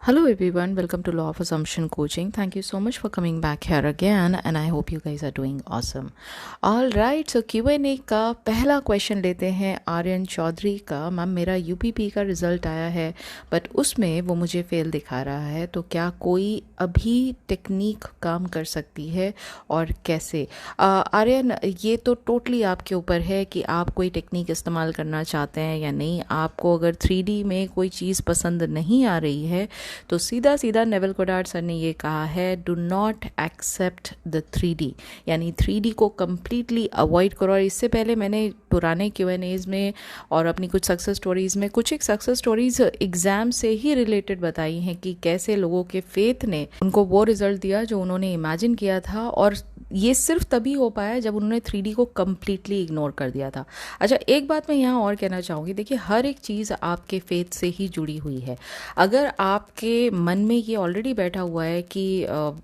Hello everyone, welcome to Law of Assumption Coaching. Thank you so much for coming back here again and I hope you guys are doing awesome. All right, so Q&A का पहला question लेते हैं आर्यन चौधरी का। Ma'am मेरा UPP का result आया है but उसमें वो मुझे फेल दिखा रहा है, तो क्या कोई अभी टेक्निक काम कर सकती है और कैसे? आर्यन, ये तो टोटली आपके ऊपर है कि आप कोई टेक्निक इस्तेमाल करना चाहते हैं या नहीं। आपको अगर 3D में कोई चीज़ पसंद नहीं आ रही है तो सीधा सीधा नेविल गोडार्ड सर ने ये कहा है, do not accept the 3D, यानी 3D को कम्प्लीटली अवॉइड करो। और इससे पहले मैंने पुराने Q&As में और अपनी कुछ सक्सेस स्टोरीज़ में कुछ एक सक्सेस स्टोरीज़ एग्ज़ाम से ही रिलेटेड बताई हैं कि कैसे लोगों के फेथ ने उनको वो रिज़ल्ट दिया जो उन्होंने इमेजिन किया था, और ये सिर्फ तभी हो पाया जब उन्होंने 3D को कम्प्लीटली इग्नोर कर दिया था। अच्छा, एक बात मैं यहाँ और कहना चाहूँगी, देखिए हर एक चीज़ आपके फेथ से ही जुड़ी हुई है। अगर आपके मन में ये ऑलरेडी बैठा हुआ है कि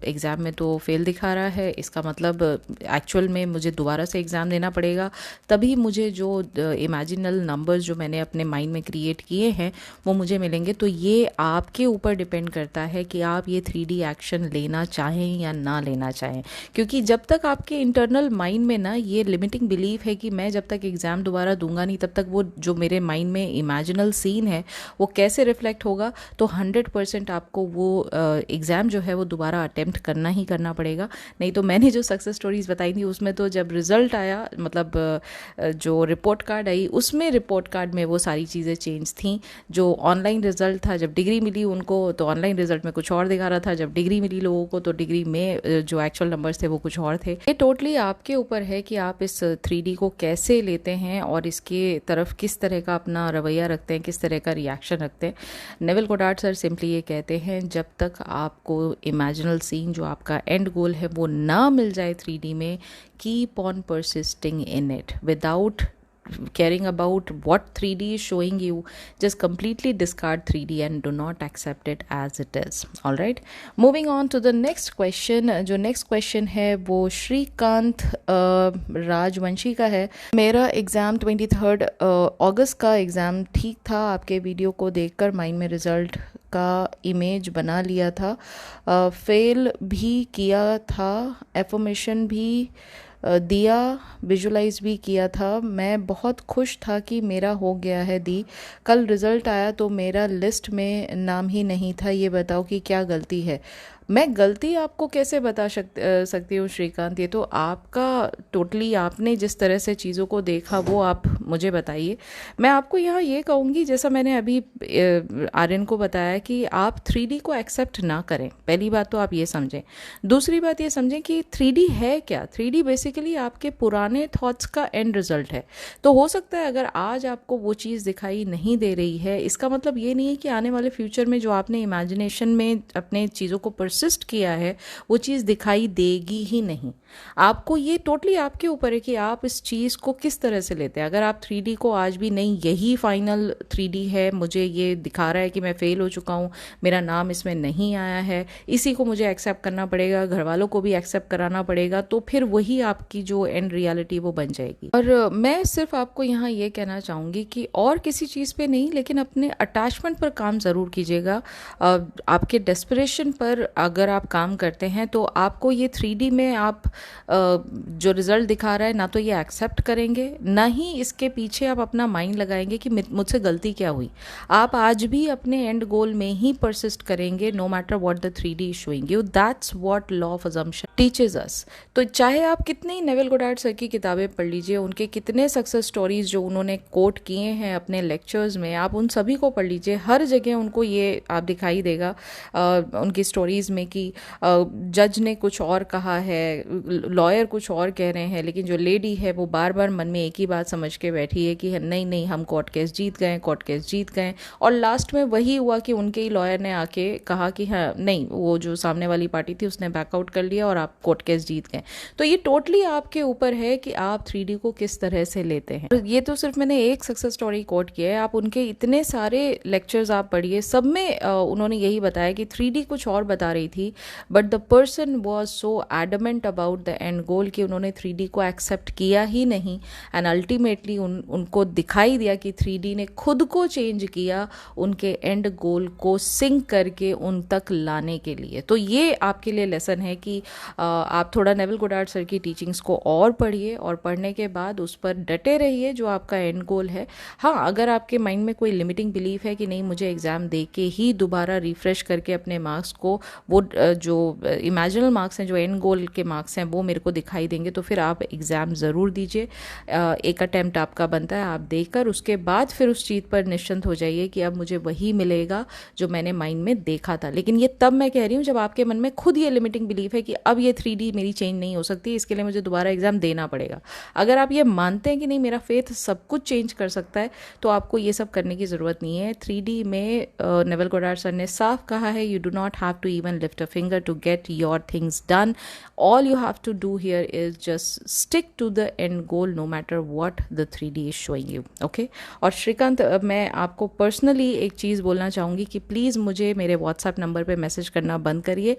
एग्ज़ाम में तो फेल दिखा रहा है, इसका मतलब एक्चुअल में मुझे दोबारा से एग्ज़ाम देना पड़ेगा, तभी मुझे जो इमेजिनल नंबर्स जो मैंने अपने माइंड में क्रिएट किए हैं वो मुझे मिलेंगे, तो ये आपके ऊपर डिपेंड करता है कि आप ये 3D एक्शन लेना चाहें या ना लेना चाहें। क्योंकि जब तक आपके इंटरनल माइंड में ना ये लिमिटिंग बिलीफ है कि मैं जब तक एग्ज़ाम दोबारा दूंगा नहीं, तब तक वो जो मेरे माइंड में इमेजिनल सीन है वो कैसे रिफ्लेक्ट होगा, तो 100% आपको वो एग्ज़ाम जो है वो दोबारा अटेम्प्ट करना ही करना पड़ेगा। नहीं तो मैंने जो सक्सेस स्टोरीज़ बताई थी उसमें तो जब रिज़ल्ट आया, मतलब जो रिपोर्ट कार्ड आई, उसमें रिपोर्ट कार्ड में वो सारी चीज़ें चेंज थी। जो ऑनलाइन रिज़ल्ट था, जब डिग्री मिली उनको तो ऑनलाइन रिज़ल्ट में कुछ और दिखा रहा था, जब डिग्री मिली लोगों को तो डिग्री में जो एक्चुअल नंबर्स थे वो कुछ और थे। ये टोटली आपके ऊपर है कि आप इस 3D को कैसे लेते हैं और इसके तरफ किस तरह का अपना रवैया रखते हैं, किस तरह का रिएक्शन रखते हैं। नेविल गोडार्ड सर सिंपली ये कहते हैं, जब तक आपको इमेजिनल सीन जो आपका एंड गोल है वो ना मिल जाए 3D में, keep on persisting in it without caring about what 3D is showing you. Just completely discard 3D and do not accept it as it is. All right, moving on to the next question. जो next question है वो श्रीकांत राजवंशी का है। मेरा exam 23 अगस्त का exam ठीक था, आपके वीडियो को देखकर माइंड में रिज़ल्ट का इमेज बना लिया था, फेल भी किया था, एफर्मेशन भी दिया, विजुलाइज भी किया था। मैं बहुत खुश था कि मेरा हो गया है दी। कल रिज़ल्ट आया तो मेरा लिस्ट में नाम ही नहीं था। ये बताओ कि क्या गलती है? मैं गलती आपको कैसे बता सकती हूँ श्रीकांत? ये तो आपका टोटली, आपने जिस तरह से चीज़ों को देखा वो आप मुझे बताइए। मैं आपको यहाँ ये कहूँगी, जैसा मैंने अभी आर्यन को बताया, कि आप 3D को एक्सेप्ट ना करें। पहली बात तो आप ये समझें। दूसरी बात ये समझें कि 3D है क्या। 3D बेसिकली आपके पुराने थॉट्स का एंड रिजल्ट है। तो हो सकता है अगर आज आपको वो चीज़ दिखाई नहीं दे रही है, इसका मतलब ये नहीं है कि आने वाले फ्यूचर में जो आपने इमेजिनेशन में अपने चीज़ों को परसिस्ट किया है वो चीज़ दिखाई देगी ही नहीं। आपको ये टोटली आपके ऊपर है कि आप इस चीज़ को किस तरह से लेते हैं। अगर आप 3D को आज भी नहीं, यही फाइनल 3D है, मुझे ये दिखा रहा है कि मैं फेल हो चुका हूँ, मेरा नाम इसमें नहीं आया है, इसी को मुझे एक्सेप्ट करना पड़ेगा, घर वालों को भी एक्सेप्ट कराना पड़ेगा, तो फिर वही आपकी जो एंड रियलिटी वो बन जाएगी। और मैं सिर्फ आपको यहाँ ये कहना चाहूँगी कि और किसी चीज़ पे नहीं, लेकिन अपने अटैचमेंट पर काम ज़रूर कीजिएगा। आपके डेस्परेशन पर अगर आप काम करते हैं तो आपको ये 3D में आप जो रिज़ल्ट दिखा रहा है ना तो ये एक्सेप्ट करेंगे, ना ही इसके पीछे आप अपना माइंड लगाएंगे कि मुझसे गलती क्या हुई। आप आज भी अपने एंड गोल में ही परसिस्ट करेंगे, no matter what the 3D is showing you. That's what law of assumption teaches us. तो चाहे आप कितनी नेविल गोडार्ड सर की किताबें पढ़ लीजिए, उनके कितने सक्सेस स्टोरीज जो उन्होंने कोट किए हैं अपने लेक्चर्स में, आप उन सभी को पढ़ लीजिए। हर जगह उनको ये आप दिखाई देगा उनकी स्टोरीज में कि जज ने कुछ और कहा है, लॉयर कुछ और कह रहे हैं, लेकिन जो लेडी है वो बार बार मन में एक ही बात समझ के बैठी है कि नहीं नहीं हम कोर्ट केस जीत गए, कोर्ट केस जीत गए। और लास्ट में वही हुआ कि उनके ही लॉयर ने आके कहा कि हाँ नहीं, वो जो सामने वाली पार्टी थी उसने बैकआउट कर लिया और आप कोर्ट केस जीत गए। तो ये टोटली आपके ऊपर है कि आप 3D को किस तरह से लेते हैं। ये तो सिर्फ मैंने एक सक्सेस स्टोरी कोट किया है, आप उनके इतने सारे लेक्चर्स आप पढ़िए, सब में उन्होंने यही बताया कि 3D कुछ और बता रही थी, but the person was so adamant about about the end goal कि उन्होंने 3D को एक्सेप्ट किया ही नहीं, एंड अल्टीमेटली उनको दिखाई दिया कि 3D ने खुद को चेंज किया उनके एंड गोल को सिंक करके उन तक लाने के लिए। तो ये आपके लिए लेसन है कि आप थोड़ा नेविल गोडार्ड सर की टीचिंग्स को और पढ़िए, और पढ़ने के बाद उस पर डटे रहिए जो आपका एंड गोल है। हाँ, अगर आपके माइंड में कोई लिमिटिंग बिलीफ है कि नहीं मुझे एग्ज़ाम दे के ही दोबारा रिफ्रेश करके अपने मार्क्स को, वो जो इमेजिनल मार्क्स हैं, जो एंड गोल के मार्क्स हैं, वो मेरे को दिखाई देंगे, तो फिर आप एग्ज़ाम ज़रूर दीजिए। एक अटैम्प्ट आपका बनता है, आप देकर उसके बाद फिर उस चीज़ पर निश्चिंत हो जाइए कि अब मुझे वही मिलेगा जो मैंने माइंड में देखा था। लेकिन ये तब मैं कह रही हूँ जब आपके मन में खुद ये लिमिटिंग बिलीफ है कि अब ये 3D मेरी चेंज नहीं हो सकती, इसके लिए मुझे दोबारा एग्ज़ाम देना पड़ेगा। अगर आप ये मानते हैं कि नहीं मेरा फेथ सब कुछ चेंज कर सकता है, तो आपको ये सब करने की ज़रूरत नहीं है। 3D में नेविल गोडार्ड सर ने साफ कहा है, you do not have to even lift a finger to get your things done. All you have to do here is just stick to the end goal no matter what the 3D is showing you. Okay. और श्रीकांत, मैं आपको personally एक चीज़ बोलना चाहूँगी कि please मुझे मेरे WhatsApp number पे मैसेज करना बंद करिए।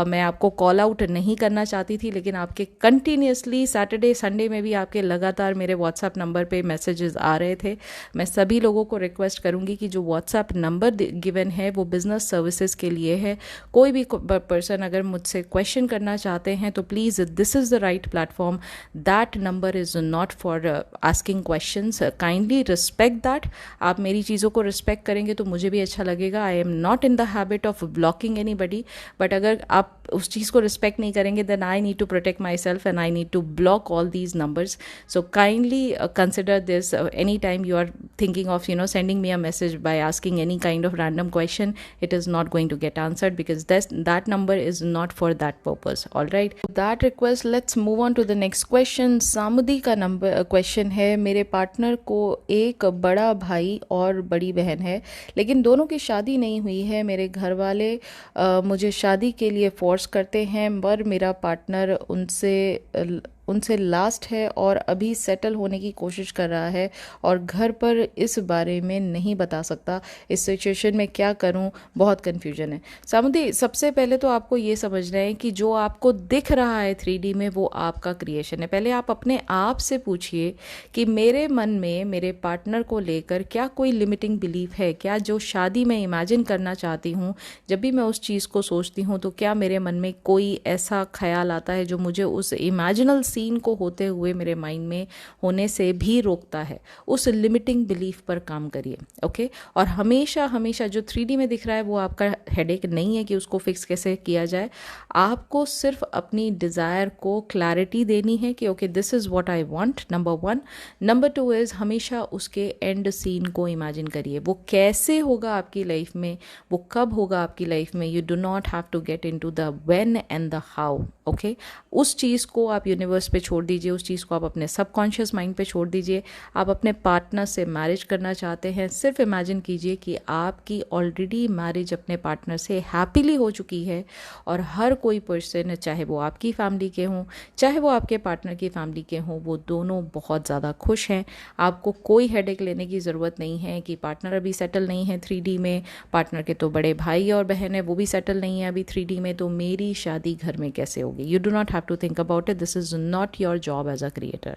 मैं आपको कॉल आउट नहीं करना चाहती थी, लेकिन आपके कंटिन्यूसली सैटरडे संडे में भी आपके लगातार मेरे व्हाट्सएप नंबर पे मैसेजेस आ रहे थे। मैं सभी लोगों को रिक्वेस्ट करूंगी कि जो व्हाट्सएप नंबर गिवन है वो बिजनेस सर्विसेज के लिए है। कोई भी पर्सन अगर मुझसे क्वेश्चन करना चाहते हैं तो please this is the right platform. That number is not for asking questions. Kindly respect that. आप मेरी चीज़ों को रिस्पेक्ट करेंगे तो मुझे भी अच्छा लगेगा। I am not in the habit of blocking anybody, but अगर आप उस चीज़ को रिस्पेक्ट नहीं करेंगे then I need to protect myself and I need to block all these numbers. So kindly consider this any time you are thinking of sending me a message by asking any kind of random question, it is not going to get answered because that number is not for that purpose. All right, with that request let's move on to the next question. सामुदी का number question है, मेरे partner को एक बड़ा भाई और बड़ी बहन है, लेकिन दोनों की शादी नहीं हुई है। मेरे घर वाले मुझे शादी के लिए फोर्स करते हैं, पर मेरा पार्टनर उनसे लास्ट है और अभी सेटल होने की कोशिश कर रहा है और घर पर इस बारे में नहीं बता सकता। इस सिचुएशन में क्या करूं? बहुत कन्फ्यूजन है। सामुदी, सबसे पहले तो आपको ये समझना है कि जो आपको दिख रहा है 3D में वो आपका क्रिएशन है। पहले आप अपने आप से पूछिए कि मेरे मन में मेरे पार्टनर को लेकर क्या कोई लिमिटिंग बिलीफ है? क्या जो शादी मैं इमेजिन करना चाहती हूँ, जब भी मैं उस चीज़ को सोचती हूँ तो क्या मेरे मन में कोई ऐसा ख्याल आता है जो मुझे उस इमेजिनल सीन को होते हुए मेरे माइंड में होने से भी रोकता है? उस लिमिटिंग बिलीफ पर काम करिए। ओके। और हमेशा हमेशा जो 3D में दिख रहा है वो आपका हेडेक नहीं है कि उसको फिक्स कैसे किया जाए। आपको सिर्फ अपनी डिज़ायर को क्लैरिटी देनी है कि okay this is what I want, number 1। Number 2 is हमेशा उसके एंड सीन को इमेजिन करिए। वो कैसे होगा आपकी लाइफ में, वो कब होगा आपकी लाइफ में। You do not have to get into the when and the how. Okay. उस चीज़ को आप यूनिवर्स पे छोड़ दीजिए, उस चीज़ को आप अपने सबकॉन्शियस माइंड पे छोड़ दीजिए। आप अपने पार्टनर से मैरिज करना चाहते हैं, सिर्फ इमेजिन कीजिए कि आपकी ऑलरेडी मैरिज अपने पार्टनर से हैप्पीली हो चुकी है और हर कोई पर्सन, चाहे वो आपकी फैमिली के हों चाहे वो आपके पार्टनर की फैमिली के हों, वो दोनों बहुत ज़्यादा खुश हैं। आपको कोई हेडेक लेने की ज़रूरत नहीं है कि पार्टनर अभी सेटल नहीं है 3D में, पार्टनर के तो बड़े भाई और बहन है वो भी सेटल नहीं है अभी 3D में, तो मेरी शादी घर में कैसे होगी? You do not have to think about it. This is not your job as a creator.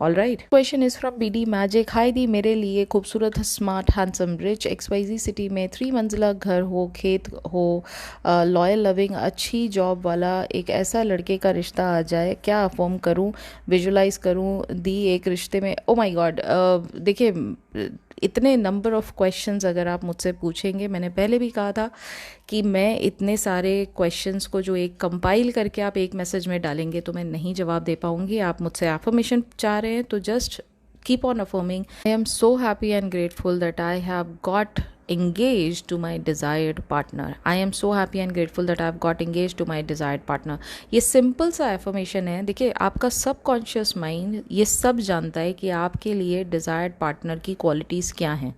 All right. Question is from BD Magic. Hi दी, मेरे लिए खूबसूरत, smart, handsome, rich XYZ city में 3 मंजिला घर हो, खेत हो, लॉयल, लविंग, अच्छी जॉब वाला एक ऐसा लड़के का रिश्ता आ जाए। क्या अफर्म करूं, विजुलाइज करूं दी एक रिश्ते में? ओ माय गॉड। देखिए, इतने नंबर ऑफ़ क्वेश्चंस अगर आप मुझसे पूछेंगे, मैंने पहले भी कहा था कि मैं इतने सारे क्वेश्चंस को जो एक कंपाइल करके आप एक मैसेज में डालेंगे तो मैं नहीं जवाब दे पाऊंगी। आप मुझसे एफर्मेशन चाह रहे हैं तो just keep on affirming. I am so happy and grateful that I have got engaged to my desired partner. I am so happy and grateful that I have got engaged to my desired partner. ये simple सा affirmation है। देखिए, आपका subconscious mind ये सब जानता है कि आपके लिए डिज़ायर्ड पार्टनर की क्वालिटीज़ क्या हैं।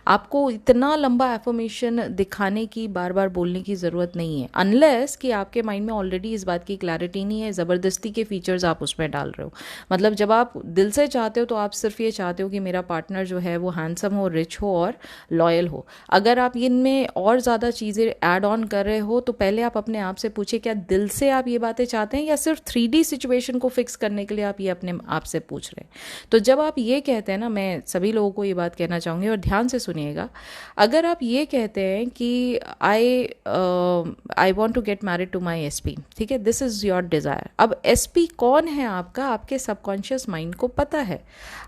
आपको इतना लंबा एफर्मेशन दिखाने की, बार बार बोलने की ज़रूरत नहीं है, अनलेस कि आपके माइंड में ऑलरेडी इस बात की क्लैरिटी नहीं है, ज़बरदस्ती के फीचर्स आप उसमें डाल रहे हो। मतलब जब आप दिल से चाहते हो तो आप सिर्फ ये चाहते हो कि मेरा पार्टनर जो है वो हैंडसम हो, रिच हो और लॉयल हो। अगर आप इनमें और ज़्यादा चीज़ें ऐड ऑन कर रहे हो तो पहले आप अपने आप से पूछिए क्या दिल से आप ये बातें चाहते हैं या सिर्फ 3D सिचुएशन को फिक्स करने के लिए आप ये अपने आप से पूछ रहे हैं। तो जब आप ये कहते हैं ना, मैं सभी लोगों को ये बात कहना चाहूँगी और ध्यान से सुनिएगा, अगर आप ये कहते हैं कि I want to get married to my SP, ठीक है, दिस इज़ योर डिज़ायर। अब SP कौन है आपका, आपके सबकॉन्शियस माइंड को पता है।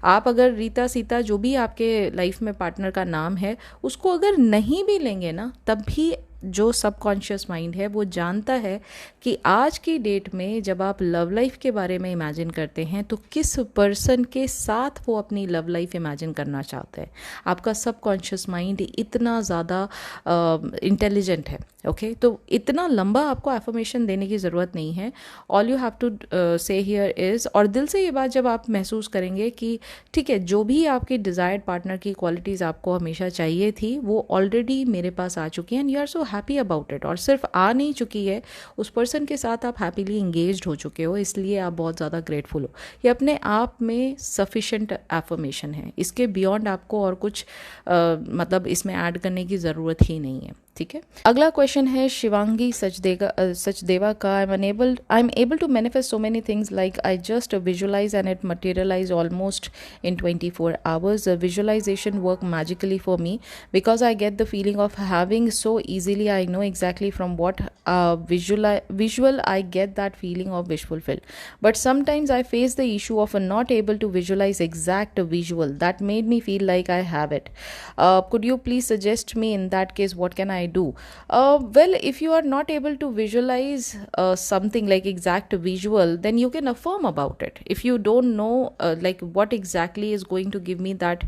आप अगर रीता सीता जो भी आपके लाइफ में पार्टनर का नाम है उसको अगर नहीं भी लेंगे ना, तब भी जो सबकॉन्शियस माइंड है वो जानता है कि आज की डेट में जब आप लव लाइफ के बारे में इमेजिन करते हैं तो किस पर्सन के साथ वो अपनी लव लाइफ इमेजिन करना चाहते हैं। आपका सबकॉन्शियस माइंड इतना ज़्यादा इंटेलिजेंट है। ओके, तो इतना लंबा आपको एफर्मेशन देने की ज़रूरत नहीं है। ऑल यू हैव टू से हियर इज़, और दिल से ये बात जब आप महसूस करेंगे कि ठीक है, जो भी आपकी डिज़ायर्ड पार्टनर की क्वालिटीज़ आपको हमेशा चाहिए थी वो ऑलरेडी मेरे पास आ चुकी हैं and you are so happy about it. और सिर्फ आ नहीं चुकी है, उस पर्सन के साथ आप हैप्पीली इंगेज्ड हो चुके हो, इसलिए आप बहुत ज़्यादा ग्रेटफुल हो। ये अपने आप में सफिशेंट एफर्मेशन है। इसके बियॉन्ड आपको और कुछ मतलब इसमें ऐड करने की ज़रूरत ही नहीं है। ठीक है, अगला क्वेश्चन है शिवांगी सचदेवा का। I am able to manifest so many things like I just visualize and it materialize almost in 24 hours. Visualization work magically for me because I get the feeling of having so easily. I know exactly from what visual I get that feeling of wish fulfilled. But sometimes I face the issue of not able to visualize exact visual that made me feel like I have it. Could you please suggest me in that case what can I do? Well, if you are not able to visualize something like exact visual, then you can affirm about it. If you don't know like what exactly is going to give me that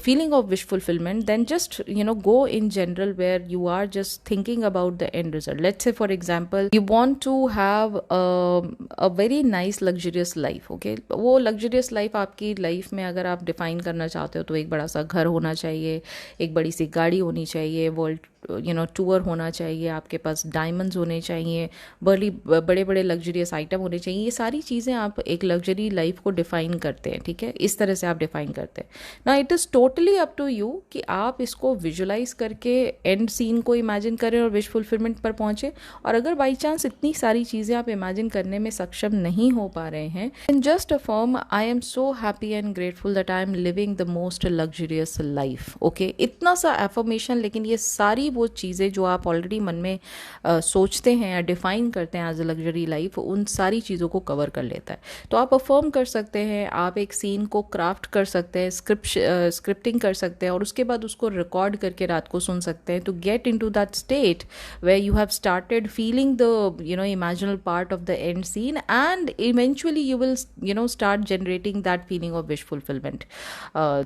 feeling of wish fulfillment, then just go in general where you are just thinking about the end result. Let's say for example you want to have a very nice luxurious life. Okay, वो luxurious life आपकी life में अगर आप define करना चाहते हो तो एक बड़ा सा घर होना चाहिए, एक बड़ी सी गाड़ी होनी चाहिए, वर्ल्ड टूर होना चाहिए, आपके पास डायमंड्स होने चाहिए, बड़े बड़े लग्जरियस आइटम होने चाहिए। ये सारी चीज़ें आप एक लग्जरी लाइफ को डिफाइन करते हैं। ठीक है, इस तरह से आप डिफाइन करते हैं ना। It is totally up to you कि आप इसको विजुलाइज करके एंड सीन को इमेजिन करें और विश फुलफिलमेंट पर पहुंचे। और अगर बाई चांस इतनी सारी चीज़ें आप इमेजिन करने में सक्षम नहीं हो पा रहे हैं, and just affirm I am so happy and grateful that I am living the most luxurious life. Okay, इतना सा एफर्मेशन, लेकिन ये सारी वो चीज़ें जो आप ऑलरेडी मन में सोचते हैं या डिफाइन करते हैं एज अ लग्जरी लाइफ, उन सारी चीज़ों को कवर कर लेता है। तो आप अफर्म कर सकते हैं, आप एक सीन को क्राफ्ट कर सकते हैं, स्क्रिप्टिंग कर सकते हैं और उसके बाद उसको रिकॉर्ड करके रात को सुन सकते हैं to get into that state where you have started feeling the imaginal part of the end scene and eventually you will start generating that feeling of wish fulfilment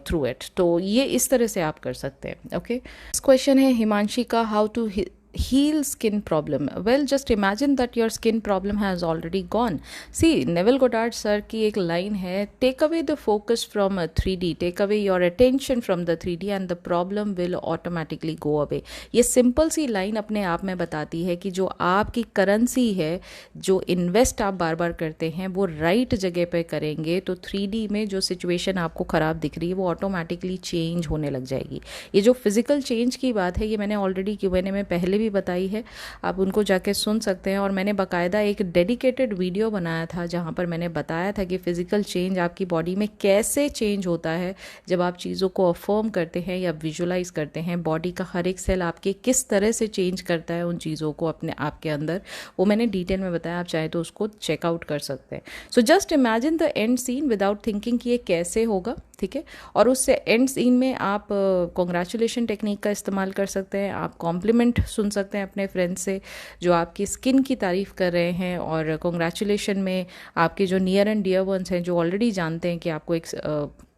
through it. तो ये इस तरह से आप कर सकते हैं। Okay, next question है हिमांशी का, how to heal skin problem. Well, just imagine that your skin problem has already gone. See, Neville Goddard sir की एक लाइन है, take away the focus from 3D, take away your attention from the 3D and the problem will automatically go away. ये simple सी line अपने आप में बताती है कि जो आपकी करेंसी है, जो इन्वेस्ट आप बार बार करते हैं वो राइट जगह पे करेंगे तो 3D में जो सिचुएशन आपको ख़राब दिख रही है वो ऑटोमेटिकली चेंज होने लग जाएगी। ये जो फिजिकल चेंज की बात है ये मैंने ऑलरेडी Q&A में पहले भी बताई है, आप उनको जाके सुन सकते हैं। और मैंने बाकायदा एक डेडिकेटेड वीडियो बनाया था जहां पर मैंने बताया था कि फिजिकल चेंज आपकी बॉडी में कैसे चेंज होता है जब आप चीज़ों को अफर्म करते हैं या विजुलाइज करते हैं। बॉडी का हर एक सेल आपके किस तरह से चेंज करता है उन चीज़ों को अपने आपके अंदर, वो मैंने डिटेल में बताया, आप चाहे तो उसको चेकआउट कर सकते हैं। So just imagine the end scene without thinking कि ये कैसे होगा। ठीक है, और उससे एंड सीन में आप कॉन्ग्रेचुलेशन टेक्निक का इस्तेमाल कर सकते हैं, आप कॉम्प्लीमेंट सुन सकते हैं अपने फ्रेंड से जो आपकी स्किन की तारीफ़ कर रहे हैं, और कॉन्ग्रेचुलेशन में आपके जो नियर एंड डियर वंस हैं जो ऑलरेडी जानते हैं कि आपको एक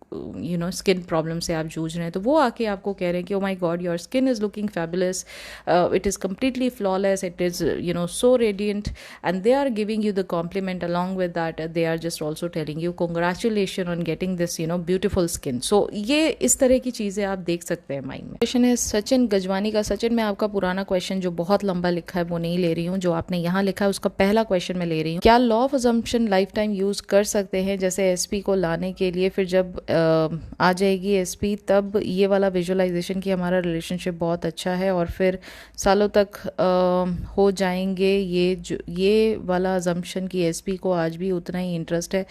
स्किन प्रॉब्लम से आप जूझ रहे हैं, तो वो आके आपको कह रहे हैं कि oh my God your skin is looking fabulous, it is completely flawless, it is so radiant, and they are giving you the compliment along with that they are just also telling you congratulation on getting this beautiful skin. So ये इस तरह की चीज़ें आप देख सकते हैं mind में। क्वेश्चन है सचिन गजवानी का। सचिन, मैं आपका पुराना क्वेश्चन जो बहुत लंबा लिखा है वो नहीं ले रही हूँ, जो आपने यहाँ लिखा है उसका पहला क्वेश्चन मैं ले रही हूँ। क्या law of assumption life time use कर सकते हैं जैसे SP को लाने के लिए, फिर जब आ जाएगी एसपी, तब ये वाला विजुअलाइजेशन कि हमारा रिलेशनशिप बहुत अच्छा है और फिर सालों तक हो जाएंगे, ये वाला अजम्पशन कि एसपी को आज भी उतना ही इंटरेस्ट है,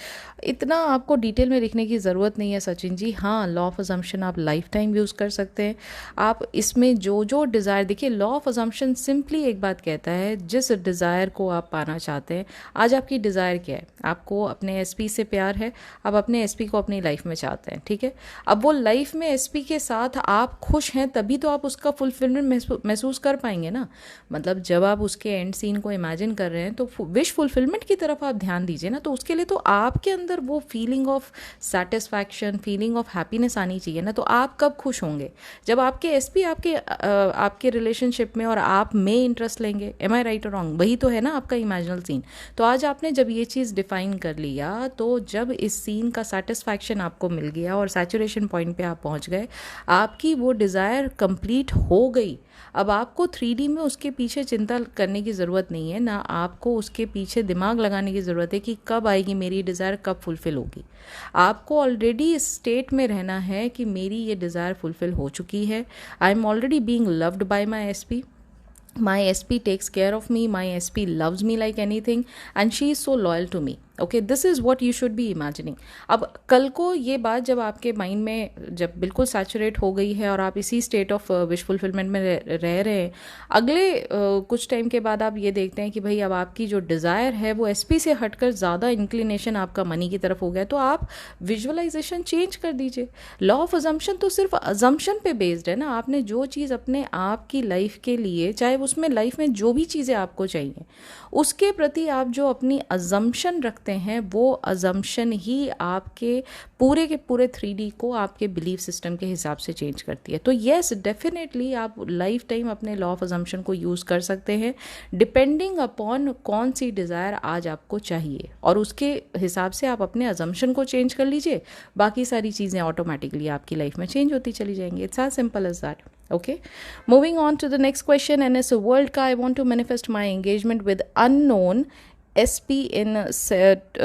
इतना आपको डिटेल में लिखने की ज़रूरत नहीं है सचिन जी। हाँ, लॉ ऑफ अजम्पशन आप लाइफ टाइम यूज़ कर सकते हैं। आप इसमें जो जो डिज़ायर, देखिए लॉ ऑफ अजम्पशन सिंपली एक बात कहता है, जिस डिज़ायर को आप पाना चाहते हैं, आज आपकी डिज़ायर क्या है, आपको अपने एसपी से प्यार है, आप अपने एसपी को अपनी लाइफ में चाहते हैं, ठीक है। अब वो लाइफ में एसपी के साथ आप खुश हैं, तभी तो आप उसका फुलफिलमेंट महसूस कर पाएंगे ना। मतलब जब आप उसके एंड सीन को इमेजिन कर रहे हैं तो विश फुलफिलमेंट की तरफ आप ध्यान दीजिए ना। तो उसके लिए तो आपके अंदर वो feeling of satisfaction, feeling of happiness आनी चाहिए ना। तो आप कब खुश होंगे, जब आपके एसपी आपके रिलेशनशिप में और आप में इंटरेस्ट लेंगे। एम आई राइट और रॉन्ग? वही तो है ना आपका इमेजिनल सीन। तो आज आपने जब ये चीज़ डिफाइन कर लिया, तो जब इस सीन का सेटिस्फैक्शन आपको मिल गया और सैचुरेशन पॉइंट पे आप पहुंच गए, आपकी वो डिज़ायर कंप्लीट हो गई। अब आपको 3D में उसके पीछे चिंता करने की ज़रूरत नहीं है, ना आपको उसके पीछे दिमाग लगाने की ज़रूरत है कि कब आएगी मेरी डिज़ायर, कब फुलफ़िल होगी। आपको ऑलरेडी इस स्टेट में रहना है कि मेरी ये डिज़ायर फुलफ़िल हो चुकी है। I am already being loved by my SP, my SP takes care of me, my SP loves me like anything and she is so loyal to me. Okay, this is what you should be imagining. अब कल को ये बात जब आपके mind में जब बिल्कुल सैचुरेट हो गई है और आप इसी स्टेट ऑफ विश फुलफिलमेंट में रह रहे हैं, अगले कुछ टाइम के बाद आप ये देखते हैं कि भाई अब आपकी जो डिज़ायर है वो एसपी से हटकर ज़्यादा इंक्लिनेशन आपका मनी की तरफ हो गया, तो आप विजुअलाइजेशन चेंज कर दीजिए। लॉ ऑफ अजम्पशन तो सिर्फ अजम्पशन पे बेस्ड है ना। आपने जो चीज़ अपने आप की लाइफ के लिए, चाहे उसमें लाइफ में जो भी चीज़ें आपको चाहिए, उसके प्रति आप जो अपनी अजम्पशन रखते हैं, वो अजम्पशन ही आपके पूरे के पूरे 3D को आपके बिलीफ सिस्टम के हिसाब से चेंज करती है। तो येस, डेफिनेटली आप लाइफ टाइम अपने लॉ ऑफ अजम्पशन को यूज़ कर सकते हैं, डिपेंडिंग अपॉन कौन सी डिज़ायर आज आपको चाहिए, और उसके हिसाब से आप अपने अजम्पशन को चेंज कर लीजिए। बाकी सारी चीज़ें ऑटोमेटिकली आपकी लाइफ में चेंज होती चली जाएंगी। It's as simple as that. Okay, moving on to the next question. And as a world ka, I want to manifest my engagement with unknown SP in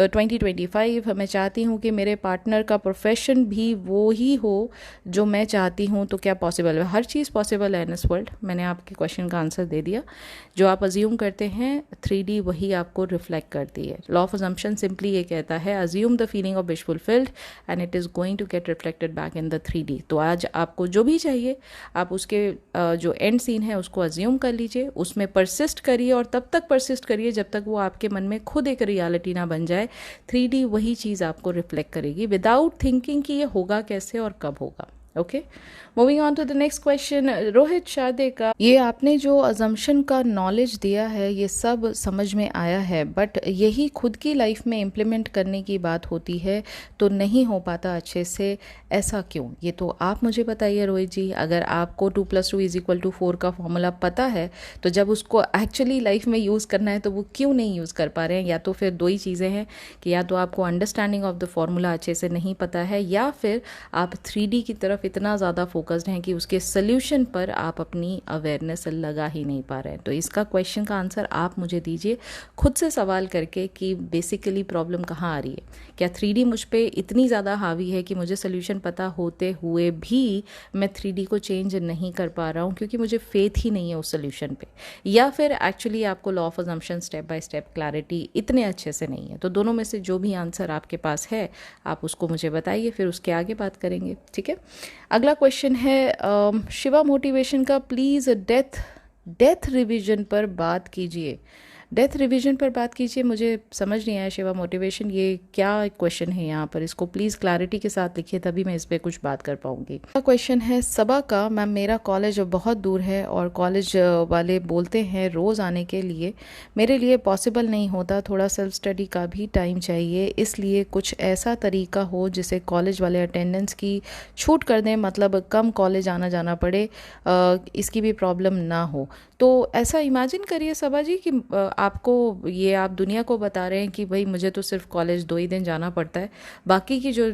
2025। मैं चाहती हूँ कि मेरे पार्टनर का प्रोफेशन भी वो ही हो जो मैं चाहती हूँ, तो क्या पॉसिबल है? हर चीज़ पॉसिबल है इन इस वर्ल्ड। मैंने आपके क्वेश्चन का आंसर दे दिया। जो आप अज्यूम करते हैं 3D वही आपको रिफ्लेक्ट करती है। लॉ ऑफ अजम्पशन सिंपली ये कहता है, assume the feeling of wish fulfilled and it is going to get reflected back in the 3D। तो आज आपको जो भी चाहिए, आप उसके जो एंड सीन है उसको अज्यूम कर लीजिए, उसमें परसिस्ट करिए, और तब तक परसिस्ट करिए जब तक वो आपके मन में खुद एक रियलिटी ना बन जाए। 3D वही चीज़ आपको रिफ्लेक्ट करेगी विदाउट थिंकिंग कि ये होगा कैसे और कब होगा। Okay, moving on to the next question. Rohit Shade का, ये आपने जो अजम्पशन का नॉलेज दिया है ये सब समझ में आया है, बट यही खुद की लाइफ में इम्प्लीमेंट करने की बात होती है तो नहीं हो पाता अच्छे से, ऐसा क्यों? ये तो आप मुझे बताइए रोहित जी। अगर आपको 2+2 = 4 का फॉर्मूला पता है, तो जब उसको एक्चुअली लाइफ में यूज़ करना है तो वो क्यों नहीं यूज़ कर पा रहे हैं? या तो फिर दो ही चीज़ें हैं कि या तो आपको अंडरस्टैंडिंग ऑफ द फॉर्मूला अच्छे से नहीं पता है, या फिर आप 3D की तरफ इतना ज़्यादा फोकस्ड हैं कि उसके सोल्यूशन पर आप अपनी अवेयरनेस लगा ही नहीं पा रहे हैं। तो इसका क्वेश्चन का आंसर आप मुझे दीजिए खुद से सवाल करके कि बेसिकली प्रॉब्लम कहाँ आ रही है। क्या 3D मुझ पे इतनी ज़्यादा हावी है कि मुझे सोल्यूशन पता होते हुए भी मैं 3D को चेंज नहीं कर पा रहा हूँ क्योंकि मुझे फेथ ही नहीं है उस सोल्यूशन पे, या फिर एक्चुअली आपको law of assumption step by step clarity इतने अच्छे से नहीं है? तो दोनों में से जो भी आंसर आपके पास है आप उसको मुझे बताइए, फिर उसके आगे बात करेंगे, ठीक है। अगला क्वेश्चन है शिवा मोटिवेशन का, प्लीज़ डेथ रिवीजन पर बात कीजिए। डेथ रिवीजन पर बात कीजिए, मुझे समझ नहीं आया शिवा मोटिवेशन, ये क्या क्वेश्चन है यहाँ पर? इसको प्लीज़ क्लैरिटी के साथ लिखिए, तभी मैं इस पर कुछ बात कर पाऊँगी। क्वेश्चन है सबा का, मैम मेरा कॉलेज बहुत दूर है और कॉलेज वाले बोलते हैं रोज़ आने के लिए, मेरे लिए पॉसिबल नहीं होता, थोड़ा सेल्फ स्टडी का भी टाइम चाहिए, इसलिए कुछ ऐसा तरीका हो जिसे कॉलेज वाले अटेंडेंस की छूट कर दें, मतलब कम कॉलेज आना जाना पड़े, इसकी भी प्रॉब्लम ना हो। तो ऐसा इमेजिन करिए सबा जी कि आपको ये आप दुनिया को बता रहे हैं कि भाई मुझे तो सिर्फ कॉलेज 2 ही दिन जाना पड़ता है, बाकी की जो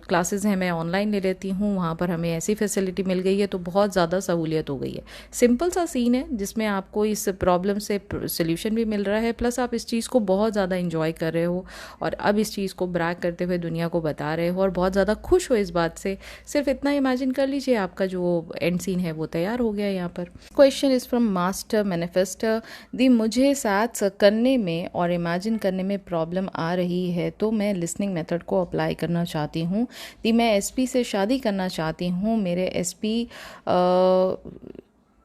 क्लासेस हैं मैं ऑनलाइन ले लेती हूँ, वहाँ पर हमें ऐसी फैसिलिटी मिल गई है, तो बहुत ज़्यादा सहूलियत हो गई है। सिंपल सा सीन है जिसमें आपको इस प्रॉब्लम से सोल्यूशन भी मिल रहा है, प्लस आप इस चीज़ को बहुत ज़्यादा इंजॉय कर रहे हो और अब इस चीज़ को ब्रैग करते हुए दुनिया को बता रहे हो और बहुत ज़्यादा खुश हो इस बात से। सिर्फ इतना इमेजिन कर लीजिए, आपका जो एंड सीन है वो तैयार हो गया यहाँ पर। Question is from master manifester दी, मुझे सैट्स करने में और इमेजिन करने में प्रॉब्लम आ रही है, तो मैं लिसनिंग मेथड को अप्लाई करना चाहती हूँ। दी, मैं एसपी से शादी करना चाहती हूँ, मेरे एसपी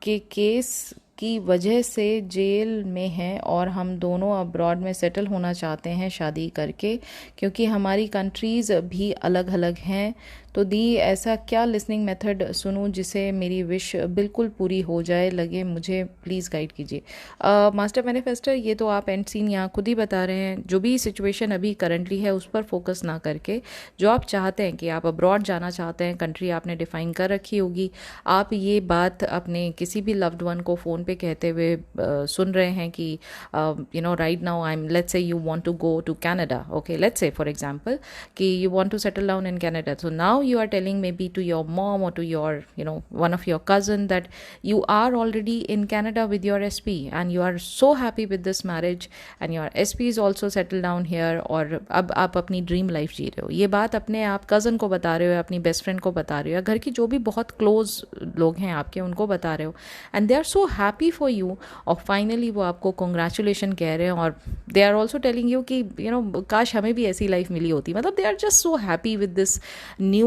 के केस की वजह से जेल में हैं और हम दोनों अब्रॉड में सेटल होना चाहते हैं शादी करके, क्योंकि हमारी कंट्रीज़ भी अलग अलग हैं। तो दी, ऐसा क्या लिसनिंग मेथड सुनूं जिसे मेरी विश बिल्कुल पूरी हो जाए, लगे मुझे, प्लीज़ गाइड कीजिए। मास्टर मैनिफेस्टर, ये तो आप एंड सीन यहाँ खुद ही बता रहे हैं। जो भी सिचुएशन अभी करंटली है उस पर फोकस ना करके, जो आप चाहते हैं कि आप अब्रॉड जाना चाहते हैं, कंट्री आपने डिफ़ाइन कर रखी होगी, आप ये बात अपने किसी भी लव्ड वन को फ़ोन पे कहते हुए सुन रहे हैं कि you know right now I am, let's say you want to go to Canada, okay, let's say for example कि you want to settle down in Canada. So now you are telling maybe to your mom or to your, you know, one of your cousin that you are already in Canada with your SP and you are so happy with this marriage and your SP is also settled down here, और अब आप अपनी dream life जी रहे हो। ये बात अपने आप कज़न को बता रहे हो, अपनी बेस्ट फ्रेंड को बता रहे हो, या घर की जो भी बहुत क्लोज लोग हैं आपके उनको बता रहे हो, and they are so happy for you, और फाइनली वो आपको कॉन्ग्रेचुलेशन कह रहे हैं, और they are also telling you कि यू नो काश हमें भी ऐसी लाइफ मिली होती। मतलब they are just so happy with this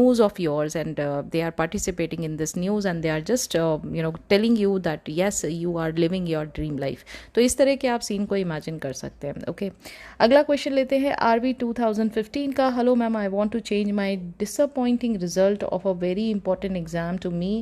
news of yours, and they are participating in this news, and they are just you know telling you that yes, you are living your dream life. तो इस तरह के आप scene को imagine कर सकते हैं। Okay, अगला क्वेश्चन लेते हैं RV 2015 का। Hello ma'am, I want to change my disappointing result of a very important exam to me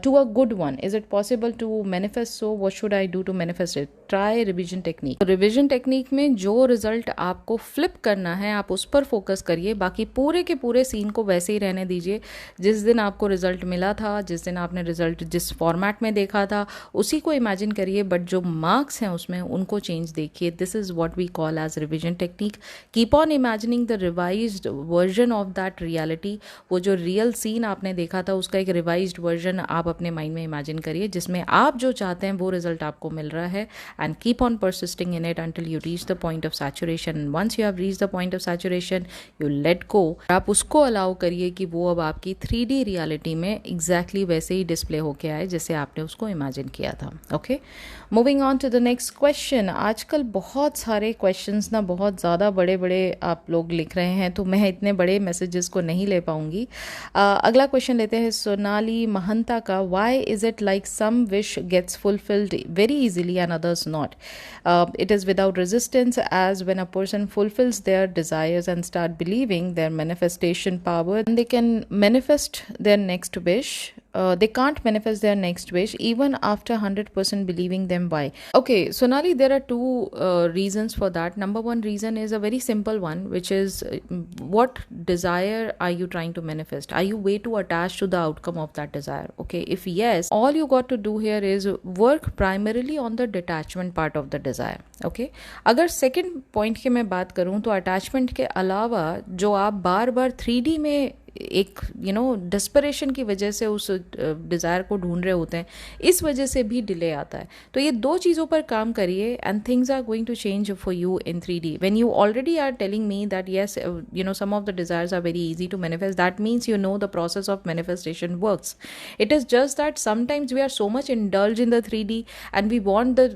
to a good one. Is it possible to manifest? So what should I do to manifest it? Try revision technique. Revision technique में जो result आपको flip करना है आप उस पर focus करिए, बाकी पूरे के पूरे सीन को वैसे ही रहने दीजिए। जिस दिन आपको रिजल्ट मिला था, जिस दिन आपने रिजल्ट जिस फॉर्मेट में देखा था, उसी को इमेजिन करिए, बट जो मार्क्स हैं उसमें उनको चेंज देखिए। This is what we call as revision technique. Keep on imagining the revised version of that reality. वो जो रियल सीन आपने देखा था उसका एक रिवाइज्ड वर्जन आप अपने माइंड में इमेजिन करिए, जिसमें आप जो चाहते हैं वो रिजल्ट आपको मिल रहा है, and keep on persisting in it until you reach the point of saturation. Once you have reach the point of saturation, you let go. आप उसको अलाउ करिए कि वो अब आपकी 3D रियलिटी में एग्जैक्टली वैसे ही डिस्प्ले होके आए जैसे आपने उसको इमेजिन किया था। Okay, moving on to the next question. आजकल बहुत सारे क्वेश्चंस ना बहुत ज़्यादा बड़े बड़े आप लोग लिख रहे हैं, तो मैं इतने बड़े मैसेजेस को नहीं ले पाऊंगी। अगला क्वेश्चन लेते हैं सोनाली महंता का। Why is it like some wish gets fulfilled very easily and others not? It is without resistance, as when a person fulfills their desires and start believing their manifestation power, and they can manifest their next wish. They can't manifest their next wish even after 100% believing them. Why? Okay, Sonali, there are two reasons for that. Number one reason is a very simple one, which is what desire are you trying to manifest? Are you way too attached to the outcome of that desire? Okay, if yes, all you got to do here is work primarily on the detachment part of the desire. Okay, अगर second point की मैं बात करूँ तो attachment के अलावा जो आप बार बार 3D में एक डेस्परेशन की वजह से उस डिज़ायर को ढूंढ रहे होते हैं, इस वजह से भी डिले आता है। तो ये दो चीज़ों पर काम करिए and things are going to change for you in 3D। When you already are telling me that yes some of the desires are very easy to manifest, that means you know the process of manifestation works. It is just that sometimes we are so much indulge in the 3D and we want the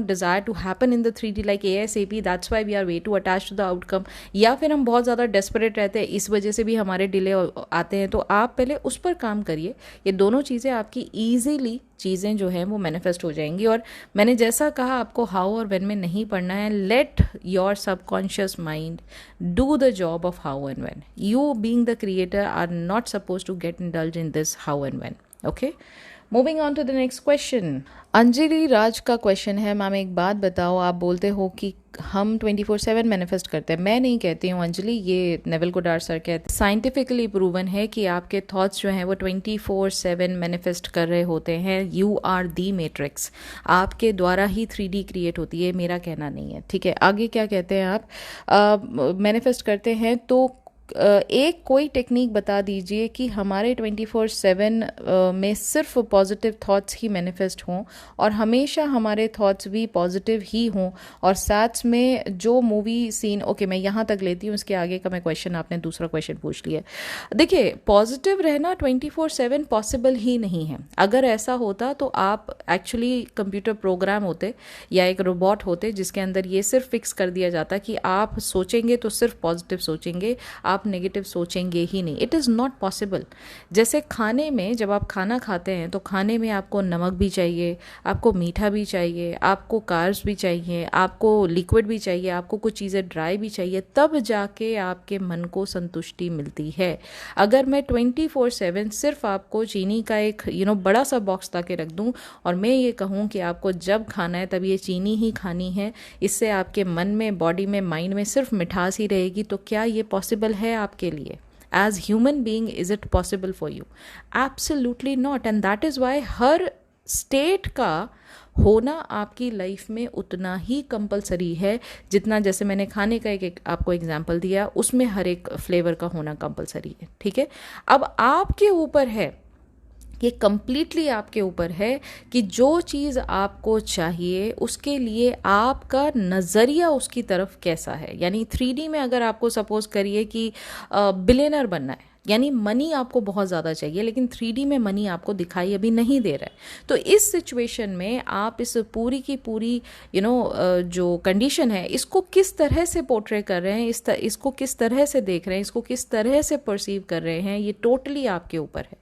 desire to happen in the 3D like ASAP. That's why we are way too attached to the outcome. या फिर हम बहुत ज़्यादा desperate रहते हैं, इस वजह से भी हमारे डिले आते हैं। तो आप पहले उस पर काम करिए, ये दोनों चीज़ें आपकी ईजीली चीज़ें जो हैं वो मैनिफेस्ट हो जाएंगी। और मैंने जैसा कहा आपको हाउ और व्हेन में नहीं पढ़ना है। Let your subconscious mind do the job of how and when. You being the creator are not suppose to get indulge in this how and when. Okay, moving on to the next question. Anjali Raj का question है, ma'am एक बात बताओ, आप बोलते हो कि हम 24/7 मैनिफेस्ट करते हैं। मैं नहीं कहती हूँ अंजलि, ये नेविल गोडार्ड सर कहते हैं। साइंटिफिकली प्रूवन है कि आपके थॉट्स जो हैं वो 24/7 मैनिफेस्ट कर रहे होते हैं। यू आर दी मैट्रिक्स, आपके द्वारा ही 3D क्रिएट होती है, मेरा कहना नहीं है। ठीक है, आगे क्या कहते हैं आप मैनिफेस्ट करते हैं तो एक कोई टेक्निक बता दीजिए कि हमारे 24/7 में सिर्फ पॉजिटिव थॉट्स ही मैनिफेस्ट हों और हमेशा हमारे थॉट्स भी पॉजिटिव ही हों, और साथ में जो मूवी सीन, ओके मैं यहाँ तक लेती हूँ, इसके आगे का मैं क्वेश्चन, आपने दूसरा क्वेश्चन पूछ लिया। देखिए, पॉजिटिव रहना 24/7 पॉसिबल ही नहीं है। अगर ऐसा होता तो आप एक्चुअली कंप्यूटर प्रोग्राम होते या एक रोबोट होते जिसके अंदर ये सिर्फ फिक्स कर दिया जाता कि आप सोचेंगे तो सिर्फ पॉजिटिव सोचेंगे, आप नेगेटिव सोचेंगे ही नहीं। It is not possible. जैसे खाने में, जब आप खाना खाते हैं तो खाने में आपको नमक भी चाहिए, आपको मीठा भी चाहिए, आपको कार्ब्स भी चाहिए, आपको लिक्विड भी चाहिए, आपको कुछ चीज़ें ड्राई भी चाहिए, तब जाके आपके मन को संतुष्टि मिलती है। अगर मैं 24/7 सिर्फ आपको चीनी का एक बड़ा सा बॉक्स ला के रख दूं और मैं ये कहूँ कि आपको जब खाना है तब ये चीनी ही खानी है, इससे आपके मन में, बॉडी में, माइंड में सिर्फ मिठास ही रहेगी, तो क्या ये पॉसिबल है आपके लिए? As human being is it possible for you? Absolutely not. And that is why हर स्टेट का होना आपकी लाइफ में उतना ही कंपलसरी है जितना, जैसे मैंने खाने का एक आपको एग्जांपल दिया, उसमें हर एक फ्लेवर का होना कंपलसरी है। ठीक है, अब आपके ऊपर है, ये कम्प्लीटली आपके ऊपर है कि जो चीज़ आपको चाहिए उसके लिए आपका नज़रिया उसकी तरफ कैसा है। यानी 3D में अगर आपको सपोज करिए कि बिलियनर बनना है, यानी मनी आपको बहुत ज़्यादा चाहिए, लेकिन 3D में मनी आपको दिखाई अभी नहीं दे रहा है, तो इस सिचुएशन में आप इस पूरी की पूरी जो कंडीशन है, इसको किस तरह से पोर्ट्रे कर रहे हैं, इसको किस तरह से देख रहे हैं, इसको किस तरह से परसीव कर रहे हैं, ये टोटली आपके ऊपर है।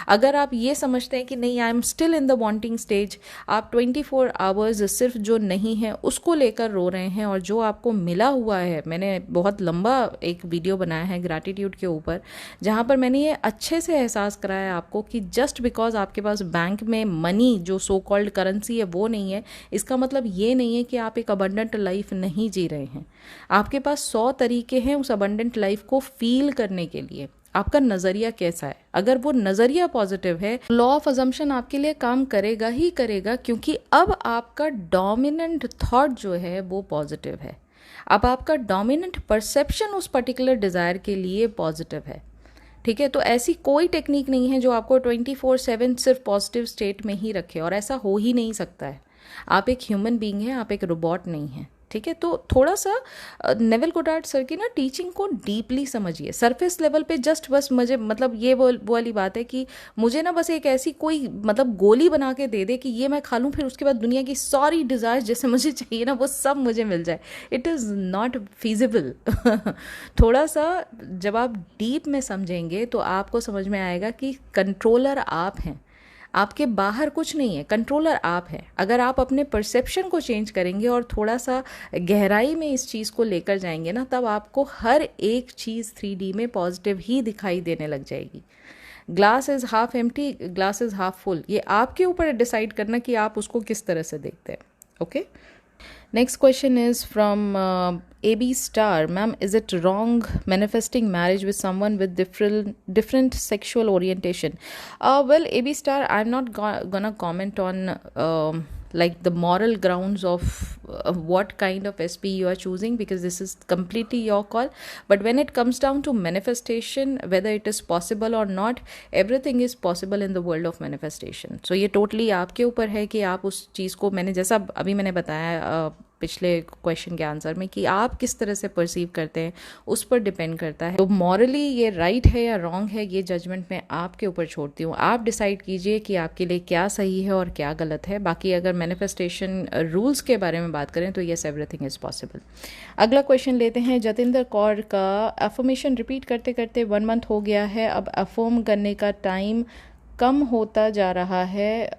अगर आप ये समझते हैं कि नहीं, I am still in the wanting stage, आप 24 आवर्स सिर्फ जो नहीं है उसको लेकर रो रहे हैं, और जो आपको मिला हुआ है, मैंने बहुत लंबा एक वीडियो बनाया है ग्रैटिट्यूड के ऊपर, जहाँ पर मैंने ये अच्छे से एहसास कराया आपको कि जस्ट बिकॉज आपके पास बैंक में मनी, जो सो कॉल्ड करेंसी है, वो नहीं है, इसका मतलब ये नहीं है कि आप एक अबंडेंट लाइफ नहीं जी रहे हैं। आपके पास 100 तरीके हैं उस अबंडेंट लाइफ को फील करने के लिए। आपका नज़रिया कैसा है? अगर वो नज़रिया पॉजिटिव है, लॉ ऑफ अजम्पशन आपके लिए काम करेगा ही करेगा, क्योंकि अब आपका डोमिनेंट थॉट जो है वो पॉजिटिव है। अब आपका डोमिनेंट परसेप्शन उस पर्टिकुलर डिज़ायर के लिए पॉजिटिव है। ठीक है, तो ऐसी कोई टेक्निक नहीं है जो आपको 24/7 सिर्फ पॉजिटिव स्टेट में ही रखे, और ऐसा हो ही नहीं सकता है। आप एक ह्यूमन बीइंग हैं, आप एक रोबोट नहीं हैं। ठीक है, तो थोड़ा सा नेविल गोडार्ड सर की ना टीचिंग को डीपली समझिए। सरफेस लेवल पे जस्ट बस मुझे, मतलब ये वो वाली बात है कि मुझे ना बस एक ऐसी कोई मतलब गोली बना के दे दे कि ये मैं खा लूँ, फिर उसके बाद दुनिया की सारी डिज़ायर्स जैसे मुझे चाहिए ना वो सब मुझे मिल जाए। It is not feasible. थोड़ा सा जब आप डीप में समझेंगे तो आपको समझ में आएगा कि कंट्रोलर आप हैं, आपके बाहर कुछ नहीं है, कंट्रोलर आप हैं। अगर आप अपने परसेप्शन को चेंज करेंगे और थोड़ा सा गहराई में इस चीज़ को लेकर जाएंगे ना, तब आपको हर एक चीज़ 3D में पॉजिटिव ही दिखाई देने लग जाएगी। Glass is half empty, glass is half full, ये आपके ऊपर डिसाइड करना कि आप उसको किस तरह से देखते हैं। Okay, next question is from AB Star. Ma'am, is it wrong manifesting marriage with someone with different sexual orientation? Well, AB Star, I'm not gonna comment on like the moral grounds of what kind of SP you are choosing, because this is completely your call. But when it comes down to manifestation, whether it is possible or not, everything is possible in the world of manifestation. So ये totally आपके ऊपर है कि आप उस चीज़ को, मैंने जैसा अभी मैंने बताया पिछले क्वेश्चन के आंसर में, कि आप किस तरह से परसीव करते हैं उस पर डिपेंड करता है। तो मॉरली ये राइट है या रॉन्ग है, ये जजमेंट मैं आपके ऊपर छोड़ती हूँ। आप डिसाइड कीजिए कि आपके लिए क्या सही है और क्या गलत है। बाकी अगर मैनिफेस्टेशन रूल्स के बारे में बात करें तो येस, एवरीथिंग इज़ पॉसिबल। अगला क्वेश्चन लेते हैं जतिंदर कौर का। अफर्मेशन रिपीट करते करते 1 मंथ हो गया है, अब अफर्म करने का टाइम कम होता जा रहा है,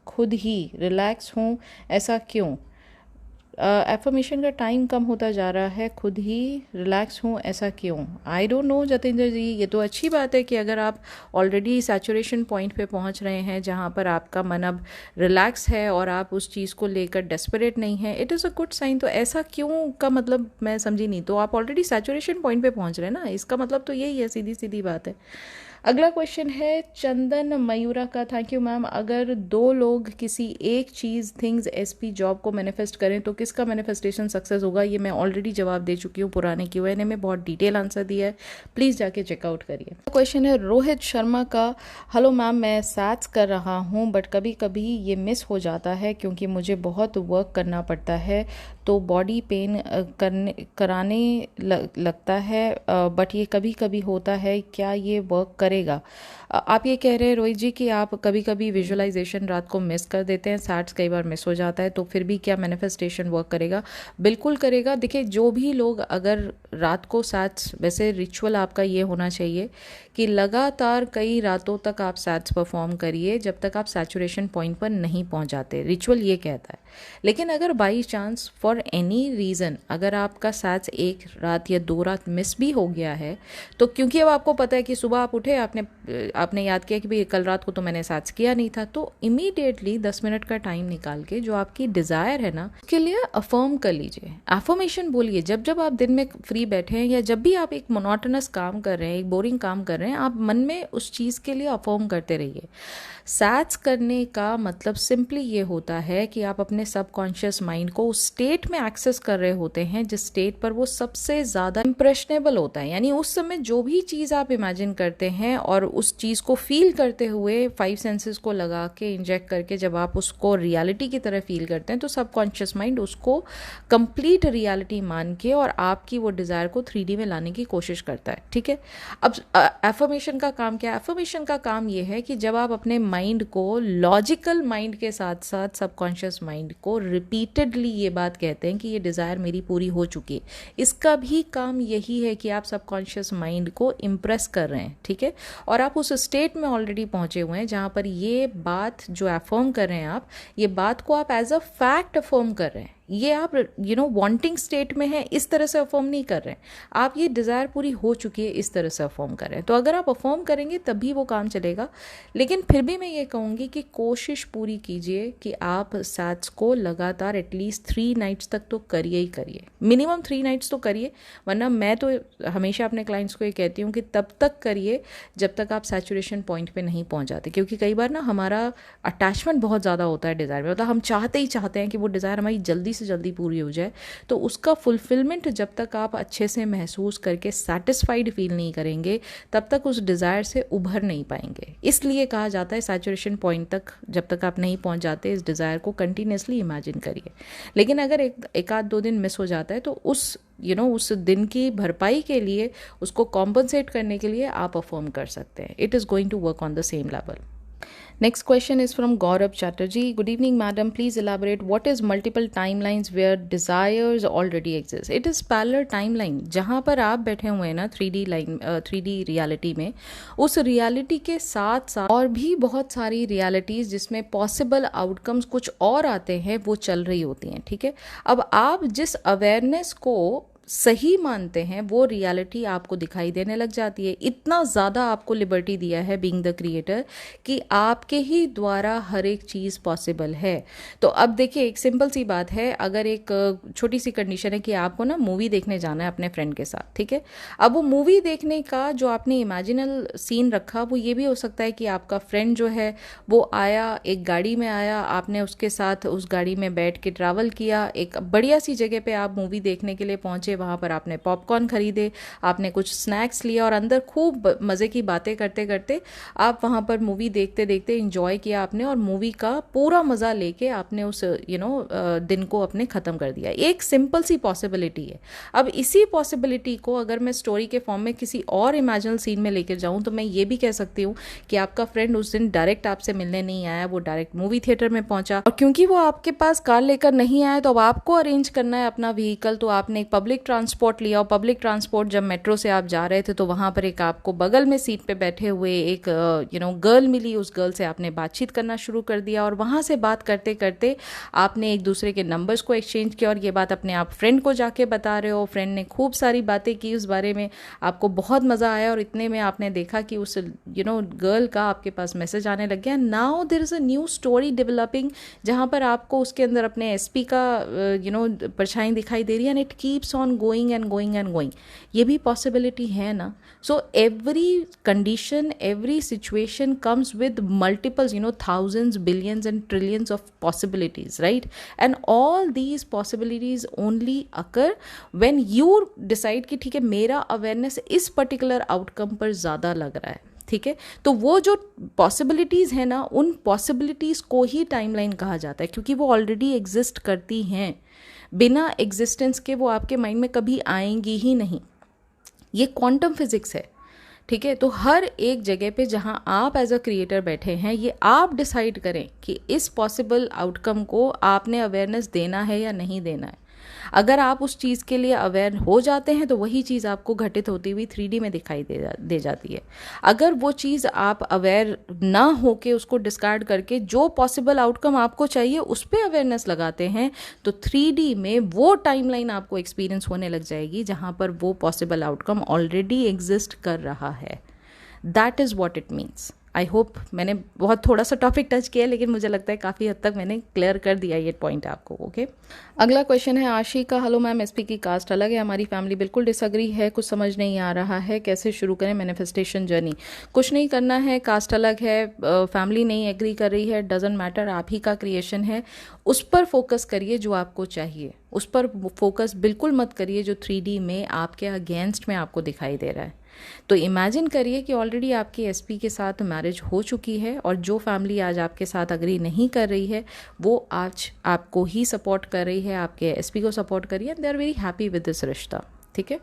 खुद ही रिलैक्स हूँ, ऐसा क्यों? एफर्मेशन का टाइम कम होता जा रहा है, खुद ही रिलैक्स हूँ, ऐसा क्यों? आई डोंट नो जतेंद्र जी। ये तो अच्छी बात है कि अगर आप ऑलरेडी सैचुरेशन पॉइंट पे पहुँच रहे हैं जहाँ पर आपका मन अब रिलैक्स है और आप उस चीज़ को लेकर डेस्परेट नहीं है, it is a good sign. तो ऐसा क्यों का मतलब मैं समझी नहीं। तो आप ऑलरेडी सैचुरेशन पॉइंट पे पहुँच रहे हैं ना, इसका मतलब तो यही है, सीधी सीधी बात है। अगला क्वेश्चन है चंदन मयूरा का। Thank you ma'am. अगर दो लोग किसी एक चीज़ थिंग्स एसपी जॉब को मैनिफेस्ट करें तो किसका मैनिफेस्टेशन सक्सेस होगा? ये मैं ऑलरेडी जवाब दे चुकी हूँ पुराने Q&A में, बहुत डिटेल आंसर दिया है, प्लीज़ जाके चेकआउट करिए। क्वेश्चन है रोहित शर्मा का। हेलो मैम, मैं सैट्स कर रहा हूँ बट कभी कभी ये मिस हो जाता है क्योंकि मुझे बहुत वर्क करना पड़ता है तो बॉडी पेन कराने लगता है, बट ये कभी कभी होता है, क्या ये वर्क करेगा? आप ये कह रहे हैं रोहित जी कि आप कभी कभी विजुअलाइजेशन रात को मिस कर देते हैं, सैट्स कई बार मिस हो जाता है, तो फिर भी क्या मैनिफेस्टेशन वर्क करेगा? बिल्कुल करेगा। देखिए, जो भी लोग अगर रात को सैट्स, वैसे रिचुअल आपका ये होना चाहिए कि लगातार कई रातों तक आप सैट्स परफॉर्म करिए जब तक आप सैचुरेशन पॉइंट पर नहीं पहुंच जाते, रिचुअल ये कहता है। लेकिन अगर by chance for any reason अगर आपका सैट्स एक रात या 2 रात मिस भी हो गया है, तो क्योंकि अब आपको पता है कि सुबह आप उठे, आपने याद किया कि भाई कल रात को तो मैंने सैट्स किया नहीं था, तो इमीडिएटली 10 मिनट का टाइम निकाल के जो आपकी डिज़ायर है ना, उसके लिए अफर्म कर लीजिए, एफर्मेशन बोलिए। जब जब आप दिन में फ्री बैठे हैं या जब भी आप एक मोनोटोनस काम कर रहे हैं, एक बोरिंग काम कर रहे हैं, आप मन में उस चीज़ के लिए अफर्म करते रहिए। सैट्स करने का मतलब सिंपली ये होता है कि आप अपने सबकॉन्शियस माइंड को उस स्टेट में एक्सेस कर रहे होते हैं जिस स्टेट पर वो सबसे ज़्यादा इम्प्रेशनेबल होता है। यानी उस समय जो भी चीज़ आप इमेजिन करते हैं और उस चीज़ को फील करते हुए 5 सेंसेस को लगा के इंजेक्ट करके जब आप उसको रियलिटी की तरह फील करते हैं, तो सबकॉन्शियस माइंड उसको कंप्लीट रियलिटी मान के और आपकी वो डिज़ायर को 3D में लाने की कोशिश करता है। ठीक है। अब एफर्मेशन का काम क्या है? एफर्मेशन का काम ये है कि जब आप अपने माइंड को, लॉजिकल माइंड के साथ साथ सबकॉन्शियस माइंड को रिपीटेडली ये बात कहते हैं कि ये डिज़ायर मेरी पूरी हो चुकी है, इसका भी काम यही है कि आप सबकॉन्शियस माइंड को इम्प्रेस कर रहे हैं। ठीक है। और आप उस स्टेट में ऑलरेडी पहुंचे हुए हैं जहां पर ये बात जो अफर्म कर रहे हैं आप, ये बात को आप एज अ फैक्ट अफर्म कर रहे हैं। ये आप वांटिंग स्टेट में है, इस तरह से अफर्म नहीं कर रहे हैं आप, ये डिज़ायर पूरी हो चुकी है इस तरह से अफर्म कर रहे हैं। तो अगर आप अफर्म करेंगे तभी वो काम चलेगा। लेकिन फिर भी मैं ये कहूँगी कि कोशिश पूरी कीजिए कि आप सैट्स को लगातार एटलीस्ट 3 नाइट्स तक तो करिए ही करिए, मिनिमम 3 नाइट्स तो करिए। वरना मैं तो हमेशा अपने क्लाइंट्स को ये कहती हूँ कि तब तक करिए जब तक आप सैचुरेशन पॉइंट पे नहीं पहुँच जाते, क्योंकि कई बार ना हमारा अटैचमेंट बहुत ज़्यादा होता है डिज़ायर में, मतलब हम चाहते ही चाहते हैं कि वो डिज़ायर हमारी जल्दी से जल्दी पूरी हो जाए। तो उसका फुलफिलमेंट जब तक आप अच्छे से महसूस करके सेटिस्फाइड फील नहीं करेंगे, तब तक उस डिज़ायर से उभर नहीं पाएंगे। इसलिए कहा जाता है सैचुरेशन पॉइंट तक जब तक आप नहीं पहुंच जाते, इस डिज़ायर को कंटिन्यूसली इमेजिन करिए। लेकिन अगर एक आध 2 दिन मिस हो जाता है तो उस दिन की भरपाई के लिए, उसको कॉम्पनसेट करने के लिए आप अफर्म कर सकते हैं। It is going to work on the same level. Next question is from Gaurav Chatterjee. Good evening, madam. Please elaborate what is multiple timelines where desires already exist. It is parallel timeline. जहाँ पर आप बैठे हुए हैं ना 3D reality में, उस reality के साथ साथ और भी बहुत सारी रियलिटीज़ जिसमें पॉसिबल आउटकम्स कुछ और आते हैं, वो चल रही होती हैं। ठीक है। अब आप जिस अवेयरनेस को सही मानते हैं वो रियलिटी आपको दिखाई देने लग जाती है। इतना ज़्यादा आपको लिबर्टी दिया है बीइंग द क्रिएटर कि आपके ही द्वारा हर एक चीज़ पॉसिबल है। तो अब देखिए, एक सिंपल सी बात है, अगर एक छोटी सी कंडीशन है कि आपको ना मूवी देखने जाना है अपने फ्रेंड के साथ। ठीक है। अब वो मूवी देखने का जो आपने इमेजिनल सीन रखा, वो ये भी हो सकता है कि आपका फ्रेंड जो है वो आया, एक गाड़ी में आया, आपने उसके साथ उस गाड़ी में बैठ के ट्रैवल किया, एक बढ़िया सी जगह पे आप मूवी देखने के लिए पहुंचे, वहाँ पर आपने पॉपकॉर्न खरीदे, आपने कुछ स्नैक्स लिया और अंदर खूब मज़े की बातें करते करते आप वहाँ पर मूवी देखते देखते इंजॉय किया आपने, और मूवी का पूरा मज़ा लेके आपने उस दिन को अपने ख़त्म कर दिया। एक सिंपल सी पॉसिबिलिटी है। अब इसी पॉसिबिलिटी को अगर मैं स्टोरी के फॉर्म में किसी और इमेजिनल सीन में लेकर जाऊँ, तो मैं ये भी कह सकती हूँ कि आपका फ्रेंड उस दिन डायरेक्ट आपसे मिलने नहीं आया, वो डायरेक्ट मूवी थिएटर में पहुंचा, और क्योंकि वो आपके पास कार लेकर नहीं आया तो अब आपको अरेंज करना है अपना व्हीकल, तो आपने एक पब्लिक ट्रांसपोर्ट लिया, और पब्लिक ट्रांसपोर्ट जब मेट्रो से आप जा रहे थे तो वहाँ पर एक आपको बगल में सीट पे बैठे हुए एक गर्ल मिली, उस गर्ल से आपने बातचीत करना शुरू कर दिया, और वहाँ से बात करते करते आपने एक दूसरे के नंबर्स को एक्सचेंज किया, और ये बात अपने आप फ्रेंड को जाके बता रहे हो, फ्रेंड ने खूब सारी बातें की उस बारे में, आपको बहुत मज़ा आया, और इतने में आपने देखा कि उस गर्ल का आपके पास मैसेज आने लग गया। Now there is a new story developing, जहाँ पर आपको उसके अंदर अपने एसपी का परछाई दिखाई दे रही है, and it keeps on going and going and going. ये भी पॉसिबिलिटी है ना। So every condition, every situation comes with multiples, thousands, billions and trillions of possibilities, right? And all these possibilities only occur when you decide कि ठीक है, मेरा awareness इस particular outcome पर ज़्यादा लग रहा है, ठीक है? तो वो जो पॉसिबिलिटीज़ है ना, उन पॉसिबिलिटीज़ को ही टाइमलाइन कहा जाता है, क्योंकि वो ऑलरेडी एग्जिस्ट करती हैं। बिना एग्जिस्टेंस के वो आपके माइंड में कभी आएंगी ही नहीं। ये क्वांटम फिजिक्स है, ठीक है? तो हर एक जगह पे जहाँ आप एज अ क्रिएटर बैठे हैं, ये आप डिसाइड करें कि इस पॉसिबल आउटकम को आपने अवेयरनेस देना है या नहीं देना है। अगर आप उस चीज़ के लिए अवेयर हो जाते हैं तो वही चीज़ आपको घटित होती हुई 3D में दिखाई दे जाती है। अगर वो चीज़ आप अवेयर ना हो के उसको डिस्कार्ड करके जो पॉसिबल आउटकम आपको चाहिए उस पर अवेयरनेस लगाते हैं, तो 3D में वो टाइमलाइन आपको एक्सपीरियंस होने लग जाएगी जहाँ पर वो पॉसिबल आउटकम ऑलरेडी एग्जिस्ट कर रहा है। That is what it means. I hope मैंने बहुत थोड़ा सा टॉपिक टच किया, लेकिन मुझे लगता है काफ़ी हद तक मैंने क्लियर कर दिया ये पॉइंट आपको। ओके, अगला क्वेश्चन है आशी का। हेलो मैम, एसपी की कास्ट अलग है, हमारी फैमिली बिल्कुल डिसअग्री है, कुछ समझ नहीं आ रहा है, कैसे शुरू करें मैनिफेस्टेशन जर्नी? कुछ नहीं करना है, कास्ट अलग है, फैमिली नहीं एग्री कर रही है, डजेंट मैटर, आप ही का क्रिएशन है, उस पर फोकस करिए जो आपको चाहिए, उस पर फोकस बिल्कुल मत करिए जो 3D में आपके अगेंस्ट में आपको दिखाई दे रहा है। तो इमेजिन करिए कि ऑलरेडी आपकी एसपी के साथ मैरिज हो चुकी है, और जो फैमिली आज आपके साथ अग्री नहीं कर रही है वो आज आपको ही सपोर्ट कर रही है, आपके एसपी को सपोर्ट कर रही है, they are very happy with this रिश्ता, ठीक है?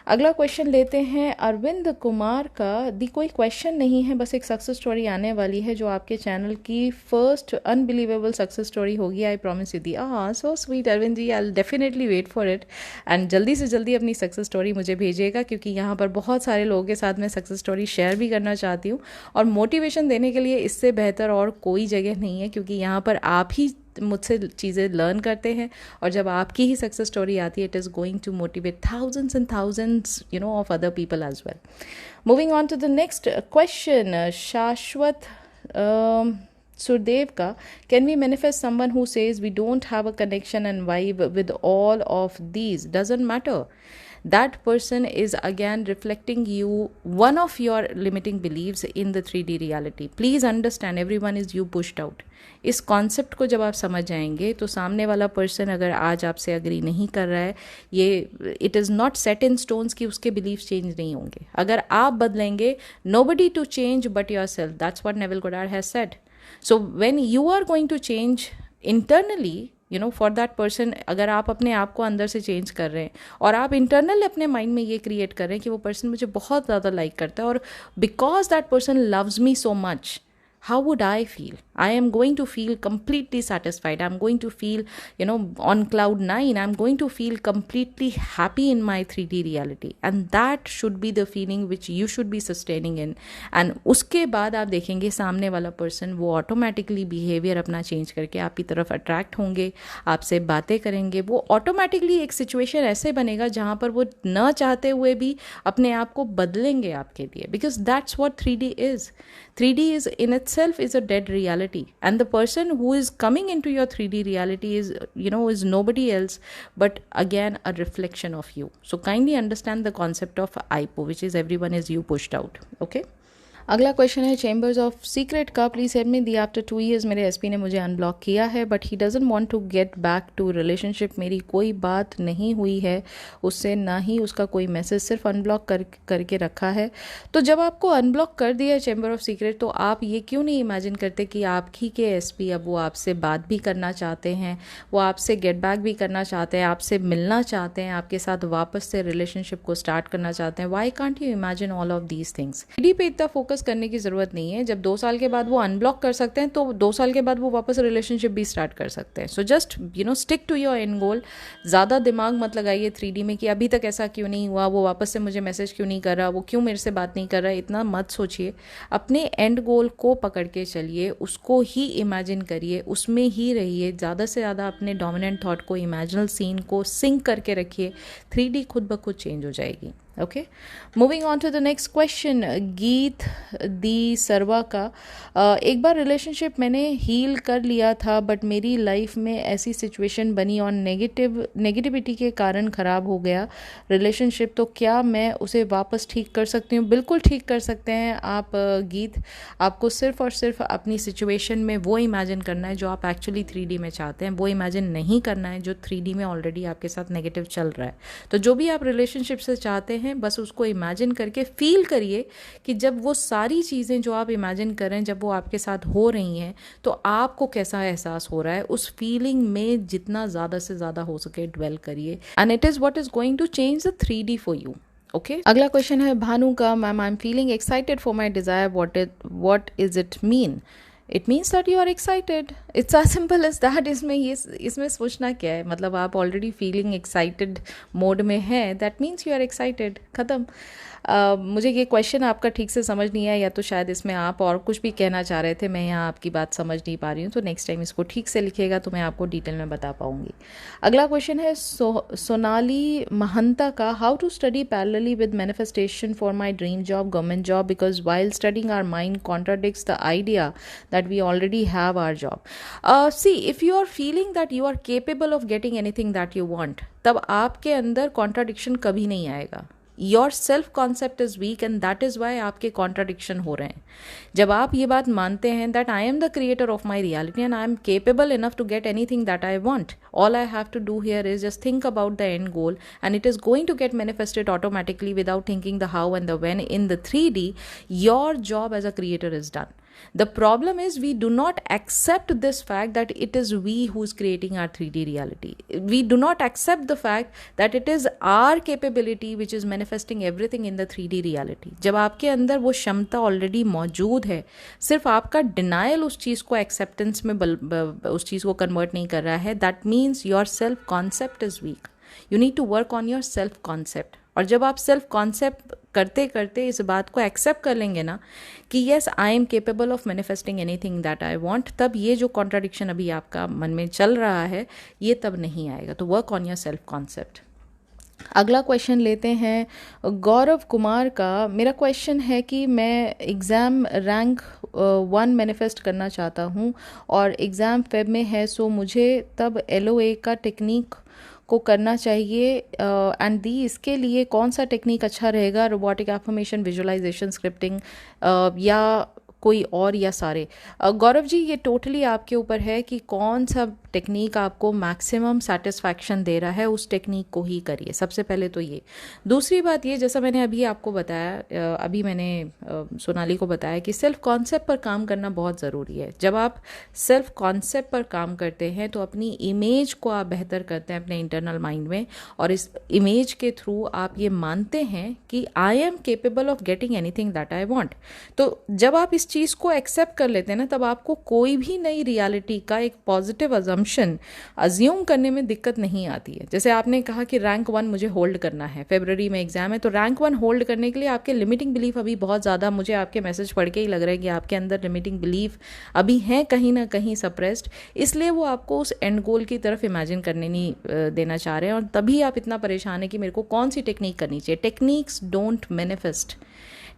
अगला क्वेश्चन लेते हैं अरविंद कुमार का। दी कोई क्वेश्चन नहीं है, बस एक सक्सेस स्टोरी आने वाली है जो आपके चैनल की फर्स्ट अनबिलीवेबल सक्सेस स्टोरी होगी, I promise you di. So sweet Arvind ji, I definitely wait for it, and जल्दी से जल्दी अपनी सक्सेस स्टोरी मुझे भेजिएगा, क्योंकि यहाँ पर बहुत सारे लोगों के साथ मैं सक्सेस स्टोरी शेयर भी करना चाहती हूँ, और मोटिवेशन देने के लिए इससे बेहतर और कोई जगह नहीं है, क्योंकि यहाँ पर आप ही मुझसे चीज़ें लर्न करते हैं, और जब आपकी ही सक्सेस स्टोरी आती है, it is going to motivate thousands and thousands of other people as well. Moving on to the next question, Shashwat Surdev का। Can we manifest someone who says we don't have a connection and vibe with all of these? Doesn't matter, that person is again reflecting you one of your limiting beliefs in the 3D reality. Please understand, everyone is you pushed out. इस concept को जब आप समझ जाएंगे तो सामने वाला person अगर आज आपसे अग्री नहीं कर रहा है, ये it is not set in stones कि उसके बिलीफ चेंज नहीं होंगे। अगर आप बदलेंगे, nobody to change but yourself. That's what Neville Goddard has said. So when you are going to change internally, for that person, अगर आप अपने आप को अंदर से चेंज कर रहे हैं और आप इंटरनल अपने माइंड में ये क्रिएट कर रहे हैं कि वो पर्सन मुझे बहुत ज़्यादा लाइक करता है, और because that person loves me so much, how would I feel? I am going to feel completely satisfied. I'm going to feel, on cloud 9. I'm going to feel completely happy in my 3D reality. And that should be the feeling which you should be sustaining in. And उसके बाद आप देखेंगे सामने वाला person वो automatically behaviour अपना change करके आपकी तरफ अट्रैक्ट होंगे, आपसे बातें करेंगे, वो ऑटोमेटिकली एक सिचुएशन ऐसे बनेगा जहाँ पर वो न चाहते हुए भी अपने आप को बदलेंगे आपके लिए, because that's what 3D is. 3D is in itself is a dead reality, and the person who is coming into your 3D reality is is nobody else but again a reflection of you. So kindly understand the concept of IPO, which is everyone is you pushed out. Okay. अगला question है chambers of secret का। Please help me, di after 2 years मेरे SP ने मुझे unblock किया है, but he doesn't want to get back to relationship. मेरी कोई बात नहीं हुई है उससे, ना ही उसका कोई मैसेज, सिर्फ अनब्लॉक करके रखा है। तो जब आपको अनब्लॉक कर दिया है चेंबर ऑफ सीक्रेट, तो आप ये क्यों नहीं इमेजिन करते कि आप ही के एसपी अब वो आपसे बात भी करना चाहते हैं, वो आपसे गेट बैक भी करना चाहते हैं, आपसे मिलना चाहते हैं, आपके साथ वापस से रिलेशनशिप को स्टार्ट करना चाहते हैं? Why can't you imagine all of these things? 3D पे इतना फोकस फोकस करने की ज़रूरत नहीं है। जब 2 साल के बाद वो अनब्लॉक कर सकते हैं तो 2 साल के बाद वो वापस रिलेशनशिप भी स्टार्ट कर सकते हैं। So just stick to your end goal. ज़्यादा दिमाग मत लगाइए 3D में कि अभी तक ऐसा क्यों नहीं हुआ, वो वापस से मुझे मैसेज क्यों नहीं कर रहा, वो क्यों मेरे से बात नहीं कर रहा है, इतना मत सोचिए। अपने एंड गोल को पकड़ के चलिए, उसको ही इमेजिन करिए, उसमें ही रहिए। ज़्यादा से ज़्यादा अपने डोमिनेंट थॉट को, इमेजिनल सीन को सिंक करके रखिए। 3D खुद ब खुद चेंज हो जाएगी। Okay, moving on to the next question. Geet di सरवा का, एक बार रिलेशनशिप मैंने हील कर लिया था बट मेरी लाइफ में ऐसी सिचुएशन बनी और नेगेटिविटी के कारण ख़राब हो गया रिलेशनशिप, तो क्या मैं उसे वापस ठीक कर सकती हूँ? बिल्कुल ठीक कर सकते हैं आप गीत। आपको सिर्फ और सिर्फ अपनी सिचुएशन में वो इमेजिन करना है जो आप एक्चुअली 3D में चाहते हैं, वो इमेजिन नहीं करना है जो 3D में ऑलरेडी आपके साथ नेगेटिव चल रहा है। तो जो भी आप रिलेशनशिप से चाहते हैं बस उसको इमेजिन करके फील करिए कि जब वो सारी चीज़ें जो आप इमेजिन कर रहे हैं जब वो आपके साथ हो रही हैं तो आपको कैसा एहसास हो रहा है। उस फीलिंग में जितना ज़्यादा से ज़्यादा हो सके ड्वेल करिए, and it is what is going to change the 3D for you. Okay, अगला क्वेश्चन है भानु का। Ma'am, I am feeling excited for my desire, what is it mean? It means that you are excited. It's as simple as that. इसमें सोचना क्या है, मतलब आप already feeling excited mode में हैं, that means you are excited, ख़त्म। मुझे ये क्वेश्चन आपका ठीक से समझ नहीं आया, या तो शायद इसमें आप और कुछ भी कहना चाह रहे थे, मैं यहाँ आपकी बात समझ नहीं पा रही हूँ। तो नेक्स्ट टाइम इसको ठीक से लिखिएगा तो मैं आपको डिटेल में बता पाऊँगी। अगला क्वेश्चन है सोनाली महंता का। How to study parallelly with manifestation for my dream job, government job, because while studying our mind contradicts the idea that we already have our job. See, if you are feeling that you are capable of getting anything that you want, तब आपके अंदर contradiction कभी नहीं आएगा। Your self concept is weak and that is why आपके contradiction हो रहे हैं। जब आप ये बात मानते हैं that I am the creator of my reality and I am capable enough to get anything that I want, all I have to do here is just think about the end goal and it is going to get manifested automatically without thinking the how and the when. In the 3D, your job as a creator is done. The problem is we do not accept this fact that it is we who is creating our 3D reality. We do not accept the fact that it is our capability which is manifesting everything in the 3D reality. जब आपके अंदर वो क्षमता already मौजूद है, सिर्फ आपका denial उस चीज़ को एक्सेप्टेंस में उस चीज़ को कन्वर्ट नहीं कर रहा है, that means your self concept is weak. You need to work on your self concept. और जब आप सेल्फ कॉन्सेप्ट करते करते इस बात को एक्सेप्ट कर लेंगे ना कि yes I am capable of manifesting anything that I want, तब ये जो कॉन्ट्राडिक्शन अभी आपका मन में चल रहा है ये तब नहीं आएगा। तो work on your self concept. अगला क्वेश्चन लेते हैं गौरव कुमार का। मेरा क्वेश्चन है कि मैं एग्ज़ाम रैंक 1 मैनिफेस्ट करना चाहता हूँ और एग्ज़ाम फेब में है, सो मुझे तब LOA का टेक्निक को करना चाहिए एंड दी इसके लिए कौन सा टेक्निक अच्छा रहेगा, रोबोटिक एफर्मेशन, विजुअलाइजेशन, स्क्रिप्टिंग या कोई और, या सारे? गौरव जी, ये टोटली आपके ऊपर है कि कौन सा टेक्निक आपको मैक्सिमम सेटिस्फैक्शन दे रहा है, उस टेक्निक को ही करिए। सबसे पहले तो ये। दूसरी बात ये, जैसा मैंने अभी आपको बताया, अभी मैंने सोनाली को बताया कि सेल्फ कॉन्सेप्ट पर काम करना बहुत ज़रूरी है। जब आप सेल्फ कॉन्सेप्ट पर काम करते हैं तो अपनी इमेज को आप बेहतर करते हैं अपने इंटरनल माइंड में, और इस इमेज के थ्रू आप ये मानते हैं कि I am capable of getting anything that I want. तो जब आप इस चीज़ को एक्सेप्ट कर लेते हैं ना, तब आपको कोई भी नई रियलिटी का एक पॉजिटिव अज्यूम करने में दिक्कत नहीं आती है। जैसे आपने कहा कि रैंक 1 मुझे होल्ड करना है, फरवरी में एग्जाम है, तो रैंक 1 होल्ड करने के लिए आपके लिमिटिंग बिलीफ अभी बहुत ज़्यादा, मुझे आपके मैसेज पढ़ के ही लग रहा है कि आपके अंदर लिमिटिंग बिलीफ अभी हैं कहीं ना कहीं सप्रेस्ड, इसलिए वो आपको उस एंड गोल की तरफ इमेजिन करने नहीं देना चाह रहे हैं, और तभी आप इतना परेशान है कि मेरे को कौन सी टेक्निक करनी चाहिए। Techniques don't manifest.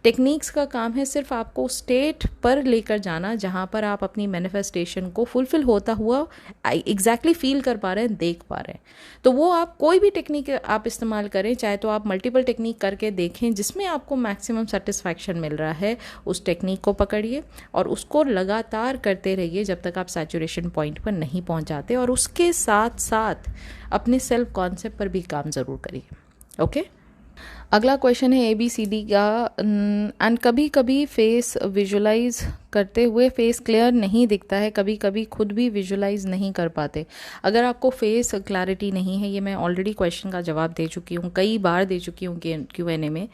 टेक्निक्स का काम है सिर्फ आपको स्टेट पर लेकर जाना जहाँ पर आप अपनी मैनिफेस्टेशन को फुलफिल होता हुआ एग्जैक्टली फील कर पा रहे हैं, देख पा रहे हैं। तो वो आप कोई भी टेक्निक आप इस्तेमाल करें, चाहे तो आप मल्टीपल टेक्निक करके देखें जिसमें आपको मैक्सिमम सेटिस्फैक्शन मिल रहा है, उस टेक्निक को पकड़िए और उसको लगातार करते रहिए जब तक आप सैचुरेशन पॉइंट पर नहीं पहुँच जाते, और उसके साथ साथ अपने सेल्फ कॉन्सेप्ट पर भी काम ज़रूर करिए। ओके। अगला क्वेश्चन है ABCD का। एंड कभी कभी फेस विजुलाइज करते हुए फेस क्लियर नहीं दिखता है, कभी कभी खुद भी विजुलाइज नहीं कर पाते। अगर आपको फेस क्लैरिटी नहीं है, ये मैं ऑलरेडी क्वेश्चन का जवाब दे चुकी हूँ, कई बार दे चुकी हूँ Q&A में।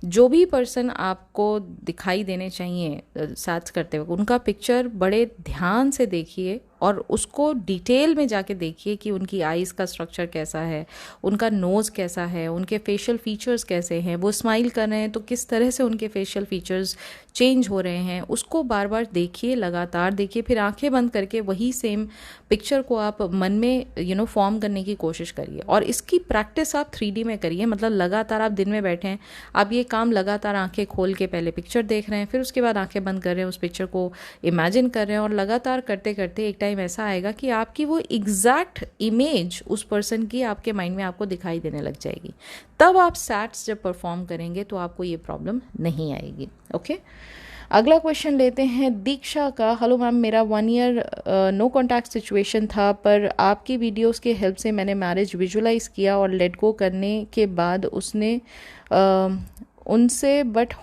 जो भी पर्सन आपको दिखाई देने चाहिए सर्च करते वक्त, उनका पिक्चर बड़े ध्यान से देखिए और उसको डिटेल में जाके देखिए कि उनकी आईज़ का स्ट्रक्चर कैसा है, उनका नोज़ कैसा है, उनके फेशियल फीचर्स कैसे हैं, वो स्माइल कर रहे हैं तो किस तरह से उनके फेशियल फीचर्स चेंज हो रहे हैं, उसको बार बार देखिए, लगातार देखिए। फिर आंखें बंद करके वही सेम पिक्चर को आप मन में फॉर्म करने की कोशिश करिए। और इसकी प्रैक्टिस आप 3D में करिए, मतलब लगातार आप दिन में बैठे हैं, आप ये काम लगातार आंखें खोल के पहले पिक्चर देख रहे हैं, फिर उसके बाद आंखें बंद कर रहे हैं, उस पिक्चर को इमेजिन कर रहे हैं, और लगातार करते करते एक टाइम ऐसा आएगा कि आपकी वो एग्जैक्ट इमेज उस पर्सन की आपके माइंड में आपको दिखाई देने लग जाएगी। तब आप सैट्स जब परफॉर्म करेंगे तो आपको ये प्रॉब्लम नहीं आएगी। ओके, अगला क्वेश्चन लेते हैं दीक्षा का। हेलो मैम, मेरा 1 ईयर नो कॉन्टैक्ट सिचुएशन था, पर आपकी वीडियोस के हेल्प से मैंने मैरिज विजुलाइज किया और लेट गो करने के बाद उनसे बात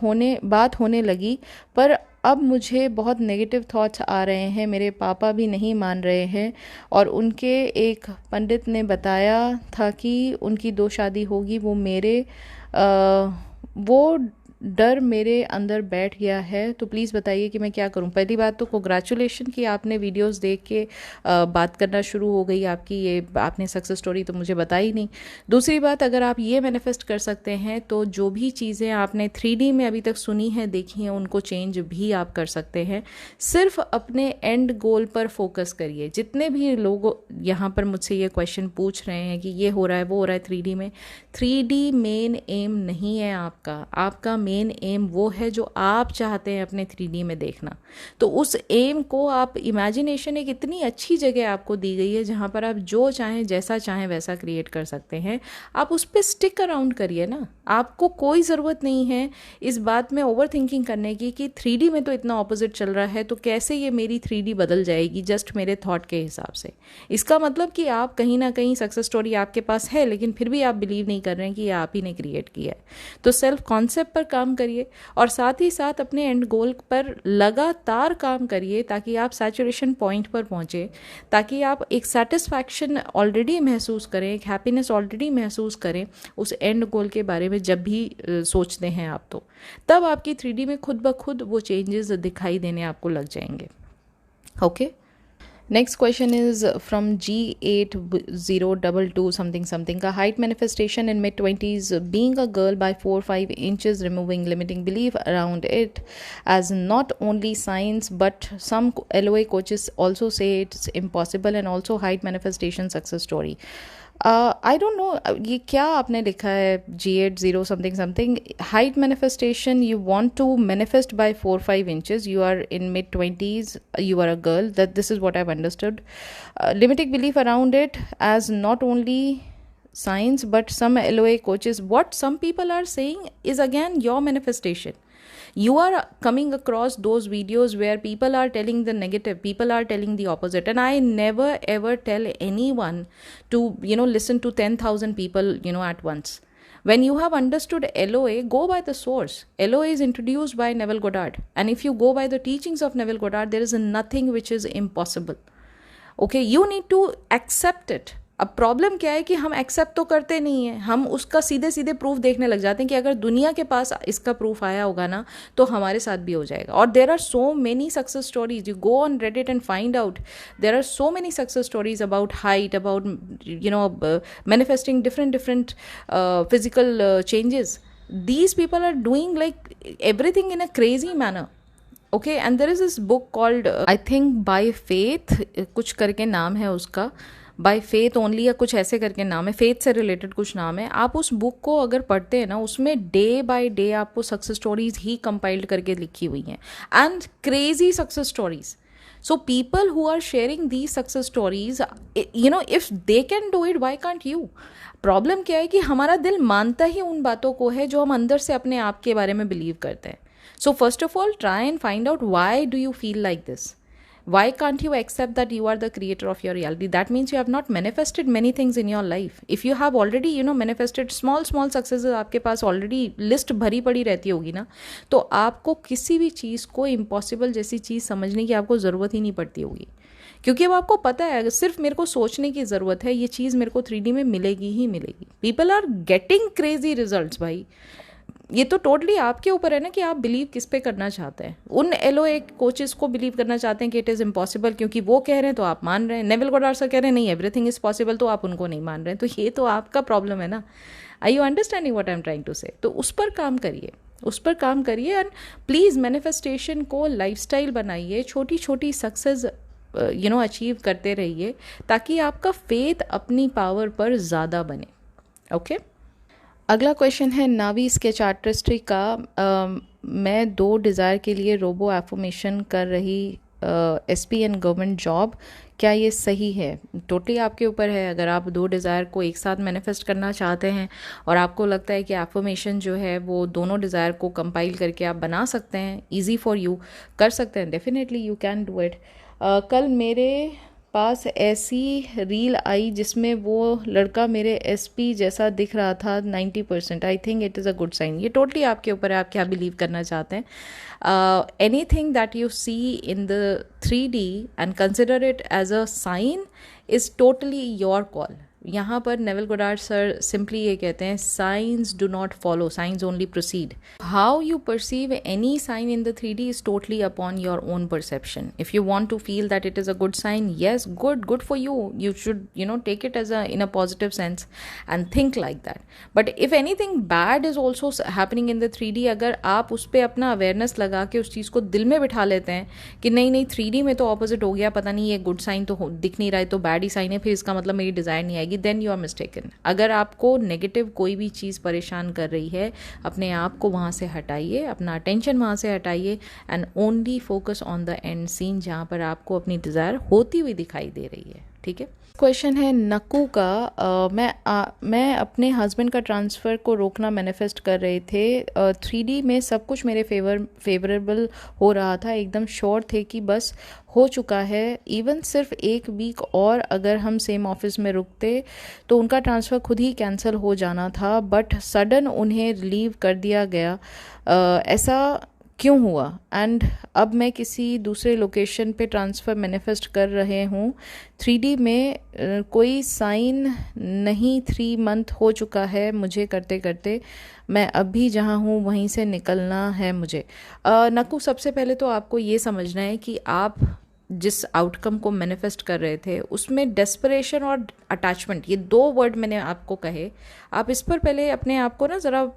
होने लगी, पर अब मुझे बहुत नेगेटिव थॉट्स आ रहे हैं। मेरे पापा भी नहीं मान रहे हैं और उनके एक पंडित ने बताया था कि उनकी 2 शादी होगी। वो डर मेरे अंदर बैठ गया है, तो प्लीज़ बताइए कि मैं क्या करूं। पहली बात तो कांग्रेचुलेशन कि आपने वीडियोस देख के बात करना शुरू हो गई आपकी, ये आपने सक्सेस स्टोरी तो मुझे बताई नहीं। दूसरी बात, अगर आप ये मैनिफेस्ट कर सकते हैं तो जो भी चीज़ें आपने 3D में अभी तक सुनी हैं, देखी हैं, उनको चेंज भी आप कर सकते हैं। सिर्फ अपने एंड गोल पर फोकस करिए। जितने भी लोग यहाँ पर मुझसे ये क्वेश्चन पूछ रहे हैं कि ये हो रहा है वो हो रहा है 3D में, 3D मेन एम नहीं है आपका मेन एम वो है जो आप चाहते हैं अपने 3D में देखना। तो उस एम को आप, इमेजिनेशन एक इतनी अच्छी जगह आपको दी गई है जहाँ पर आप जो चाहें, जैसा चाहें वैसा क्रिएट कर सकते हैं। आप उस पर स्टिक अराउंड करिए ना। आपको कोई ज़रूरत नहीं है इस बात में ओवर थिंकिंग करने की कि 3D में तो इतना ऑपोजिट चल रहा है तो कैसे ये मेरी 3D बदल जाएगी जस्ट मेरे थॉट के हिसाब से। इसका मतलब कि आप कहीं ना कहीं सक्सेस स्टोरी आपके पास है, लेकिन फिर भी आप बिलीव नहीं कर रहे हैं कि ये आप ही ने क्रिएट किया है। तो सेल्फ कॉन्सेप्ट पर काम करिए और साथ ही साथ अपने एंड गोल पर लगातार काम करिए ताकि आप सैचुरेशन पॉइंट पर पहुंचे, ताकि आप एक सेटिस्फैक्शन ऑलरेडी महसूस करें, एक हैप्पीनेस ऑलरेडी महसूस करें उस एंड गोल के बारे में जब भी सोचते हैं आप। तो तब आपकी 3D में खुद ब खुद वो चेंजेस दिखाई देने आपको लग जाएंगे। Okay, next question is from G8022 something का। Height manifestation in mid 20s, being a girl by 4-5 inches, removing limiting belief around it as not only science but some LOA coaches also say it's impossible, and also height manifestation success story. I don't know ये क्या आपने लिखा है G80 something height manifestation. You want to manifest by 4-5 inches, you are in mid 20s, you are a girl, that this is what I've understood. Limiting belief around it as not only science but some LOA coaches, what some people are saying is again your manifestation. You are coming across those videos where people are telling the negative, people are telling the opposite, and I never ever tell anyone to listen to 10,000 people at once. When you have understood LOA, go by the source. LOA is introduced by Neville Goddard, and if you go by the teachings of Neville Goddard, there is nothing which is impossible. Okay, you need to accept it. अब problem क्या है कि हम accept तो करते नहीं हैं, हम उसका सीधे सीधे प्रूफ देखने लग जाते हैं कि अगर दुनिया के पास इसका प्रूफ आया होगा ना तो हमारे साथ भी हो जाएगा। और there are so many success stories, you go on Reddit and find out, there are so many success stories about height, about manifesting different physical changes. These people are doing like everything in a crazy manner. Okay, and there is this book called I think By Faith, कुछ करके नाम है उसका, by faith only या कुछ ऐसे करके नाम है, फेथ से रिलेटेड कुछ नाम है। आप उस बुक को अगर पढ़ते हैं ना, उसमें डे बाय डे आपको सक्सेस स्टोरीज ही कंपाइल्ड करके लिखी हुई हैं, and crazy success stories. So people who are sharing these success stories, if they can do it, why can't you? Problem क्या है कि हमारा दिल मानता ही उन बातों को है जो हम अंदर से अपने आप के बारे में बिलीव करते हैं. So first of all, try and find out why do you feel like this. Why can't you accept that you are the creator of your reality? That means you have not manifested many things in your life. If you have already manifested small successes, आपके पास already list भरी पड़ी रहती होगी ना, तो आपको किसी भी चीज़ को इम्पॉसिबल जैसी चीज़ समझने की आपको ज़रूरत ही नहीं पड़ती होगी, क्योंकि अब आपको पता है सिर्फ मेरे को सोचने की ज़रूरत है, ये चीज़ मेरे को 3D में मिलेगी ही मिलेगी. People are getting crazy results भाई. ये तो टोटली आपके ऊपर है ना कि आप बिलीव किस पे करना चाहते हैं. उन LOA कोचेस को बिलीव करना चाहते हैं कि इट इज़ इम्पॉसिबल, क्योंकि वो कह रहे हैं तो आप मान रहे हैं. नेविल गोडार्ड सर कह रहे हैं नहीं एवरीथिंग इज़ पॉसिबल, तो आप उनको नहीं मान रहे हैं. तो ये तो आपका प्रॉब्लम है ना. I you understanding what I am trying to say? तो उस पर काम करिए, उस पर काम करिए. एंड प्लीज़ मैनिफेस्टेशन को लाइफस्टाइल बनाइए, छोटी छोटी सक्सेस अचीव करते रहिए, ताकि आपका फेथ अपनी पावर पर ज़्यादा बने. ओके. अगला क्वेश्चन है नावी स्केच आर्टिस्ट्री का. मैं 2 डिज़ायर के लिए रोबो एफर्मेशन कर रही SPN गवर्नमेंट जॉब, क्या ये सही है? टोटली आपके ऊपर है. अगर आप 2 डिज़ायर को एक साथ मैनिफेस्ट करना चाहते हैं और आपको लगता है कि एफर्मेशन जो है वो दोनों डिज़ायर को कंपाइल करके आप बना सकते हैं, ईजी फॉर यू, कर सकते हैं, definitely you can do it. कल मेरे पास ऐसी रील आई जिसमें वो लड़का मेरे SP जैसा दिख रहा था 90%. I think it is a good sign. ये टोटली आपके ऊपर है, आप क्या बिलीव करना चाहते हैं. Anything that you see in the 3D and consider it as a sign is totally your call. यहाँ पर नेविल गोडार्ड सर सिंपली ये कहते हैं, science do not follow, science only proceed. How you perceive any sign in the 3D is totally upon your own perception. If you want to feel that it is a good sign, yes, good for you. You should take it as in a positive sense and think like that. But if anything bad is also happening in the 3D, अगर आप उस पर अपना awareness लगा के उस चीज़ को दिल में बिठा लेते हैं कि नहीं 3D में तो ऑपोजिट हो गया, पता नहीं ये गुड साइन तो दिख नहीं रहा है, तो बैड ही साइन है, फिर इसका मतलब मेरी डिज़ायर नहीं आएगी, देन यू आर मिस्टेकन. अगर आपको नेगेटिव कोई भी चीज़ परेशान कर रही है, अपने आप को वहाँ से हटाइए, अपना अटेंशन वहाँ से हटाइए and only focus on the end scene, जहाँ पर आपको अपनी डिज़ायर होती हुई दिखाई दे रही है. ठीक है. क्वेश्चन है नकू का. मैं अपने हस्बैंड का ट्रांसफ़र को रोकना मैनिफेस्ट कर रहे थे. 3D में सब कुछ मेरे फेवरेबल हो रहा था, एकदम श्योर थे कि बस हो चुका है. इवन सिर्फ 1 वीक और अगर हम सेम ऑफिस में रुकते तो उनका ट्रांसफ़र खुद ही कैंसिल हो जाना था, बट सडन उन्हें रिलीव कर दिया गया. ऐसा क्यों हुआ? एंड अब मैं किसी दूसरे लोकेशन पे ट्रांसफ़र मैनिफेस्ट कर रहे हूँ. 3D में कोई साइन नहीं. 3 मंथ हो चुका है मुझे करते करते. मैं अभी जहाँ हूँ वहीं से निकलना है मुझे. नकू, सबसे पहले तो आपको ये समझना है कि आप जिस आउटकम को मैनिफेस्ट कर रहे थे उसमें डेस्परेशन और अटैचमेंट, ये 2 वर्ड मैंने आपको कहे. आप इस पर पहले अपने आप को ना ज़रा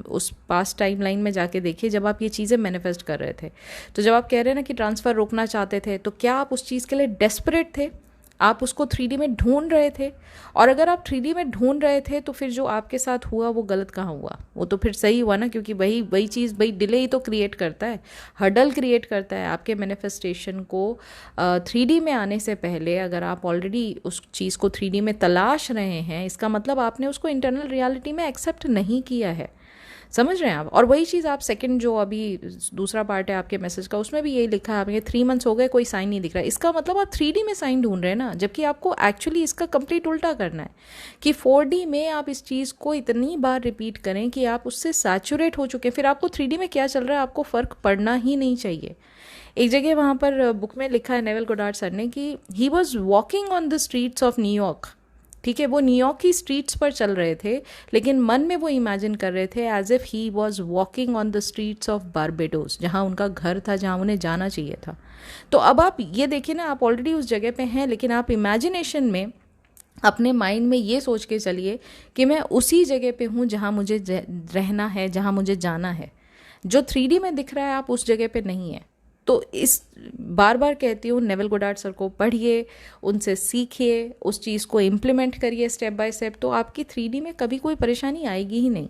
उस पास्ट टाइम लाइन में जाके देखिए, जब आप ये चीज़ें मैनिफेस्ट कर रहे थे. तो जब आप कह रहे हैं ना कि ट्रांसफ़र रोकना चाहते थे, तो क्या आप उस चीज़ के लिए डेस्परेट थे? आप उसको 3D में ढूंढ रहे थे? और अगर आप 3D में ढूंढ रहे थे तो फिर जो आपके साथ हुआ वो गलत कहाँ हुआ? वो तो फिर सही हुआ ना, क्योंकि वही चीज़ डिले ही तो क्रिएट करता है, हर्डल क्रिएट करता है आपके मैनिफेस्टेशन को 3D में आने से पहले. अगर आप ऑलरेडी उस चीज़ को 3D में तलाश रहे हैं, इसका मतलब आपने उसको इंटरनल रियलिटी में एक्सेप्ट नहीं किया है. समझ रहे हैं आप? और वही चीज़ आप सेकंड जो अभी दूसरा पार्ट है आपके मैसेज का, उसमें भी यही लिखा है आपके 3 मंथ्स हो गए कोई साइन नहीं दिख रहा है. इसका मतलब आप 3D में साइन ढूंढ रहे हैं ना, जबकि आपको एक्चुअली इसका कंप्लीट उल्टा करना है कि 4D में आप इस चीज़ को इतनी बार रिपीट करें कि आप उससे सैचुरेट हो चुके हैं. फिर आपको 3D में क्या चल रहा है आपको फ़र्क पड़ना ही नहीं चाहिए. एक जगह वहाँ पर बुक में लिखा है नेविल गोडार्ड सर ने कि ही was walking on the streets of New York. ठीक है, वो न्यूयॉर्क की स्ट्रीट्स पर चल रहे थे, लेकिन मन में वो इमेजिन कर रहे थे as if he was walking on the streets of Barbados, जहाँ उनका घर था, जहाँ उन्हें जाना चाहिए था. तो अब आप ये देखिए ना, आप ऑलरेडी उस जगह पे हैं, लेकिन आप इमेजिनेशन में अपने माइंड में ये सोच के चलिए कि मैं उसी जगह पे हूँ जहाँ मुझे रहना है, जहाँ मुझे जाना है. जो 3D में दिख रहा है आप उस जगह पे नहीं है. तो इस बार बार कहती हूँ, नेविल गोडार्ड सर को पढ़िए, उनसे सीखिए, उस चीज़ को इम्प्लीमेंट करिए स्टेप बाय स्टेप, तो आपकी 3D में कभी कोई परेशानी आएगी ही नहीं.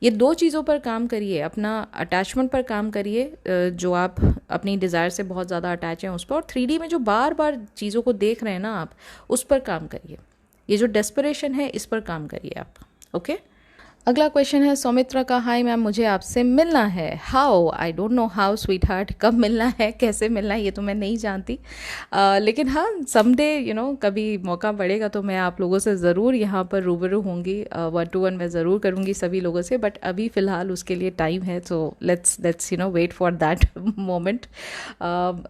ये 2 चीज़ों पर काम करिए, अपना अटैचमेंट पर काम करिए, जो आप अपनी डिज़ायर से बहुत ज़्यादा अटैच हैं उस पर, और 3D में जो बार बार चीज़ों को देख रहे हैं ना आप, उस पर काम करिए. ये जो डेस्परेशन है इस पर काम करिए आप. ओके. अगला क्वेश्चन है सौमित्रा का। हाय मैम, मुझे आपसे मिलना है। How? I don't know how sweet heart, कब मिलना है, कैसे मिलना है, ये तो मैं नहीं जानती। लेकिन हाँ, समडे कभी मौका पड़ेगा तो मैं आप लोगों से ज़रूर यहाँ पर रूबरू होंगी। 1-to-1 मैं ज़रूर करूँगी सभी लोगों से, बट अभी फ़िलहाल उसके लिए टाइम है, तो let's wait for that moment.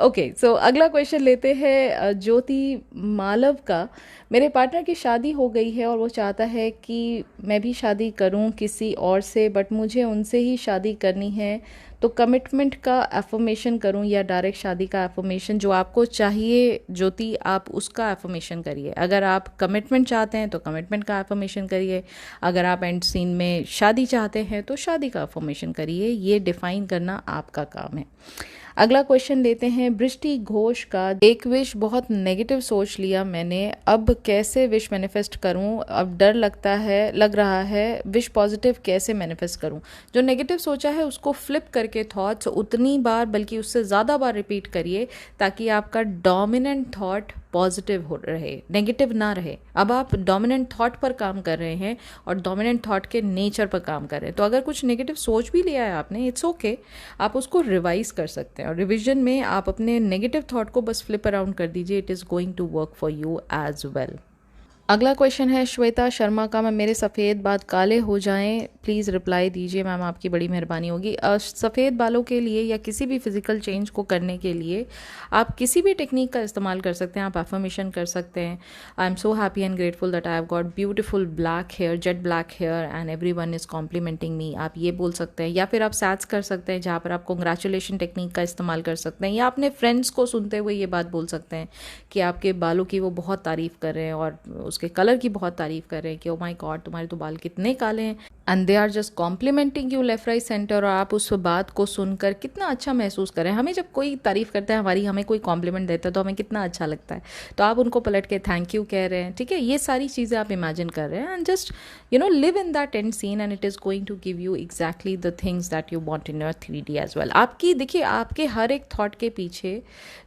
Okay, so अगला क्वेश्चन लेते हैं ज्योति मालव का। मेरे पार्टनर की शादी हो गई है और वो चाहता है कि मैं भी शादी करूं किसी और से, बट मुझे उनसे ही शादी करनी है। तो कमिटमेंट का एफर्मेशन करूं या डायरेक्ट शादी का एफर्मेशन? जो आपको चाहिए ज्योति, आप उसका एफर्मेशन करिए। अगर आप कमिटमेंट चाहते हैं तो कमिटमेंट का एफर्मेशन करिए। अगर आप एंड सीन में शादी चाहते हैं तो शादी का एफर्मेशन करिए। ये डिफाइन करना आपका काम है। अगला क्वेश्चन लेते हैं बृष्टि घोष का। एक विश बहुत नेगेटिव सोच लिया मैंने, अब कैसे विश मैनिफेस्ट करूं? अब डर लग रहा है, विश पॉजिटिव कैसे मैनिफेस्ट करूं? जो नेगेटिव सोचा है उसको फ्लिप करके थॉट्स उतनी बार बल्कि उससे ज़्यादा बार रिपीट करिए ताकि आपका डोमिनेंट थॉट पॉजिटिव हो रहे, नेगेटिव ना रहे। अब आप डोमिनेंट थॉट पर काम कर रहे हैं और डोमिनेंट थॉट के नेचर पर काम कर रहे हैं। तो अगर कुछ नेगेटिव सोच भी लिया है आपने, इट्स ओके, आप उसको रिवाइज कर सकते हैं। और रिविजन में आप अपने नेगेटिव थॉट को बस फ्लिप अराउंड कर दीजिए। It is going to work for you as well. अगला क्वेश्चन है श्वेता शर्मा का। मैं मेरे सफ़ेद बाल काले हो जाएं, प्लीज़ रिप्लाई दीजिए मैम, आपकी बड़ी मेहरबानी होगी। सफ़ेद बालों के लिए या किसी भी फिजिकल चेंज को करने के लिए आप किसी भी टेक्निक का इस्तेमाल कर सकते हैं। आप एफर्मेशन कर सकते हैं, I am so happy and grateful that I have got beautiful black hair, jet black hair and everyone is complimenting me. आप ये बोल सकते हैं, या फिर आप सैट्स कर सकते हैं जहाँ पर आप कांग्रेचुलेशन टेक्निक का इस्तेमाल कर सकते हैं, या अपने फ्रेंड्स को सुनते हुए ये बात बोल सकते हैं कि आपके बालों की वो बहुत तारीफ़ कर रहे हैं और उसके कलर की बहुत तारीफ कर रहे हैं कि ओ माय गॉड तुम्हारे तो बाल कितने काले हैं, and they are just complimenting you left right center. और आप उस बात को सुनकर कितना अच्छा महसूस करें। हमें जब कोई तारीफ करता है हमारी, हमें कोई कॉम्प्लीमेंट देता है तो हमें कितना अच्छा लगता है। तो आप उनको पलट के थैंक यू कह रहे हैं, ठीक है। ये सारी चीज़ें आप इमेजिन कर रहे हैं and just live in that end scene and it is going to give you exactly the things that you want in your 3D as well. आपकी देखिए, आपके हर एक थॉट के पीछे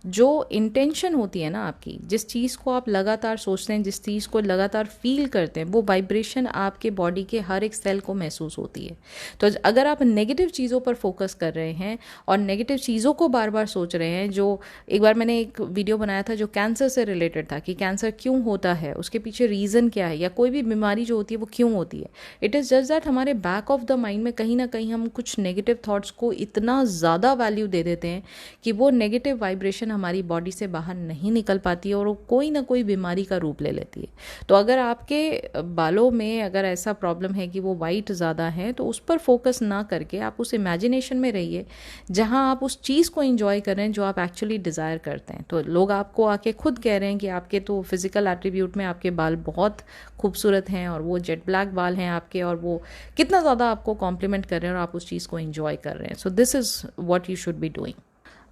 जो इंटेंशन होती है ना, आपकी जिस चीज़ को आप लगातार सोचते हैं, जिस चीज़ को लगातार फील करते हैं, वो वाइब्रेशन आपके बॉडी के हर एक सेल को महसूस होती है। तो अगर आप नेगेटिव चीज़ों पर फोकस कर रहे हैं और नेगेटिव चीज़ों को बार बार सोच रहे हैं, जो एक बार मैंने एक वीडियो बनाया था जो कैंसर से रिलेटेड था कि कैंसर क्यों होता है, उसके पीछे रीज़न क्या है, या कोई भी बीमारी जो होती है वो क्यों होती है। इट इज़ जस्ट दैट हमारे बैक ऑफ द माइंड में कहीं ना कहीं हम कुछ नेगेटिव थॉट्स को इतना ज़्यादा वैल्यू दे देते हैं कि वो नेगेटिव वाइब्रेशन हमारी बॉडी से बाहर नहीं निकल पाती है और वो कोई ना कोई बीमारी का रूप ले लेती है। तो अगर आपके बालों में अगर ऐसा प्रॉब्लम है कि वो वाइट ज़्यादा है, तो उस पर फोकस ना करके आप उस इमेजिनेशन में रहिए जहां आप उस चीज़ को एंजॉय कर रहे हैं जो आप एक्चुअली डिज़ायर करते हैं। तो लोग आपको आके खुद कह रहे हैं कि आपके तो फिजिकल एट्रीब्यूट में आपके बाल बहुत खूबसूरत हैं और वो जेट ब्लैक बाल हैं आपके, और वो कितना ज़्यादा आपको कॉम्प्लीमेंट कर रहे हैं और आप उस चीज़ को एंजॉय कर रहे हैं। So this is what you should be doing.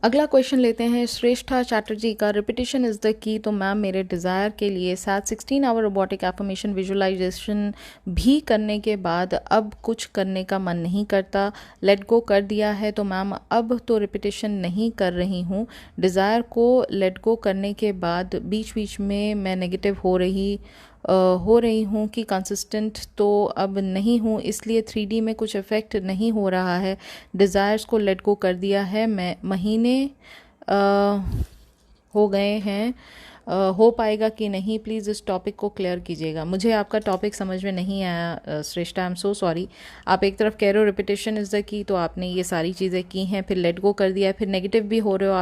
अगला क्वेश्चन लेते हैं श्रेष्ठा चैटर्जी का। Repetition is the key. तो मैम, मेरे डिज़ायर के लिए साथ 16 आवर रोबोटिक एफर्मेशन विजुअलाइजेशन भी करने के बाद अब कुछ करने का मन नहीं करता, लेट गो कर दिया है। तो मैम, अब तो रिपीटिशन नहीं कर रही हूँ। डिज़ायर को लेट गो करने के बाद बीच बीच में मैं नेगेटिव हो रही हूँ कि कंसिस्टेंट तो अब नहीं हूँ, इसलिए 3D में कुछ इफ़ेक्ट नहीं हो रहा है। डिज़ायर्स को लेट गो कर दिया है, मैं महीने हो गए हैं, हो पाएगा कि नहीं, प्लीज़ इस टॉपिक को क्लियर कीजिएगा। मुझे आपका टॉपिक समझ में नहीं आया श्रेष्ठा, आई एम सो सॉरी। आप एक तरफ कह रहे हो रिपीटेशन इज़ द की, तो आपने ये सारी चीज़ें की हैं, फिर लेट गो कर दिया है, फिर नेगेटिव भी हो रहे हो,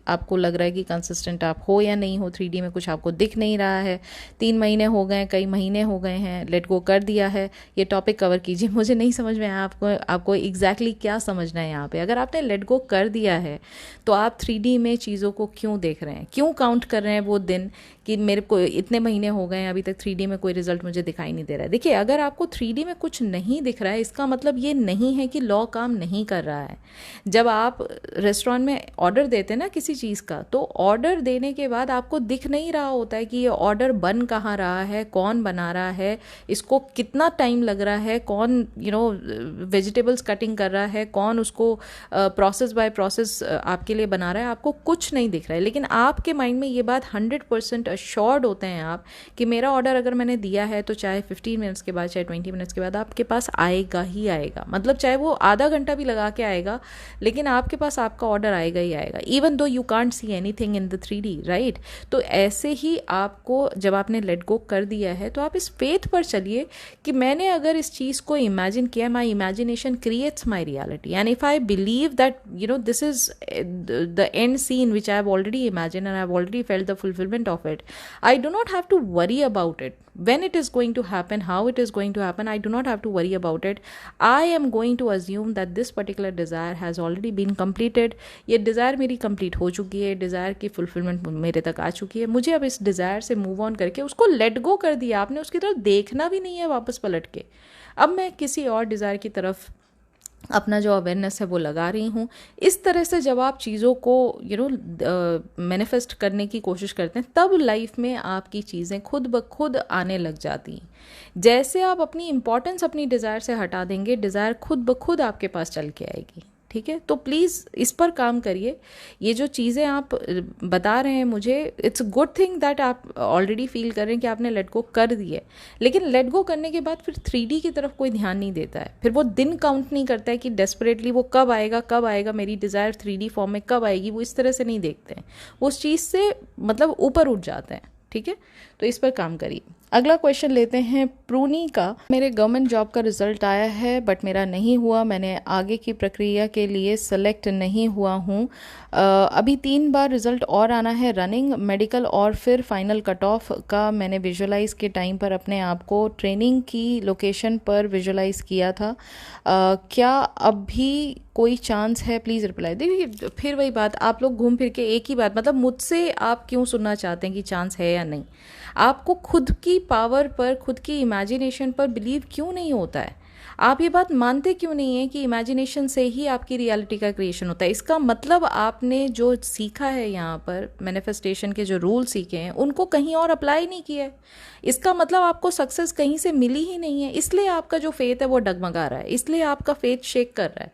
आपको लग रहा है कि कंसिस्टेंट आप हो या नहीं हो, 3D में कुछ आपको दिख नहीं रहा है, 3 महीने हो गए, कई महीने हो गए हैं, लेट गो कर दिया है। ये टॉपिक कवर कीजिए। मुझे नहीं समझ में आया आपको एग्जैक्टली क्या समझना है यहाँ पे। अगर आपने लेट गो कर दिया है तो आप 3D में चीज़ों को क्यों देख रहे हैं, क्यों काउंट कर रहे हैं वो दिन कि मेरे को इतने महीने हो गए हैं, अभी तक 3D में कोई रिजल्ट मुझे दिखाई नहीं दे रहा है। देखिए, अगर आपको 3D में कुछ नहीं दिख रहा है, इसका मतलब ये नहीं है कि लॉ काम नहीं कर रहा है। जब आप रेस्टोरेंट में ऑर्डर देते हैं ना किसी चीज़ का, तो ऑर्डर देने के बाद आपको दिख नहीं रहा होता है कि ये ऑर्डर बन कहाँ रहा है, कौन बना रहा है, इसको कितना टाइम लग रहा है, कौन वेजिटेबल्स कटिंग कर रहा है, कौन उसको प्रोसेस बाय प्रोसेस आपके लिए बना रहा है, आपको कुछ नहीं दिख रहा है। लेकिन आपके माइंड में ये बात 100% अश्योर्ड होते हैं आप कि मेरा ऑर्डर अगर मैंने दिया है तो चाहे 15 मिनट्स के बाद चाहे 20 मिनट्स के बाद आपके पास आएगा ही आएगा, मतलब चाहे वो आधा घंटा भी लगा के आएगा लेकिन आपके पास आपका ऑर्डर आएगा ही आएगा, even though you can't see anything in the 3D, right. तो ऐसे ही आपको जब आपने लेट गो कर दिया है तो आप इस फेथ पर चलिए कि मैंने अगर इस चीज़ को इमेजिन किया, my imagination creates my reality, and if I believe that this is the end scene which I have already imagined and I have already felt the fulfillment of it, I do not have to worry about it when it is going to happen, how it is going to happen. I do not have to worry about it. I am going to assume that this particular desire has already been completed. ये desire मेरी complete हो चुकी है, desire की fulfillment मेरे तक आ चुकी है, मुझे अब इस desire से move on करके उसको let go कर दिया आपने, उसकी तरफ देखना भी नहीं है वापस पलट के। अब मैं किसी और desire की तरफ अपना जो अवेयरनेस है वो लगा रही हूँ। इस तरह से जब आप चीज़ों को मैनिफेस्ट करने की कोशिश करते हैं तब लाइफ में आपकी चीज़ें खुद ब खुद आने लग जाती हैं। जैसे आप अपनी इम्पोर्टेंस अपनी डिज़ायर से हटा देंगे, डिज़ायर खुद ब खुद आपके पास चल के आएगी, ठीक है। तो प्लीज़ इस पर काम करिए। ये जो चीज़ें आप बता रहे हैं मुझे, इट्स गुड थिंग दैट आप ऑलरेडी फील कर रहे हैं कि आपने लेट गो कर दी है, लेकिन लेट गो करने के बाद फिर 3D की तरफ कोई ध्यान नहीं देता है, फिर वो दिन काउंट नहीं करता है कि डेस्परेटली वो कब आएगा मेरी डिज़ायर 3D फॉर्म में कब आएगी, वो इस तरह से नहीं देखते हैं, वो उस चीज़ से मतलब ऊपर उठ जाते हैं, ठीक है। तो इस पर काम करिए। अगला क्वेश्चन लेते हैं प्रूनी का। मेरे गवर्नमेंट जॉब का रिजल्ट आया है बट मेरा नहीं हुआ, मैंने आगे की प्रक्रिया के लिए सेलेक्ट नहीं हुआ हूँ। अभी 3 बार रिजल्ट और आना है, रनिंग, मेडिकल और फिर फाइनल कट ऑफ का। मैंने विजुअलाइज़ के टाइम पर अपने आप को ट्रेनिंग की लोकेशन पर विजुअलाइज़ किया था। क्या अब भी कोई चांस है? Please reply. देखिए फिर वही बात, आप लोग घूम फिर के एक ही बात, मतलब मुझसे आप क्यों सुनना चाहते हैं कि चांस है या नहीं? आपको खुद की पावर पर, खुद की इमेजिनेशन पर बिलीव क्यों नहीं होता है? आप ये बात मानते क्यों नहीं है कि इमेजिनेशन से ही आपकी रियलिटी का क्रिएशन होता है? इसका मतलब आपने जो सीखा है यहाँ पर, मैनिफेस्टेशन के जो रूल सीखे हैं उनको कहीं और अप्लाई नहीं किया है। इसका मतलब आपको सक्सेस कहीं से मिली ही नहीं है, इसलिए आपका जो फेथ है वो डगमगा रहा है, इसलिए आपका फेथ शेक कर रहा है।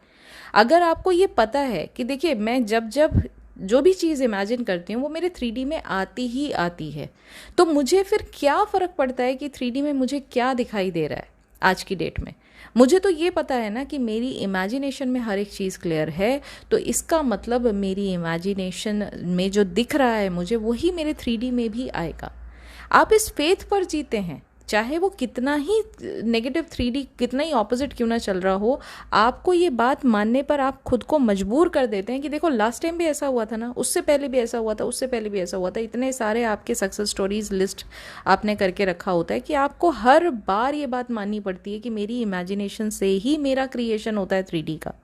अगर आपको ये पता है कि देखिए मैं जब जब जो भी चीज़ इमेजिन करती हूँ वो मेरे 3D में आती ही आती है, तो मुझे फिर क्या फ़र्क पड़ता है कि 3D में मुझे क्या दिखाई दे रहा है आज की डेट में? मुझे तो ये पता है ना कि मेरी इमेजिनेशन में हर एक चीज़ क्लियर है, तो इसका मतलब मेरी इमेजिनेशन में जो दिख रहा है मुझे वही मेरे 3D में भी आएगा। आप इस फेथ पर जीते हैं, चाहे वो कितना ही नेगेटिव 3D कितना ही ऑपोजिट क्यों ना चल रहा हो, आपको ये बात मानने पर आप खुद को मजबूर कर देते हैं कि देखो लास्ट टाइम भी ऐसा हुआ था ना, उससे पहले भी ऐसा हुआ था, उससे पहले भी ऐसा हुआ था। इतने सारे आपके सक्सेस स्टोरीज लिस्ट आपने करके रखा होता है कि आपको हर बार ये बात माननी पड़ती है कि मेरी इमेजिनेशन से ही मेरा क्रिएशन होता है 3D का।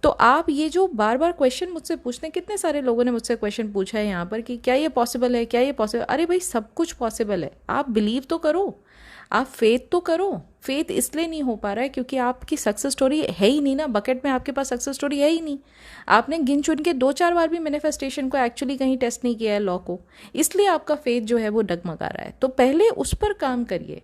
तो आप ये जो बार बार क्वेश्चन मुझसे पूछते हैं, कितने सारे लोगों ने मुझसे क्वेश्चन पूछा है यहाँ पर कि क्या ये पॉसिबल है, क्या ये पॉसिबल? अरे भाई सब कुछ पॉसिबल है, आप बिलीव तो करो, आप फेथ तो करो। फेथ इसलिए नहीं हो पा रहा है क्योंकि आपकी सक्सेस स्टोरी है ही नहीं ना, बकेट में आपके पास सक्सेस स्टोरी है ही नहीं। आपने गिन चुन के 2-4 बार भी मैनिफेस्टेशन को एक्चुअली कहीं टेस्ट नहीं किया है, लॉ को, इसलिए आपका फेथ जो है वो डगमगा रहा है। तो पहले उस पर काम करिए।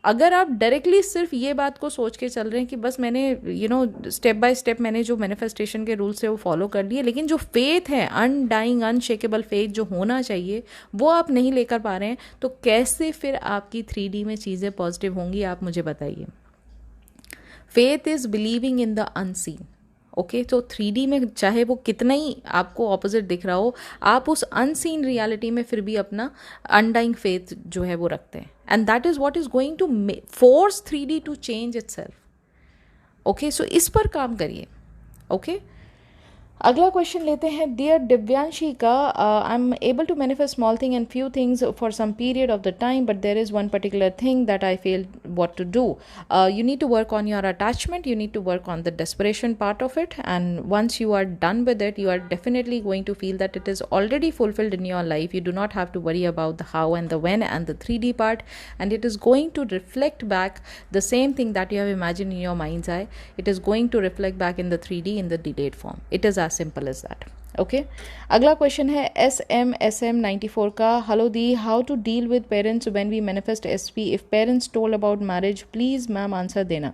अगर आप डायरेक्टली सिर्फ ये बात को सोच के चल रहे हैं कि बस मैंने स्टेप बाय स्टेप मैंने जो मैनिफेस्टेशन के रूल्स है वो फॉलो कर लिए, लेकिन जो फेथ है, अनडाइंग अनशेकेबल फेथ जो होना चाहिए वो आप नहीं लेकर पा रहे हैं, तो कैसे फिर आपकी 3D में चीज़ें पॉजिटिव होंगी, आप मुझे बताइए। Faith is believing in the unseen. Okay, तो 3D में चाहे वो कितना ही आपको ऑपोजिट दिख रहा हो, आप उस अनसीन रियलिटी में फिर भी अपना अनडाइंग फेथ जो है वो रखते हैं, and that is what is going to force 3D to change itself. Okay, so इस पर काम करिए। ओके, अगला क्वेश्चन लेते हैं डियर दिव्यांशी का। I am able to manifest small thing and few things for some period of the time, but there is one particular thing that I feel what to do. You need to work on your attachment, you need to work on the desperation part of it, and once you are done with it, you are definitely going to feel that it is already fulfilled in your life. You do not have to worry about the how and the when and the 3D part, and it is going to reflect back the same thing that you have imagined in your mind's eye. It is going to reflect back in the 3D in the delayed form. It is as simple as that. Okay, अगला question है SMSM94 का। Hello दी, how to deal with parents when we manifest SP? If parents told about marriage, please ma'am answer देना।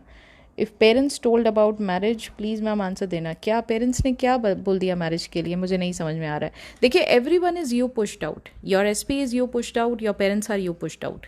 If parents told about marriage, please ma'am answer देना। क्या parents ने क्या बोल दिया मैरिज के लिए, मुझे नहीं समझ में आ रहा है। देखिए, everyone is you pushed out, your SP is you pushed out, your parents are you pushed out.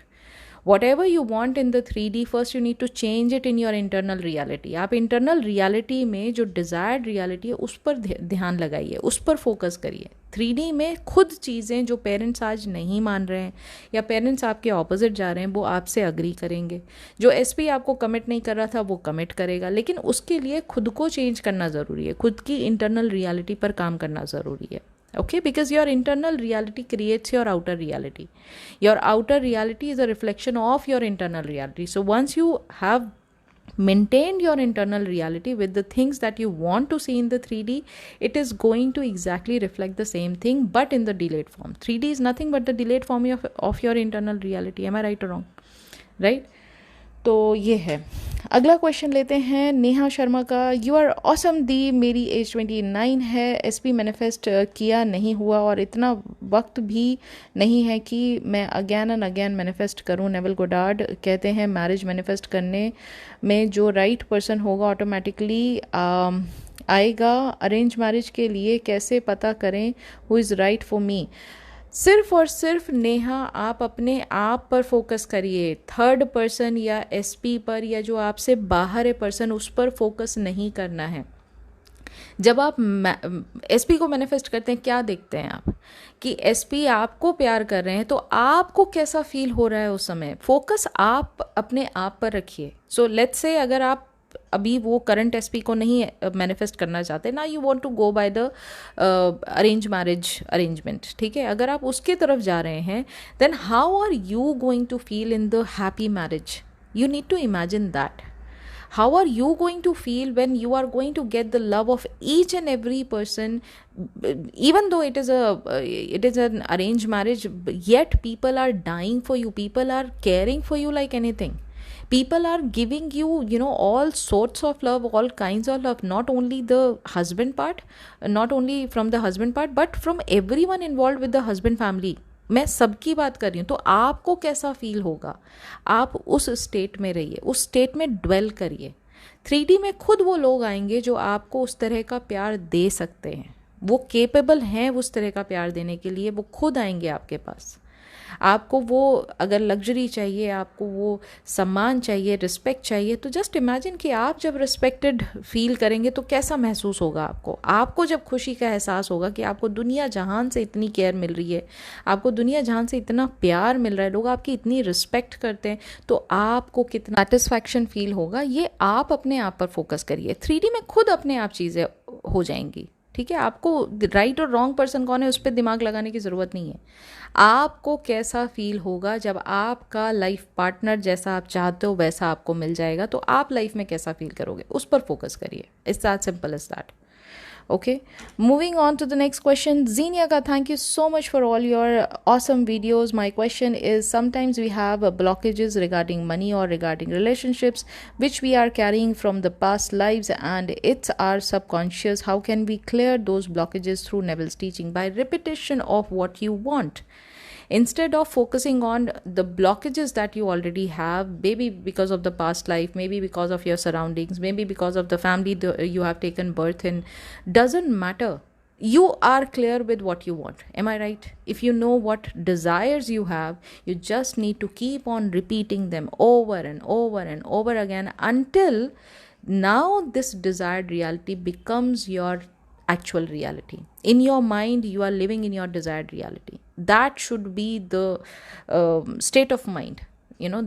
whatever you want in the 3D, first you need to change it in your internal reality। आप internal reality में जो desired reality है उस पर ध्यान लगाइए, उस पर फोकस करिए। 3D में खुद चीज़ें जो पेरेंट्स आज नहीं मान रहे हैं या पेरेंट्स आपके ऑपोजिट जा रहे हैं वो आपसे अग्री करेंगे। जो SP आपको कमिट नहीं कर रहा था वो कमिट करेगा, लेकिन उसके लिए खुद को चेंज करना ज़रूरी है, खुद की इंटरनल रियलिटी पर काम करना ज़रूरी है। Okay, because your internal reality creates your outer reality. Your outer reality is a reflection of your internal reality. So once you have maintained your internal reality with the things that you want to see in the 3D, it is going to exactly reflect the same thing but in the delayed form. 3D is nothing but the delayed form of your internal reality. Am I right or wrong? Right? तो ये है। अगला question लेते हैं नेहा शर्मा का। You are awesome दी, मेरी as 29 है, SP manifest किया नहीं हुआ और इतना वक्त भी नहीं है कि मैं अगैन एंड अगैन मैनिफेस्ट करूं। नेवल गोडार्ड कहते हैं मैरिज मैनिफेस्ट करने में जो राइट पर्सन होगा ऑटोमेटिकली आएगा। अरेंज मैरिज के लिए कैसे पता करें who is right for me? सिर्फ और सिर्फ नेहा आप अपने आप पर फोकस करिए, थर्ड पर्सन या SP पर या जो आपसे बाहर है पर्सन, उस पर फोकस नहीं करना है। जब आप SP को मैनिफेस्ट करते हैं क्या देखते हैं आप कि SP आपको प्यार कर रहे हैं, तो आपको कैसा फील हो रहा है उस समय, फोकस आप अपने आप पर रखिए। सो लेट्स से अगर आप अभी वो करंट SP को नहीं मैनिफेस्ट करना चाहते ना, you want to go by the arrange marriage arrangement, ठीक है, अगर आप उसके तरफ जा रहे हैं, then how are you going to feel in the happy marriage? You need to imagine that. How are you going to feel when you are going to get the love of each and every person, even though it is an arranged marriage, yet people are dying for you, people are caring for you like anything. People are giving you, all sorts of love, all kinds of love, not only the husband part, not only from the husband part, but from everyone involved with the husband family. मैं सबकी बात कर रही हूँ। तो आपको कैसा feel होगा? आप उस स्टेट में रहिए, उस स्टेट में ड्वेल करिए। 3D में खुद वो लोग आएंगे जो आपको उस तरह का प्यार दे सकते हैं, वो केपेबल हैं उस तरह का प्यार देने के लिए, वो खुद आएंगे आपके पास। आपको वो अगर लग्जरी चाहिए, आपको वो सम्मान चाहिए, रिस्पेक्ट चाहिए, तो जस्ट इमेजिन कि आप जब रिस्पेक्टेड फील करेंगे तो कैसा महसूस होगा आपको। आपको जब खुशी का एहसास होगा कि आपको दुनिया जहान से इतनी केयर मिल रही है, आपको दुनिया जहान से इतना प्यार मिल रहा है, लोग आपकी इतनी रिस्पेक्ट करते हैं, तो आपको कितना सेटिस्फैक्शन फील होगा। ये आप अपने आप पर फोकस करिए। 3D में खुद अपने आप चीज़ें हो जाएंगी, ठीक है। आपको राइट और रॉन्ग पर्सन कौन है उस पर दिमाग लगाने की ज़रूरत नहीं है। आपको कैसा फील होगा जब आपका लाइफ पार्टनर जैसा आप चाहते हो वैसा आपको मिल जाएगा, तो आप लाइफ में कैसा फील करोगे, उस पर फोकस करिए। It's that simple as that. Okay, moving on to the next question. Ziniaka, thank you so much for all your awesome videos. My question is, sometimes we have blockages regarding money or regarding relationships which we are carrying from the past lives, and it's our subconscious. How can we clear those blockages through Neville's teaching? By repetition of what you want, instead of focusing on the blockages that you already have, maybe because of the past life, maybe because of your surroundings, maybe because of the family you have taken birth in. Doesn't matter. You are clear with what you want. Am I right? If you know what desires you have, you just need to keep on repeating them over and over and over again until now this desired reality becomes your actual reality. In your mind, you are living in your desired reality. That should be the state of mind.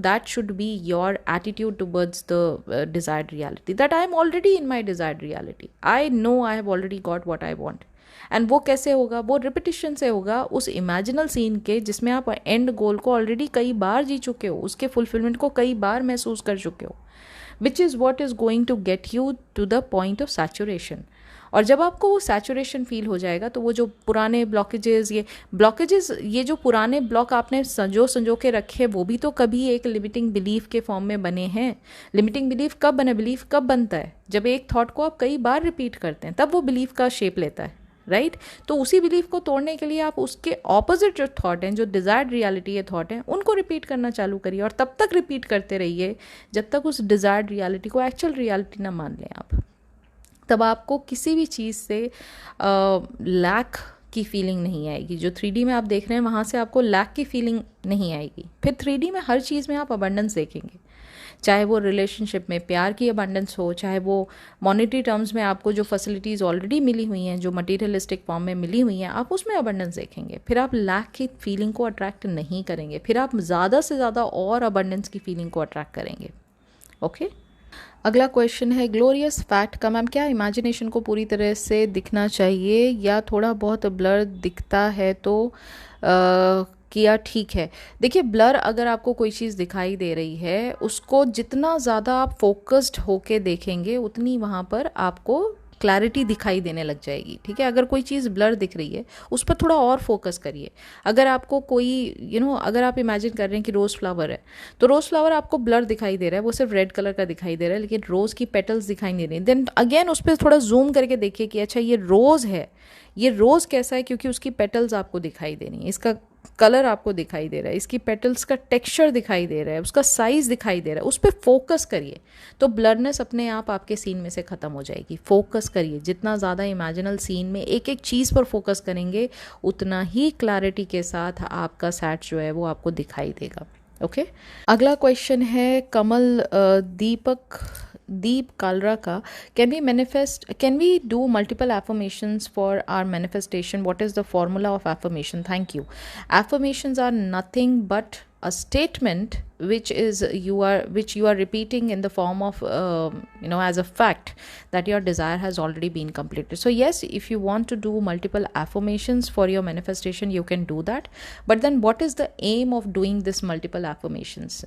That should be your attitude towards the desired reality, that I am already in my desired reality. I know I have already got what I want. And वो कैसे होगा? वो repetition से होगा, उस imaginal scene के जिसमें आप एंड गोल को ऑलरेडी कई बार जी चुके हो, उसके फुलफिलमेंट को कई बार महसूस कर चुके हो, which is what is going to get you to the point of saturation. और जब आपको वो सैचुरेशन फील हो जाएगा, तो वो जो पुराने ब्लॉकेजेस, ये जो पुराने ब्लॉक आपने संजो के रखे, वो भी तो कभी एक लिमिटिंग बिलीफ के फॉर्म में बने हैं। लिमिटिंग बिलीफ कब बना? बिलीफ कब बनता है? जब एक थॉट को आप कई बार रिपीट करते हैं, तब वो बिलीफ का शेप लेता है। राइट तो उसी बिलीफ को तोड़ने के लिए आप उसके ऑपोजिट जो थॉट हैं, जो डिज़ायर्ड रियलिटी है थॉट हैं, उनको रिपीट करना चालू करिए और तब तक रिपीट करते रहिए जब तक उस डिज़ायर्ड रियलिटी को एक्चुअल रियलिटी ना मान लें आप। तब आपको किसी भी चीज़ से लैक की फीलिंग नहीं आएगी। जो 3D में आप देख रहे हैं वहाँ से आपको लैक की फीलिंग नहीं आएगी। फिर 3D में हर चीज़ में आप अबंडेंस देखेंगे, चाहे वो रिलेशनशिप में प्यार की अबंडेंस हो, चाहे वो मॉनेटरी टर्म्स में आपको जो फैसिलिटीज़ ऑलरेडी मिली हुई हैं, जो मटीरियलिस्टिक फॉर्म में मिली हुई हैं, आप उसमें अबंडेंस देखेंगे। फिर आप लैक की फीलिंग को अट्रैक्ट नहीं करेंगे, फिर आप ज़्यादा से ज़्यादा और अबंडेंस की फीलिंग को अट्रैक्ट करेंगे। ओके अगला क्वेश्चन है, ग्लोरियस फैक्ट का मैम क्या इमेजिनेशन को पूरी तरह से दिखना चाहिए या थोड़ा बहुत ब्लर दिखता है तो किया ठीक है? देखिए, ब्लर अगर आपको कोई चीज़ दिखाई दे रही है, उसको जितना ज़्यादा आप फोकस्ड होके देखेंगे उतनी वहाँ पर आपको क्लैरिटी दिखाई देने लग जाएगी। ठीक है, अगर कोई चीज़ ब्लर दिख रही है उस पर थोड़ा और फोकस करिए। अगर आपको कोई अगर आप इमेजिन कर रहे हैं कि रोज़ फ्लावर है, तो रोज़ फ्लावर आपको ब्लर दिखाई दे रहा है, वो सिर्फ रेड कलर का दिखाई दे रहा है, लेकिन रोज़ की पेटल्स दिखाई नहीं रही। देन अगेन उस पर थोड़ा जूम करके देखिए कि अच्छा ये रोज़ है, ये रोज़ कैसा है, क्योंकि उसकी पेटल्स आपको दिखाई दे रही हैं, इसका कलर आपको दिखाई दे रहा है, इसकी पेटल्स का टेक्सचर दिखाई दे रहा है, उसका साइज़ दिखाई दे रहा है, उस पर फोकस करिए तो ब्लरनेस अपने आप आपके सीन में से ख़त्म हो जाएगी। फोकस करिए, जितना ज़्यादा इमेजिनल सीन में एक एक चीज़ पर फोकस करेंगे उतना ही क्लैरिटी के साथ आपका सेट जो है वो आपको दिखाई देगा। ओके अगला क्वेश्चन है कमल दीप कालरा का, can we do multiple affirmations for our manifestation? What is the formula of affirmation? Thank you. Affirmations are nothing but a statement which you are repeating in the form of as a fact that your desire has already been completed. So yes, if you want to do multiple affirmations for your manifestation, you can do that. But then what is the aim of doing this multiple affirmations?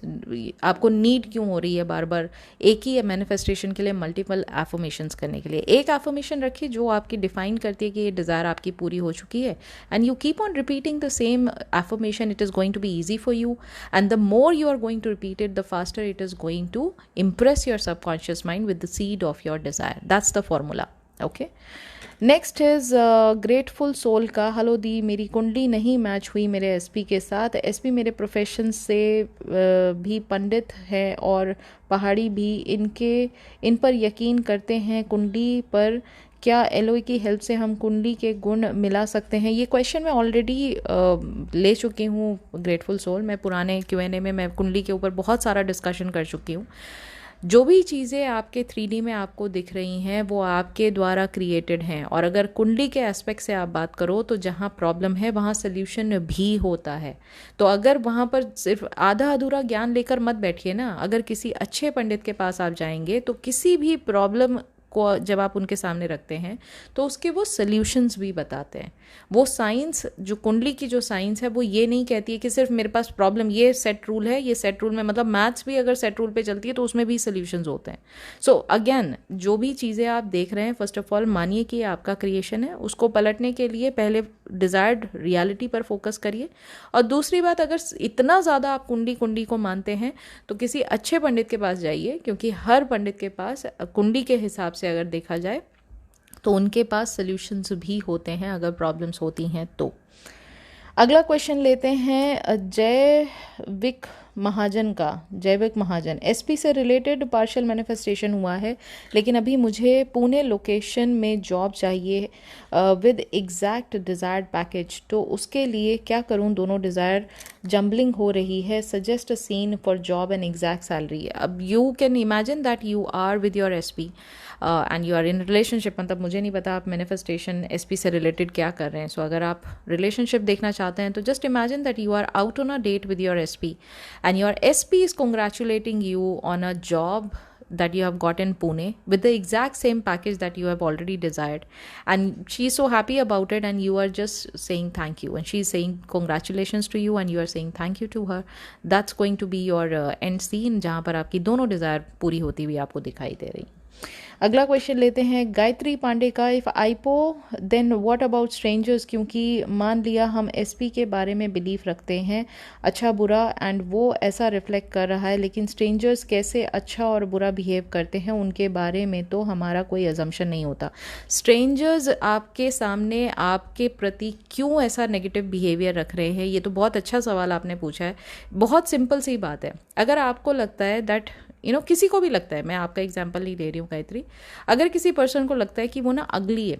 आपको need क्यों हो रही है बार बार एक ही manifestation के लिए multiple affirmations करने के लिए? एक एफर्मेशन रखिए जो आपकी डिफाइन करती है कि ये डिज़ायर आपकी पूरी हो चुकी है, and you keep on repeating the same affirmation. It is going to be easy for you, and the more you are going to repeat it, the faster it is going to impress your subconscious mind with the seed of your desire. That's the formula. Okay, next is grateful soul का, hello दी, मेरी कुंडली नहीं match हुई मेरे SP के साथ। SP मेरे प्रोफेशन से भी पंडित है और पहाड़ी भी, इन पर यकीन करते हैं कुंडली पर, क्या एलओई की हेल्प से हम कुंडली के गुण मिला सकते हैं? ये क्वेश्चन मैं ऑलरेडी ले चुकी हूँ ग्रेटफुल सोल। मैं पुराने Q&A में मैं कुंडली के ऊपर बहुत सारा डिस्कशन कर चुकी हूँ। जो भी चीज़ें आपके 3D में आपको दिख रही हैं वो आपके द्वारा क्रिएटेड हैं, और अगर कुंडली के एस्पेक्ट से आप बात करो तो जहाँ प्रॉब्लम है वहाँ सोल्यूशन भी होता है। तो अगर वहाँ पर सिर्फ आधा अधूरा ज्ञान लेकर मत बैठिए ना। अगर किसी अच्छे पंडित के पास आप जाएंगे तो किसी भी प्रॉब्लम को जब आप उनके सामने रखते हैं तो उसके वो सल्यूशंस भी बताते हैं। वो साइंस, जो कुंडली की जो साइंस है, वो ये नहीं कहती है कि सिर्फ मेरे पास प्रॉब्लम ये सेट रूल है, ये सेट रूल में मतलब मैथ्स भी अगर सेट रूल पे चलती है तो उसमें भी सल्यूशंस होते हैं। सो अगेन, जो भी चीज़ें आप देख रहे हैं, फर्स्ट ऑफ ऑल मानिए कि आपका क्रिएशन है। उसको पलटने के लिए पहले डिज़ायर्ड रियलिटी पर फोकस करिए, और दूसरी बात, अगर इतना ज़्यादा आप कुंडली को मानते हैं तो किसी अच्छे पंडित के पास जाइए, क्योंकि हर पंडित के पास कुंडली के हिसाब से अगर देखा जाए तो उनके पास सल्यूशंस भी होते हैं अगर प्रॉब्लम्स होती हैं तो। अगला क्वेश्चन लेते हैं जयविक महाजन, एसपी से रिलेटेड पार्शियल मैनिफेस्टेशन हुआ है, लेकिन अभी मुझे पुणे लोकेशन में जॉब चाहिए विद एग्जैक्ट डिज़ायर्ड पैकेज, तो उसके लिए क्या करूं? दोनों डिज़ायर जम्बलिंग हो रही है, suggest a scene for job and exact salary. अब you can imagine that you are with your SP and you are in relationship. मतलब मुझे नहीं पता आप मैनिफेस्टेशन एसपी से रिलेटेड क्या कर रहे हैं। सो अगर आप रिलेशनशिप देखना चाहते हैं तो just imagine that you are out on a date with your SP and your SP is congratulating you on a job that you have got in Pune with the exact same package that you have already desired, and she is so happy about it, and you are just saying thank you, and she is saying congratulations to you and you are saying thank you to her. That's going to be your end scene, जहाँ पर आपकी दोनों desire पूरी होती हुई आपको दिखाई दे रही। अगला क्वेश्चन लेते हैं गायत्री पांडे का, if IPO then what about strangers, क्योंकि मान लिया हम एसपी के बारे में बिलीफ रखते हैं अच्छा बुरा एंड वो ऐसा रिफ्लेक्ट कर रहा है, लेकिन स्ट्रेंजर्स कैसे अच्छा और बुरा बिहेव करते हैं उनके बारे में तो हमारा कोई अजम्पशन नहीं होता। स्ट्रेंजर्स आपके सामने आपके प्रति क्यों ऐसा नेगेटिव बिहेवियर रख रहे हैं, ये तो बहुत अच्छा सवाल आपने पूछा है। बहुत सिंपल सी बात है, अगर आपको लगता है दैट किसी को भी लगता है, मैं आपका एग्जांपल नहीं ले रही हूँ गायत्री, अगर किसी पर्सन को लगता है कि वो ना अगली है,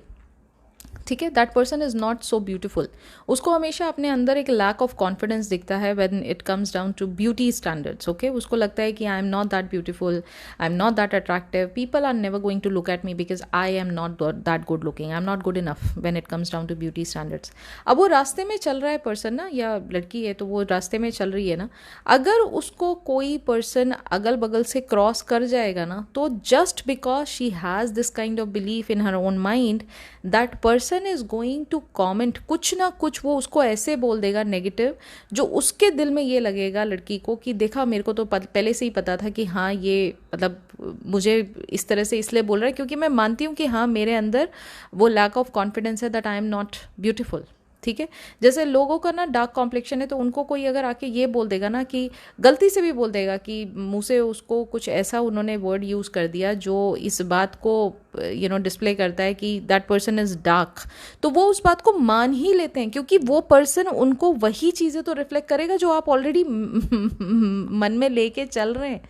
ठीक है, that person is not so beautiful, उसको हमेशा अपने अंदर एक लैक ऑफ कॉन्फिडेंस दिखता है when it comes down to beauty standards. Okay, उसको लगता है कि I am not that beautiful, I am not that attractive, people are never going to look at me because I am not that good looking, I am not good enough when it comes down to beauty standards. अब वो रास्ते में चल रहा है person ना, या लड़की है तो वो रास्ते में चल रही है ना, अगर उसको कोई पर्सन अगल बगल से क्रॉस कर जाएगा ना, तो just because she has this kind of belief in her own mind, that person is going to comment, कुछ ना कुछ वो उसको ऐसे बोल देगा नेगेटिव, जो उसके दिल में ये लगेगा लड़की को कि देखा, मेरे को तो पहले से ही पता था कि हाँ ये मतलब मुझे इस तरह से इसलिए बोल रहा है क्योंकि मैं मानती हूँ कि हाँ मेरे अंदर वो लैक ऑफ कॉन्फिडेंस है that I am not beautiful. ठीक है, जैसे लोगों का ना डार्क कॉम्प्लेक्शन है, तो उनको कोई अगर आके ये बोल देगा ना, कि गलती से भी बोल देगा कि मुंह से उसको कुछ ऐसा उन्होंने वर्ड यूज़ कर दिया जो इस बात को डिस्प्ले करता है कि दैट पर्सन इज़ डार्क, तो वो उस बात को मान ही लेते हैं, क्योंकि वो पर्सन उनको वही चीज़ें तो रिफ्लेक्ट करेगा जो आप ऑलरेडी मन में लेके चल रहे हैं,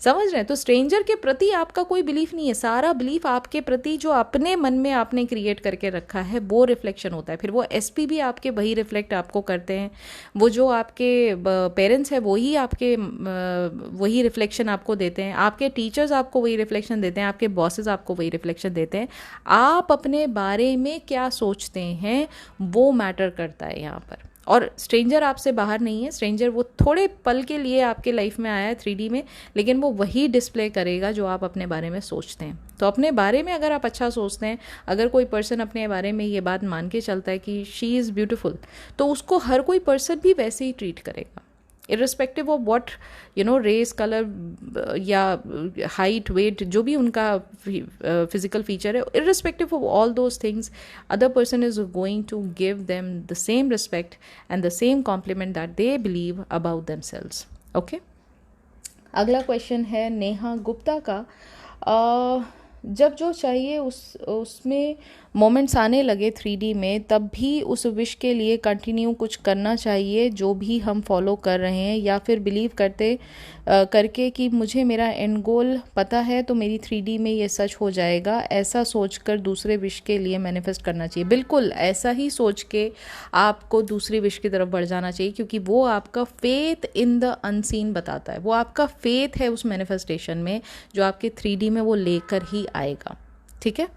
समझ रहे हैं। तो स्ट्रेंजर के प्रति आपका कोई बिलीफ नहीं है, सारा बिलीफ आपके प्रति जो अपने मन में आपने क्रिएट करके रखा है वो रिफ्लेक्शन होता है। फिर वो एसपी भी आपके वही रिफ्लेक्ट आपको करते हैं, वो जो आपके पेरेंट्स हैं वही आपके वही रिफ्लेक्शन आपको देते हैं, आपके टीचर्स आपको वही रिफ्लेक्शन देते हैं, आपके बॉसेस आपको वही रिफ्लेक्शन देते हैं। आप अपने बारे में क्या सोचते हैं वो मैटर करता है यहाँ पर। और स्ट्रेंजर आपसे बाहर नहीं है, स्ट्रेंजर वो थोड़े पल के लिए आपके लाइफ में आया है 3D में, लेकिन वो वही डिस्प्ले करेगा जो आप अपने बारे में सोचते हैं। तो अपने बारे में अगर आप अच्छा सोचते हैं, अगर कोई पर्सन अपने बारे में ये बात मान के चलता है कि शी इज़ ब्यूटीफुल, तो उसको हर कोई पर्सन भी वैसे ही ट्रीट करेगा, irrespective of what race, colour या हाइट, वेट, जो भी उनका फिजिकल फीचर है, irrespective of all those things, other person is going to give them the same respect and the same compliment that they believe about themselves. Okay, अगला question है नेहा गुप्ता का, जब जो चाहिए उसमें मोमेंट्स आने लगे 3D में, तब भी उस विश के लिए कंटिन्यू कुछ करना चाहिए जो भी हम फॉलो कर रहे हैं, या फिर बिलीव करके कि मुझे मेरा एंड गोल पता है तो मेरी 3D में ये सच हो जाएगा, ऐसा सोचकर दूसरे विश के लिए मैनिफेस्ट करना चाहिए। बिल्कुल ऐसा ही सोच के आपको दूसरी विश की तरफ बढ़ जाना चाहिए, क्योंकि वो आपका फेथ इन द अनसीन बताता है, वो आपका फेथ है उस मैनिफेस्टेशन में जो आपके 3D में वो लेकर ही आएगा। ठीक है,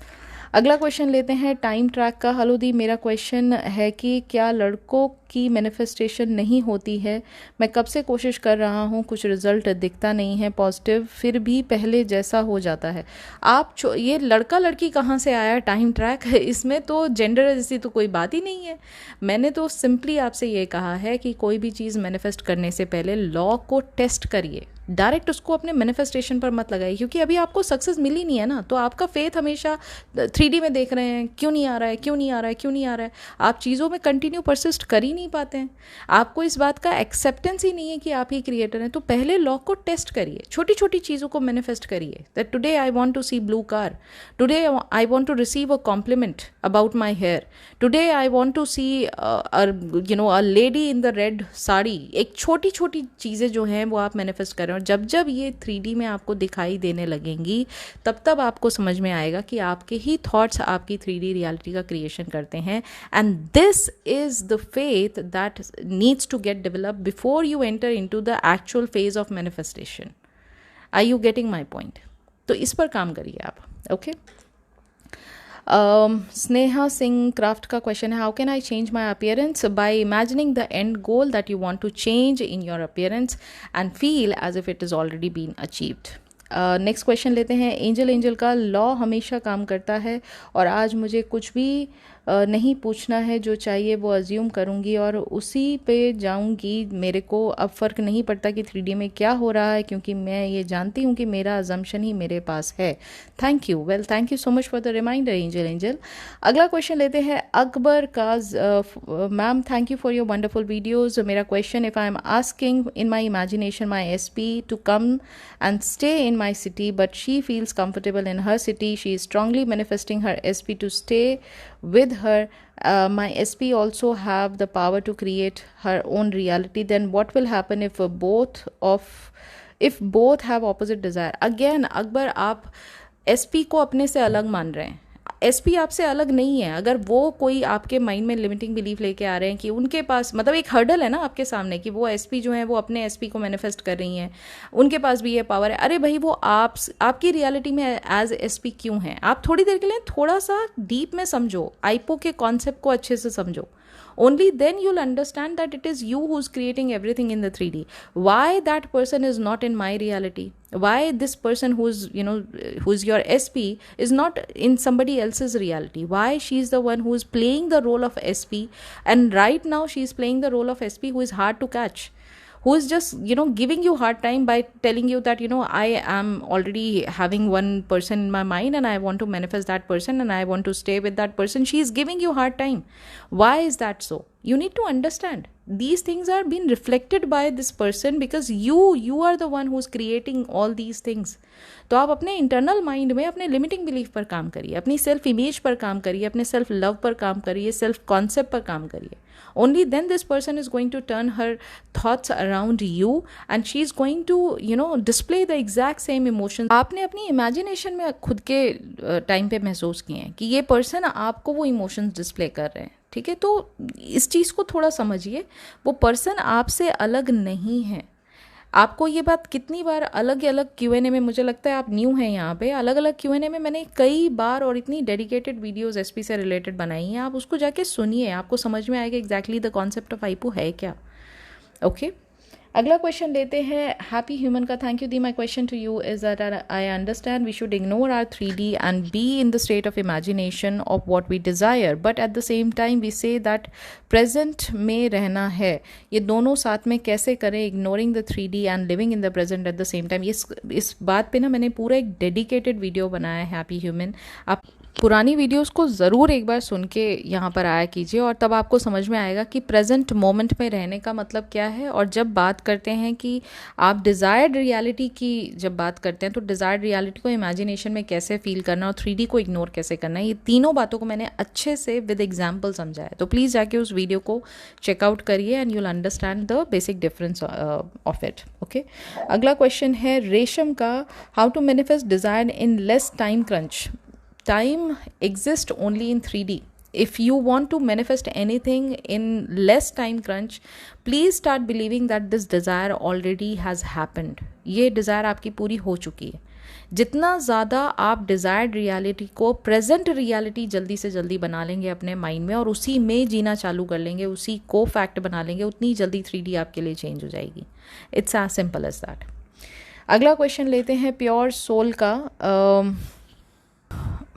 अगला क्वेश्चन लेते हैं टाइम ट्रैक का। हेलो दी, मेरा क्वेश्चन है कि क्या लड़कों की मैनिफेस्टेशन नहीं होती है? मैं कब से कोशिश कर रहा हूँ, कुछ रिजल्ट दिखता नहीं है पॉजिटिव, फिर भी पहले जैसा हो जाता है। आप ये लड़का लड़की कहाँ से आया टाइम ट्रैक? इसमें तो जेंडर जैसी तो कोई बात ही नहीं है। मैंने तो सिंपली आपसे ये कहा है कि कोई भी चीज़ मैनिफेस्ट करने से पहले लॉ को टेस्ट करिए, डायरेक्ट उसको अपने मैनिफेस्टेशन पर मत लगाइए, क्योंकि अभी आपको सक्सेस मिली नहीं है ना, तो आपका फेथ हमेशा 3D में देख रहे हैं, क्यों नहीं आ रहा है, क्यों नहीं आ रहा है, क्यों नहीं आ रहा है, आप चीज़ों में कंटिन्यू परसिस्ट कर ही नहीं पाते हैं, आपको इस बात का एक्सेप्टेंस ही नहीं है कि आप ही क्रिएटर हैं। तो पहले लॉ को टेस्ट करिए, छोटी छोटी चीज़ों को मैनिफेस्ट करिए, that today I want to see blue car, today I want to receive a compliment about my hair, today I want to see a lady in the red sari. एक छोटी छोटी चीज़ें जो हैं वो आप मैनिफेस्ट कर रहे हैं, और जब जब ये 3D में आपको दिखाई देने लगेंगी, तब तब आपको समझ में आएगा कि आपके ही थॉट्स आपकी 3D रियलिटी का क्रिएशन करते हैं। And this is the faith that needs to get develop before you enter into the actual phase of manifestation. Are you getting my point? तो इस पर काम करिए आप। ओके, स्नेहा सिंह क्राफ्ट का क्वेश्चन है, how can I change my appearance? By imagining the end goal that you want to change in your appearance and feel as if it is already been achieved. Next question लेते हैं angel का, law हमेशा काम करता है और आज मुझे कुछ भी नहीं पूछना है, जो चाहिए वो अज्यूम करूँगी और उसी पे जाऊँगी। मेरे को अब फ़र्क नहीं पड़ता कि 3D में क्या हो रहा है, क्योंकि मैं ये जानती हूँ कि मेरा अजम्पशन ही मेरे पास है। Thank you. Well, thank you so much for the reminder angel. अगला क्वेश्चन लेते हैं अकबर का। Ma'am, thank you for your wonderful videos. मेरा question, if I am asking in my imagination my SP to come and stay in my city, but she feels comfortable in her city. She is strongly manifesting her SP to stay with her. My SP also have the power to create her own reality. Then what will happen if both have opposite desire? Again, Akbar, आप SP को अपने से अलग मान रहे हैं। SP आपसे अलग नहीं है। अगर वो कोई आपके माइंड में लिमिटिंग बिलीफ लेके आ रहे हैं कि उनके पास, मतलब एक हर्डल है ना आपके सामने कि वो SP जो है वो अपने SP को मैनिफेस्ट कर रही हैं, उनके पास भी ये पावर है। अरे भाई, वो आपकी रियलिटी में एज SP क्यों है? आप थोड़ी देर के लिए थोड़ा सा डीप में समझो, आईपो के कॉन्सेप्ट को अच्छे से समझो। Only then you'll understand that it is you who's creating everything in the 3D. Why that person is not in my reality? Why this person who's your SP is not in somebody else's reality? Why she's the one who's playing the role of SP, and right now she's playing the role of SP who is hard to catch, who is just giving you hard time by telling you that I am already having one person in my mind and I want to manifest that person and I want to stay with that person. She is giving you hard time. Why is that so? You need to understand these things are being reflected by this person because you are the one who's creating all these things. तो आप अपने internal mind में अपने limiting belief पर काम करिए, अपनी self image पर काम करिए, अपने सेल्फ लव पर काम करिए, सेल्फ कॉन्सेप्ट पर काम करिए. Only then this person is going to turn her thoughts around you and she is going to display the exact same emotions. आपने अपनी इमेजिनेशन में खुद के टाइम पे महसूस किए हैं कि ये पर्सन आपको वो इमोशंस डिस्प्ले कर रहे हैं. ठीक है, तो इस चीज़ को थोड़ा समझिए. वो पर्सन आपसे अलग नहीं है. आपको ये बात कितनी बार अलग अलग Q&A में, मुझे लगता है आप न्यू हैं यहाँ पे, अलग अलग Q&A में मैंने कई बार और इतनी डेडिकेटेड वीडियोस SP से रिलेटेड बनाई हैं. आप उसको जाके सुनिए, आपको समझ में आएगा exactly the concept of EIYPO है क्या. ओके, अगला क्वेश्चन लेते हैं हैप्पी ह्यूमन का. थैंक यू दी. My question to you is that I understand we should ignore our 3D and be in the state of imagination of what we desire, but at the same time we say that present में रहना है. ये दोनों साथ में कैसे करें, ignoring the 3D and living in the present at the same time. इस बात पे ना मैंने पूरा एक डेडिकेटेड वीडियो बनाया है हैप्पी ह्यूमन. आप पुरानी वीडियोस को ज़रूर एक बार सुन के यहाँ पर आया कीजिए और तब आपको समझ में आएगा कि प्रेजेंट मोमेंट में रहने का मतलब क्या है. और जब बात करते हैं कि आप डिज़ायर्ड रियलिटी की जब बात करते हैं तो डिज़ायर्ड रियलिटी को इमेजिनेशन में कैसे फील करना और 3D को इग्नोर कैसे करना है, ये तीनों बातों को मैंने अच्छे से विद एग्जाम्पल समझाया. तो प्लीज़ जाके उस वीडियो को चेकआउट करिए and you will understand the basic difference of it. Okay, अगला क्वेश्चन है रेशम का. How to manifest desire in less time crunch. Time exists only in 3D. If you want to manifest anything in less time crunch, please start believing that this desire already has happened. ये desire आपकी पूरी हो चुकी है. जितना ज़्यादा आप desired reality को प्रेजेंट रियलिटी जल्दी से जल्दी बना लेंगे अपने माइंड में और उसी में जीना चालू कर लेंगे, उसी को फैक्ट बना लेंगे, उतनी जल्दी 3D आपके लिए चेंज हो जाएगी. It's as simple as that. अगला क्वेश्चन लेते हैं प्योर सोल का.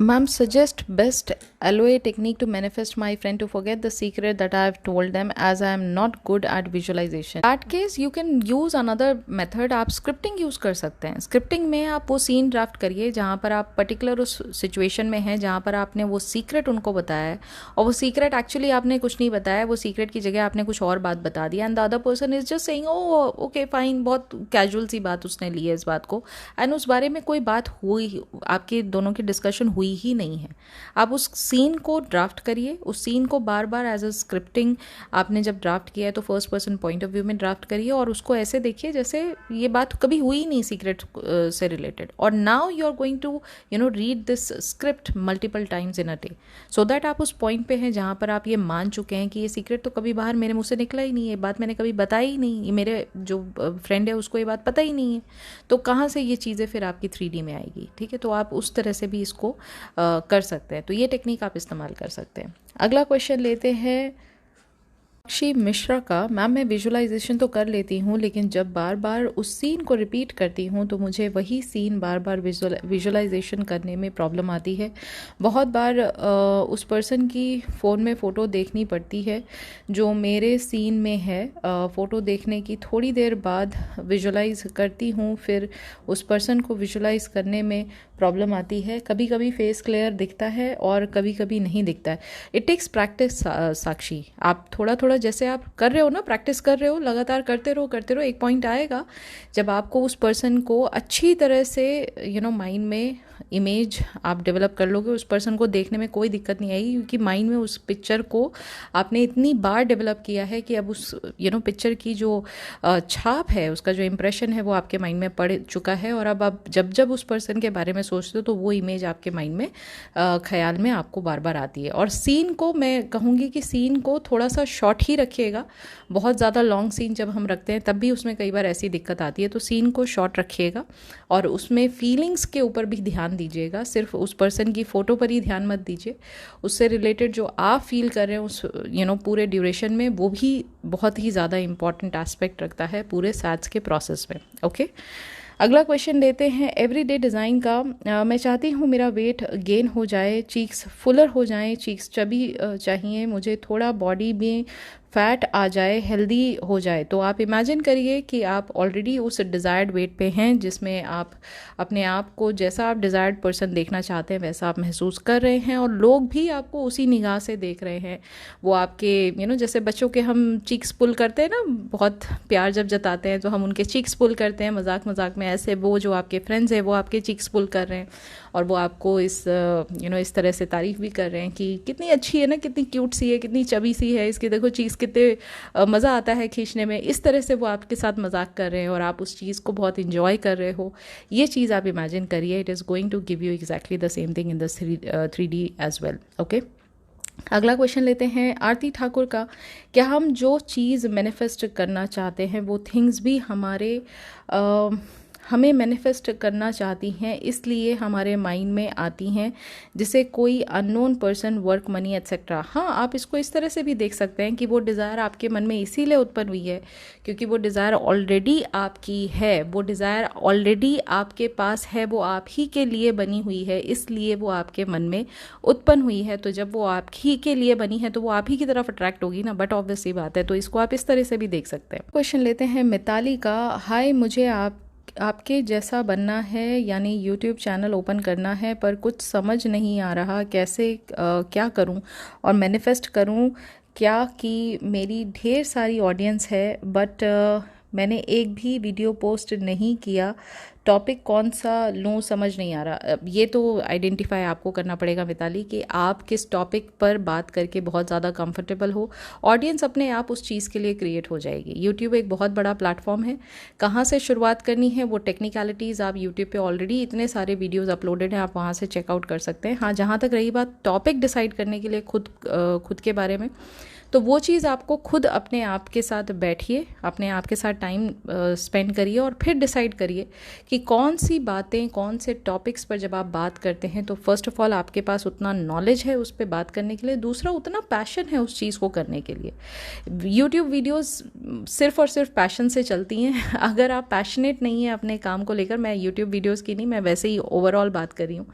Ma'am, suggest best LOA technique to manifest my friend to forget the secret that I have told them, as I am not good at visualization. That case you can use another method. आप scripting use कर सकते हैं. scripting में आप वो scene draft करिए जहाँ पर आप पर्टिकुलर उस सिचुएशन में हैं जहाँ पर आपने वो सीक्रेट उनको बताया है और वो सीक्रेट एक्चुअली आपने कुछ नहीं बताया, वो सीक्रेट की जगह आपने कुछ और बात बता दिया and the other person is just saying oh okay fine, बहुत कैजुअल सी बात उसने ली है इस बात को एंड उस बारे में कोई बात हुई, आपके दोनों की डिस्कशन हुई ही नहीं है. आप उस सीन को ड्राफ्ट करिए, उस सीन को बार बार एज अ स्क्रिप्टिंग आपने जब ड्राफ्ट किया है तो first person point of view में ड्राफ्ट करिए और उसको ऐसे देखिए जैसे ये बात कभी हुई नहीं सीक्रेट से रिलेटेड. और now you are going to read this script multiple times in a day so that आप उस पॉइंट पे हैं जहाँ पर आप ये मान चुके हैं कि ये सीक्रेट तो कभी बाहर मेरे मुँह से निकला ही नहीं, ये बात मैंने कभी बताई ही नहीं, ये मेरे जो फ्रेंड है उसको ये बात पता ही नहीं है, तो कहाँ से ये चीज़ें फिर आपकी 3D में आएगी. ठीक है, तो आप उस तरह से भी इसको कर सकते हैं. तो ये टेक्निक आप इस्तेमाल कर सकते हैं. अगला क्वेश्चन लेते हैं साक्षी मिश्रा का, मैम मैं विजुअलाइजेशन तो कर लेती हूँ लेकिन जब बार बार उस सीन को रिपीट करती हूँ तो मुझे वही सीन बार बार विजुअलाइजेशन करने में प्रॉब्लम आती है। बहुत बार उस पर्सन की फ़ोन में फ़ोटो देखनी पड़ती है जो मेरे सीन में है। फ़ोटो देखने की थोड़ी देर बाद विजुअलाइज करती हूँ, फिर उस पर्सन को विजुअलाइज करने में प्रॉब्लम आती है। कभी कभी फेस क्लियर दिखता है और कभी कभी नहीं दिखता है। इट टेक्स प्रैक्टिस साक्षी। आप थोड़ा थोड़ा जैसे आप कर रहे हो ना, प्रैक्टिस कर रहे हो, लगातार करते रहो, एक पॉइंट आएगा जब आपको उस पर्सन को अच्छी तरह से माइंड में इमेज आप डेवलप कर लोगे। उस पर्सन को देखने में कोई दिक्कत नहीं आएगी क्योंकि माइंड में उस पिक्चर को आपने इतनी बार डेवलप किया है कि अब उस पिक्चर की जो छाप है, उसका जो इम्प्रेशन है वो आपके माइंड में पड़ चुका है। और अब आप जब जब उस पर्सन के बारे में सोचते हो तो वो इमेज आपके माइंड में ख्याल में आपको बार बार आती है। और सीन को मैं कहूँगी कि सीन को थोड़ा सा शॉर्ट ही रखिएगा। बहुत ज़्यादा लॉन्ग सीन जब हम रखते हैं तब भी उसमें कई बार ऐसी दिक्कत आती है, तो सीन को शॉर्ट रखिएगा और उसमें फीलिंग्स के ऊपर भी ध्यान दीजिएगा। सिर्फ उस पर्सन की फ़ोटो पर ही ध्यान मत दीजिए, उससे रिलेटेड जो आप फील कर रहे हैं उस पूरे ड्यूरेशन में, वो भी बहुत ही ज़्यादा इंपॉर्टेंट एस्पेक्ट रखता है पूरे सैट्स के प्रोसेस में। ओके, अगला क्वेश्चन लेते हैं एवरीडे डिज़ाइन का। मैं चाहती हूँ मेरा वेट गेन हो जाए, चीक्स फुलर हो जाएं, चीक्स चबी चाहिए, मुझे थोड़ा बॉडी में फैट आ जाए, हेल्दी हो जाए। तो आप इमेजिन करिए कि आप ऑलरेडी उस डिज़ायर्ड वेट पे हैं जिसमें आप अपने आप को जैसा आप डिज़ायर्ड पर्सन देखना चाहते हैं वैसा आप महसूस कर रहे हैं और लोग भी आपको उसी निगाह से देख रहे हैं। वो आपके जैसे बच्चों के हम चीक्स पुल करते हैं ना, बहुत प्यार जब जताते हैं तो हम उनके चीक्स पुल करते हैं मजाक मजाक में, ऐसे वो जो आपके फ्रेंड्स हैं वो आपके चीक्स पुल कर रहे हैं और वो आपको इस इस तरह से तारीफ़ भी कर रहे हैं कि कितनी अच्छी है ना, कितनी क्यूट सी है, कितनी चबी सी है, इसकी देखो चीज़ कितने मज़ा आता है खींचने में। इस तरह से वो आपके साथ मजाक कर रहे हैं और आप उस चीज़ को बहुत इंजॉय कर रहे हो। ये चीज़ आप इमेजिन करिए, it is going to give you exactly the same thing in the 3D as well. Okay, अगला क्वेश्चन लेते हैं आरती ठाकुर का। क्या हम जो चीज़ मैनिफेस्ट करना चाहते हैं वो थिंग्स भी हमें मैनिफेस्ट करना चाहती हैं, इसलिए हमारे माइंड में आती हैं, जिसे कोई unknown person, work, money etcetera. हाँ, आप इसको इस तरह से भी देख सकते हैं कि वो डिज़ायर आपके मन में इसीलिए उत्पन्न हुई है क्योंकि वो डिज़ायर ऑलरेडी आपकी है, वो डिज़ायर ऑलरेडी आपके पास है, वो आप ही के लिए बनी हुई है, इसलिए वो आपके मन में उत्पन्न हुई है। तो जब वो आप ही के लिए बनी है तो वो आप ही की तरफ अट्रैक्ट होगी ना, बट ऑब्वियस सी बात है। तो इसको आप इस तरह से भी देख सकते हैं। क्वेश्चन लेते हैं मिताली का। हाय, मुझे आपके जैसा बनना है, यानी यूट्यूब चैनल ओपन करना है, पर कुछ समझ नहीं आ रहा कैसे क्या करूं और मैनिफेस्ट करूं क्या कि मेरी ढेर सारी ऑडियंस है बट मैंने एक भी वीडियो पोस्ट नहीं किया, टॉपिक कौन सा लूँ समझ नहीं आ रहा। ये तो आइडेंटिफाई आपको करना पड़ेगा मिताली कि आप किस टॉपिक पर बात करके बहुत ज़्यादा कंफर्टेबल हो। ऑडियंस अपने आप उस चीज़ के लिए क्रिएट हो जाएगी। यूट्यूब एक बहुत बड़ा प्लेटफॉर्म है, कहाँ से शुरुआत करनी है वो टेक्निकलिटीज़ आप यूट्यूब पे ऑलरेडी इतने सारे वीडियोज़ अपलोडेड हैं, आप वहाँ से चेकआउट कर सकते हैं। हाँ, जहाँ तक रही बात टॉपिक डिसाइड करने के लिए खुद के बारे में, तो वो चीज़ आपको खुद अपने आप के साथ बैठिए, अपने आप के साथ टाइम स्पेंड करिए और फिर डिसाइड करिए कि कौन सी बातें, कौन से टॉपिक्स पर जब आप बात करते हैं तो फर्स्ट ऑफ ऑल आपके पास उतना नॉलेज है उस पर बात करने के लिए, दूसरा उतना पैशन है उस चीज़ को करने के लिए। यूट्यूब वीडियोस सिर्फ और सिर्फ पैशन से चलती हैं। अगर आप पैशनेट नहीं हैं अपने काम को लेकर, मैं यूट्यूब वीडियोज़ की नहीं, मैं वैसे ही ओवरऑल बात कर रही हूँ,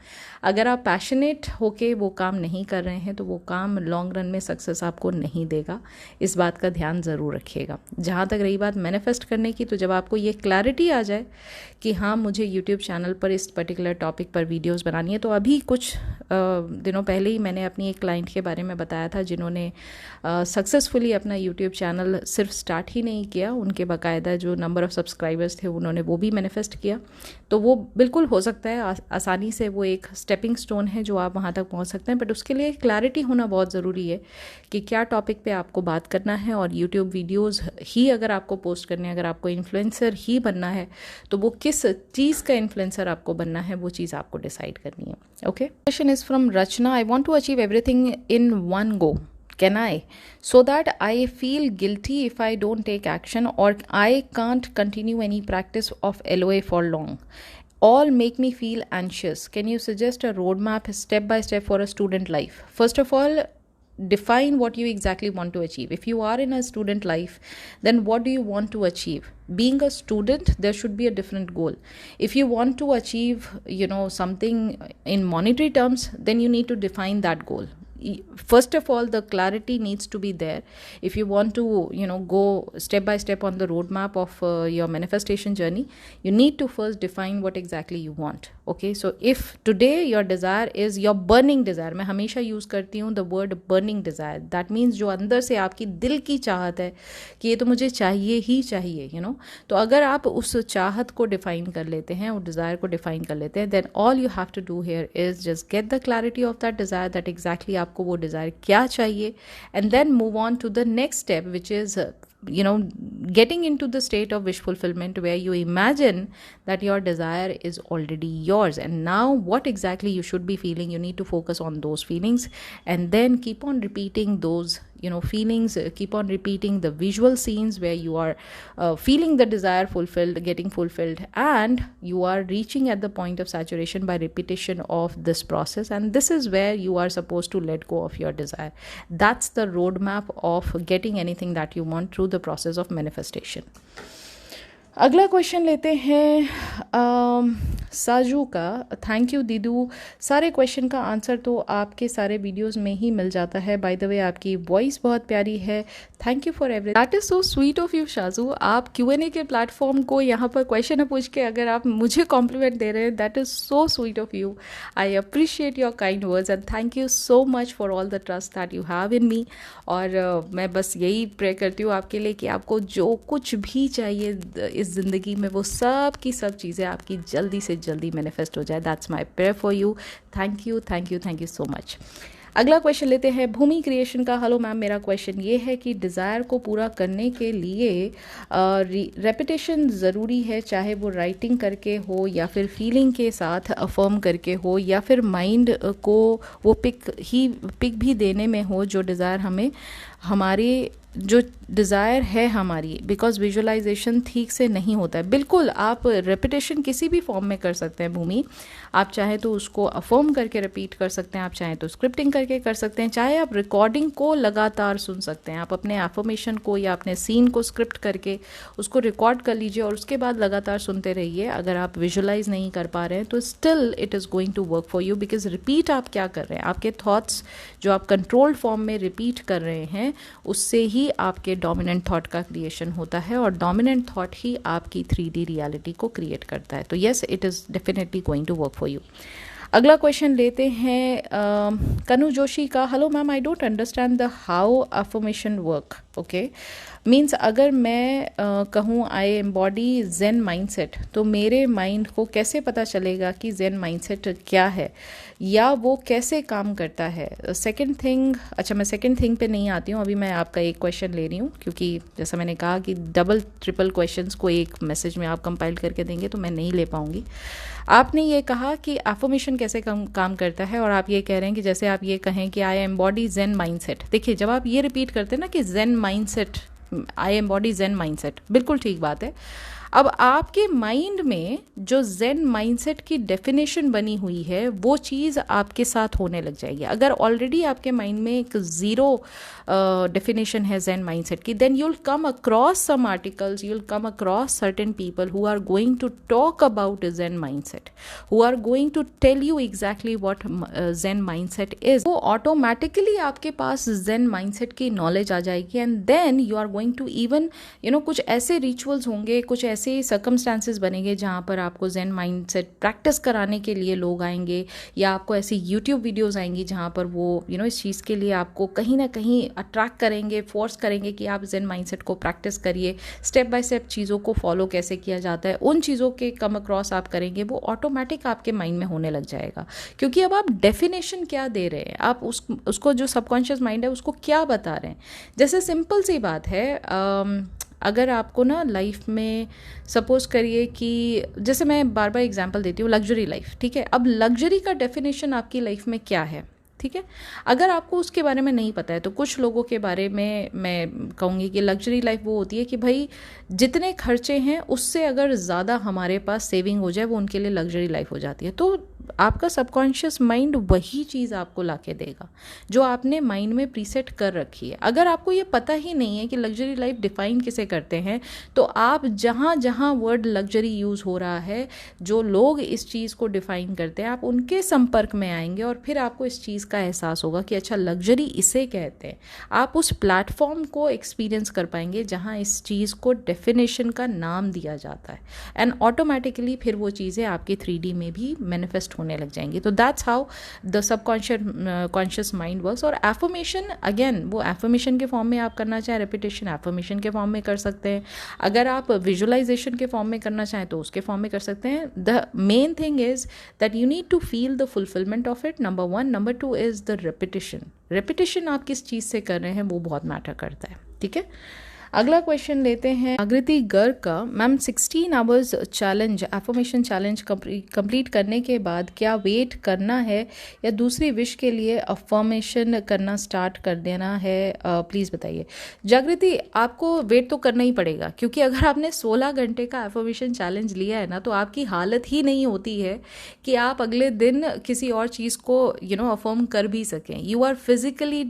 अगर आप पैशनेट होके वो काम नहीं कर रहे हैं तो वो काम लॉन्ग रन में सक्सेस आपको नहीं देगा। इस बात का ध्यान ज़रूर रखिएगा। जहाँ तक रही बात मैनिफेस्ट करने की, तो जब आपको ये क्लैरिटी आ जाए कि हाँ मुझे यूट्यूब चैनल पर इस पर्टिकुलर टॉपिक पर वीडियोस बनानी है, तो अभी कुछ दिनों पहले ही मैंने अपनी एक क्लाइंट के बारे में बताया था जिन्होंने सक्सेसफुली अपना यूट्यूब चैनल सिर्फ स्टार्ट ही नहीं किया, उनके बाकायदा जो नंबर ऑफ़ सब्सक्राइबर्स थे उन्होंने वो भी मैनिफेस्ट किया। तो वो बिल्कुल हो सकता है, आसानी से वो एक स्टेपिंग स्टोन है जो आप वहाँ तक पहुँच सकते हैं, बट उसके लिए क्लैरिटी होना बहुत ज़रूरी है कि क्या टॉपिक पे आपको बात करना है। और यूट्यूब वीडियोस ही अगर आपको पोस्ट करने, अगर आपको इन्फ्लुएंसर ही बनना है तो वो किस चीज़ का इन्फ्लुएंसर आपको बनना है वो चीज़ आपको डिसाइड करनी है। Okay, question is from Rachna. I want to achieve everything in one go, can I, so that I feel guilty if I don't take action, or I can't continue any practice of LOA for long, all make me feel anxious. Can you suggest a roadmap step by step for a student life? First of all, define what you exactly want to achieve. If you are in a student life, then what do you want to achieve? Being a student, there should be a different goal. If you want to achieve, something in monetary terms, then you need to define that goal. First of all, the clarity needs to be there. If you want to go step by step on the roadmap of your manifestation journey, you need to first define what exactly you want. Okay, so if today your desire is your burning desire, मैं हमेशा use करती हूँ the word burning desire, that means जो अंदर से आपकी दिल की चाहत है कि ये तो मुझे चाहिए ही चाहिए, तो अगर आप उस चाहत को डिफाइन कर लेते हैं, उस डिज़ायर को डिफाइन कर लेते हैं, then all you have to do here is just get the clarity of that desire, that exactly आपको वो डिज़ायर क्या चाहिए, and then move on to the next step, which is getting into the state of wish fulfillment where you imagine that your desire is already yours, and now what exactly you should be feeling, you need to focus on those feelings, and then keep on repeating those feelings, keep on repeating the visual scenes where you are feeling the desire fulfilled, getting fulfilled, and you are reaching at the point of saturation by repetition of this process, and this is where you are supposed to let go of your desire. That's the roadmap of getting anything that you want through the process of manifestation. अगला question लेते हैं साजू का. Thank you दीदू. सारे question का answer तो आपके सारे वीडियोस में ही मिल जाता है. बाय द वे आपकी वॉइस बहुत प्यारी है. Thank you for everything. That is so sweet of you Shaju. आप Q&A के प्लेटफॉर्म को यहाँ पर क्वेश्चन पूछ के अगर आप मुझे कॉम्प्लीमेंट दे रहे हैं, that is so sweet of you. I appreciate your kind words and thank you so much for all the trust that you have in me. और मैं बस यही प्रे करती हूँ आपके लिए कि आपको जो कुछ भी चाहिए इस ज़िंदगी में, वो सब की सब चीज़ें आपकी जल्दी से जल्दी मैनिफेस्ट हो जाए. That's my prayer for you. Thank you, thank you, thank you so much. अगला क्वेश्चन लेते हैं भूमि क्रिएशन का. हेलो मैम, मेरा क्वेश्चन ये है कि डिज़ायर को पूरा करने के लिए रेपिटेशन ज़रूरी है, चाहे वो राइटिंग करके हो या फिर फीलिंग के साथ अफर्म करके हो या फिर माइंड को वो पिक भी देने में हो जो डिज़ायर हमें हमारे जो डिज़ायर है हमारी, बिकॉज विजुअलाइजेशन ठीक से नहीं होता है. बिल्कुल आप रेपिटेशन किसी भी फॉर्म में कर सकते हैं भूमि. आप चाहे तो उसको अफर्म करके रिपीट कर सकते हैं, आप चाहे तो स्क्रिप्टिंग करके कर सकते हैं, चाहे आप रिकॉर्डिंग को लगातार सुन सकते हैं. आप अपने एफर्मेशन को या अपने सीन को स्क्रिप्ट करके उसको रिकॉर्ड कर लीजिए और उसके बाद लगातार सुनते रहिए. अगर आप विजुअलाइज नहीं कर पा रहे हैं तो still it is going to work for you, because repeat आप क्या कर रहे हैं, आपके थॉट्स जो आप कंट्रोल्ड फॉर्म में रिपीट कर रहे हैं, उससे ही आपके डोमिनेंट थॉट का क्रिएशन होता है और डोमिनेंट थॉट ही आपकी 3D रियलिटी को क्रिएट करता है. तो yes, it is definitely going to work for you. अगला क्वेश्चन लेते हैं कनु जोशी का. Hello ma'am, I don't understand the how affirmation work. Okay, means अगर मैं कहूँ आई एम्बॉडी जेन माइंडसेट, तो मेरे माइंड को कैसे पता चलेगा कि जेन माइंडसेट क्या है या वो कैसे काम करता है. सेकंड थिंग, अच्छा मैं सेकंड थिंग पे नहीं आती हूँ अभी, मैं आपका एक क्वेश्चन ले रही हूँ क्योंकि जैसा मैंने कहा कि डबल ट्रिपल क्वेश्चंस को एक मैसेज में आप कंपाइल करके देंगे तो मैं नहीं ले पाऊँगी. आपने ये कहा कि एफर्मेशन कैसे काम करता है और आप ये कह रहे हैं कि जैसे आप ये कहें कि आई एम्बॉडी जेन माइंडसेट. देखिए, जब आप ये रिपीट करते हैं ना कि जेन माइंडसेट, आई एम्बॉडी जेन माइंडसेट, बिल्कुल ठीक बात है. अब आपके माइंड में जो जेन माइंडसेट की डेफिनेशन बनी हुई है वो चीज़ आपके साथ होने लग जाएगी. अगर ऑलरेडी आपके माइंड में एक ज़ीरो डेफिनेशन है जेन माइंडसेट की, then you will come across some articles, you will come across certain people who are going to talk about Zen mindset, who are going to tell you exactly what Zen mindset is. वो automatically आपके पास Zen mindset की knowledge आ जाएगी and then you are going to even कुछ ऐसे rituals होंगे, कुछ ऐसे सर्कमस्टांसेस बनेंगे जहाँ पर आपको जेन माइंडसेट प्रैक्टिस कराने के लिए लोग आएंगे, या आपको ऐसी यूट्यूब वीडियोस आएंगी जहाँ पर वो इस चीज़ के लिए आपको कहीं ना कहीं अट्रैक्ट करेंगे, फोर्स करेंगे कि आप जेन माइंडसेट को प्रैक्टिस करिए. स्टेप बाय स्टेप चीज़ों को फॉलो कैसे किया जाता है, उन चीज़ों के कम अक्रॉस आप करेंगे, वो ऑटोमेटिक आपके माइंड में होने लग जाएगा. क्योंकि अब आप डेफिनेशन क्या दे रहे हैं, आप उसको जो सबकॉन्शियस माइंड है उसको क्या बता रहे हैं. जैसे सिंपल सी बात है, अगर आपको ना लाइफ में सपोज करिए कि जैसे मैं बार बार एग्जांपल देती हूँ, लग्जरी लाइफ, ठीक है. अब लग्जरी का डेफिनेशन आपकी लाइफ में क्या है, ठीक है. अगर आपको उसके बारे में नहीं पता है तो कुछ लोगों के बारे में मैं कहूँगी कि लग्जरी लाइफ वो होती है कि भाई जितने खर्चे हैं उससे अगर ज़्यादा हमारे पास सेविंग हो जाए वो उनके लिए लग्जरी लाइफ हो जाती है. तो आपका सबकॉन्शियस माइंड वही चीज़ आपको ला के देगा जो आपने माइंड में प्रीसेट कर रखी है। अगर आपको ये पता ही नहीं है कि लग्जरी लाइफ डिफाइन किसे करते हैं, तो आप जहाँ जहाँ वर्ड लग्जरी यूज़ हो रहा है, जो लोग इस चीज़ को डिफाइन करते हैं, आप उनके संपर्क में आएंगे और फिर आपको इस चीज़ का एहसास होगा कि अच्छा लग्जरी इसे कहते हैं। आप उस प्लेटफॉर्म को एक्सपीरियंस कर पाएंगे जहाँ इस चीज़ को डेफिनेशन का नाम दिया जाता है, एंड ऑटोमेटिकली फिर वो चीज़ें आपके 3D में भी मैनिफेस्ट होने लग जाएंगी। तो that's how the conscious mind works. और एफर्मेशन, अगेन वो एफर्मेशन के फॉर्म में आप करना चाहें, रेपिटेशन एफर्मेशन के फॉर्म में कर सकते हैं। अगर आप विजुअलाइजेशन के फॉर्म में करना चाहें तो उसके फॉर्म में कर सकते हैं। The main thing is that you need to feel the fulfilment of it, number 1। Number 2 is the repetition आप किस चीज़ से कर रहे हैं वो बहुत मैटर करता है, ठीक है। अगला क्वेश्चन लेते हैं आकृति गर्ग का। Ma'am 16 hours challenge, affirmation challenge complete करने के बाद क्या वेट करना है या दूसरी विश के लिए अफर्मेशन करना स्टार्ट कर देना है? प्लीज़ बताइए। जागृति, आपको वेट तो करना ही पड़ेगा, क्योंकि अगर आपने 16 घंटे का एफर्मेशन चैलेंज लिया है ना, तो आपकी हालत ही नहीं होती है कि आप अगले दिन किसी और चीज़ को अफर्म कर भी सकें। You are physically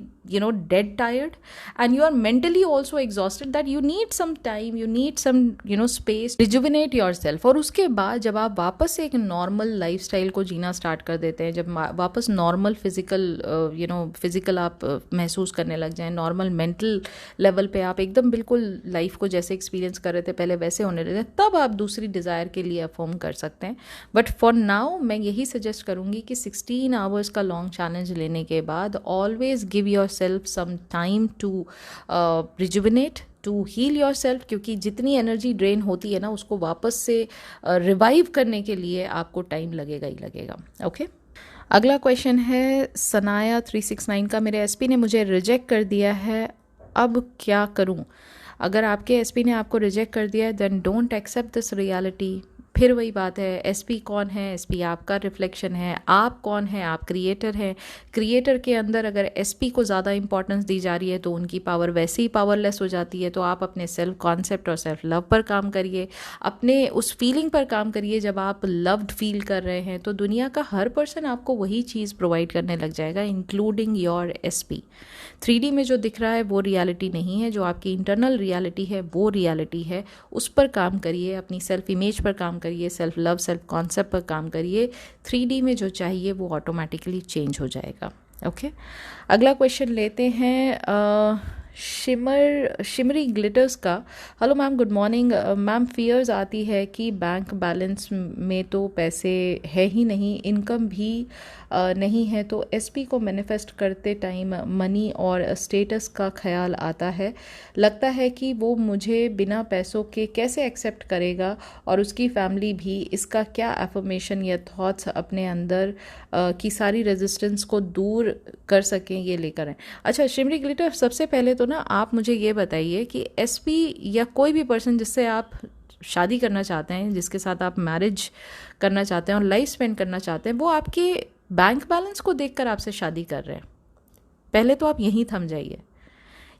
dead tired, and you are mentally also exhausted, that you need some time, you need some space, rejuvenate yourself। और उसके बाद जब आप वापस से एक नॉर्मल लाइफस्टाइल को जीना स्टार्ट कर देते हैं, जब वापस नॉर्मल फिजिकल आप महसूस करने लग जाएं, नॉर्मल मेंटल लेवल पे आप एकदम बिल्कुल लाइफ को जैसे एक्सपीरियंस कर रहे थे पहले वैसे होने लगे, तब आप दूसरी डिज़ायर के लिए अफर्म कर सकते हैं। बट फॉर नाउ मैं यही सजेस्ट करूँगी कि 16 आवर्स का लॉन्ग चैलेंज लेने के बाद always give yourself some time to rejuvenate, to heal yourself, क्योंकि जितनी एनर्जी ड्रेन होती है ना, उसको वापस से रिवाइव करने के लिए आपको टाइम लगेगा ही लगेगा। ओके, अगला क्वेश्चन है सनाया 369 का। मेरे एसपी ने मुझे रिजेक्ट कर दिया है, अब क्या करूं? अगर आपके एसपी ने आपको रिजेक्ट कर दिया है, then don't accept this reality. फिर वही बात है, एसपी कौन है? एसपी आपका रिफ्लेक्शन है। आप कौन है? आप क्रिएटर हैं। क्रिएटर के अंदर अगर एसपी को ज़्यादा इंपॉर्टेंस दी जा रही है तो उनकी पावर वैसे ही पावरलेस हो जाती है। तो आप अपने सेल्फ कॉन्सेप्ट और सेल्फ लव पर काम करिए, अपने उस फीलिंग पर काम करिए। जब आप लव्ड फील कर रहे हैं तो दुनिया का हर पर्सन आपको वही चीज़ प्रोवाइड करने लग जाएगा, इंक्लूडिंग योर एसपी। 3D में जो दिख रहा है वो रियलिटी नहीं है, जो आपकी इंटरनल रियलिटी है वो रियलिटी है। उस पर काम करिए, अपनी सेल्फ इमेज पर काम करिए, सेल्फ लव, सेल्फ कॉन्सेप्ट पर काम करिए। 3D में जो चाहिए वो ऑटोमेटिकली चेंज हो जाएगा। ओके, अगला क्वेश्चन लेते हैं शिमरी ग्लिटर्स का। Hello ma'am, good morning ma'am. Fears आती है कि बैंक बैलेंस में तो पैसे है ही नहीं, इनकम भी नहीं है, तो एसपी को मैनिफेस्ट करते टाइम मनी और स्टेटस का ख्याल आता है। लगता है कि वो मुझे बिना पैसों के कैसे एक्सेप्ट करेगा और उसकी फैमिली भी। इसका क्या एफर्मेशन या थॉट्स अपने अंदर की सारी रेजिस्टेंस को दूर कर सकें, ये लेकर आए। अच्छा शिमरी ग्लिटर, सबसे पहले तो ना आप मुझे ये बताइए कि एसपी या कोई भी पर्सन जिससे आप शादी करना चाहते हैं, जिसके साथ आप मैरिज करना चाहते हैं और लाइफ स्पेंड करना चाहते हैं, वो आपके बैंक बैलेंस को देखकर आपसे शादी कर रहे हैं। पहले तो आप यहीं थम जाइए।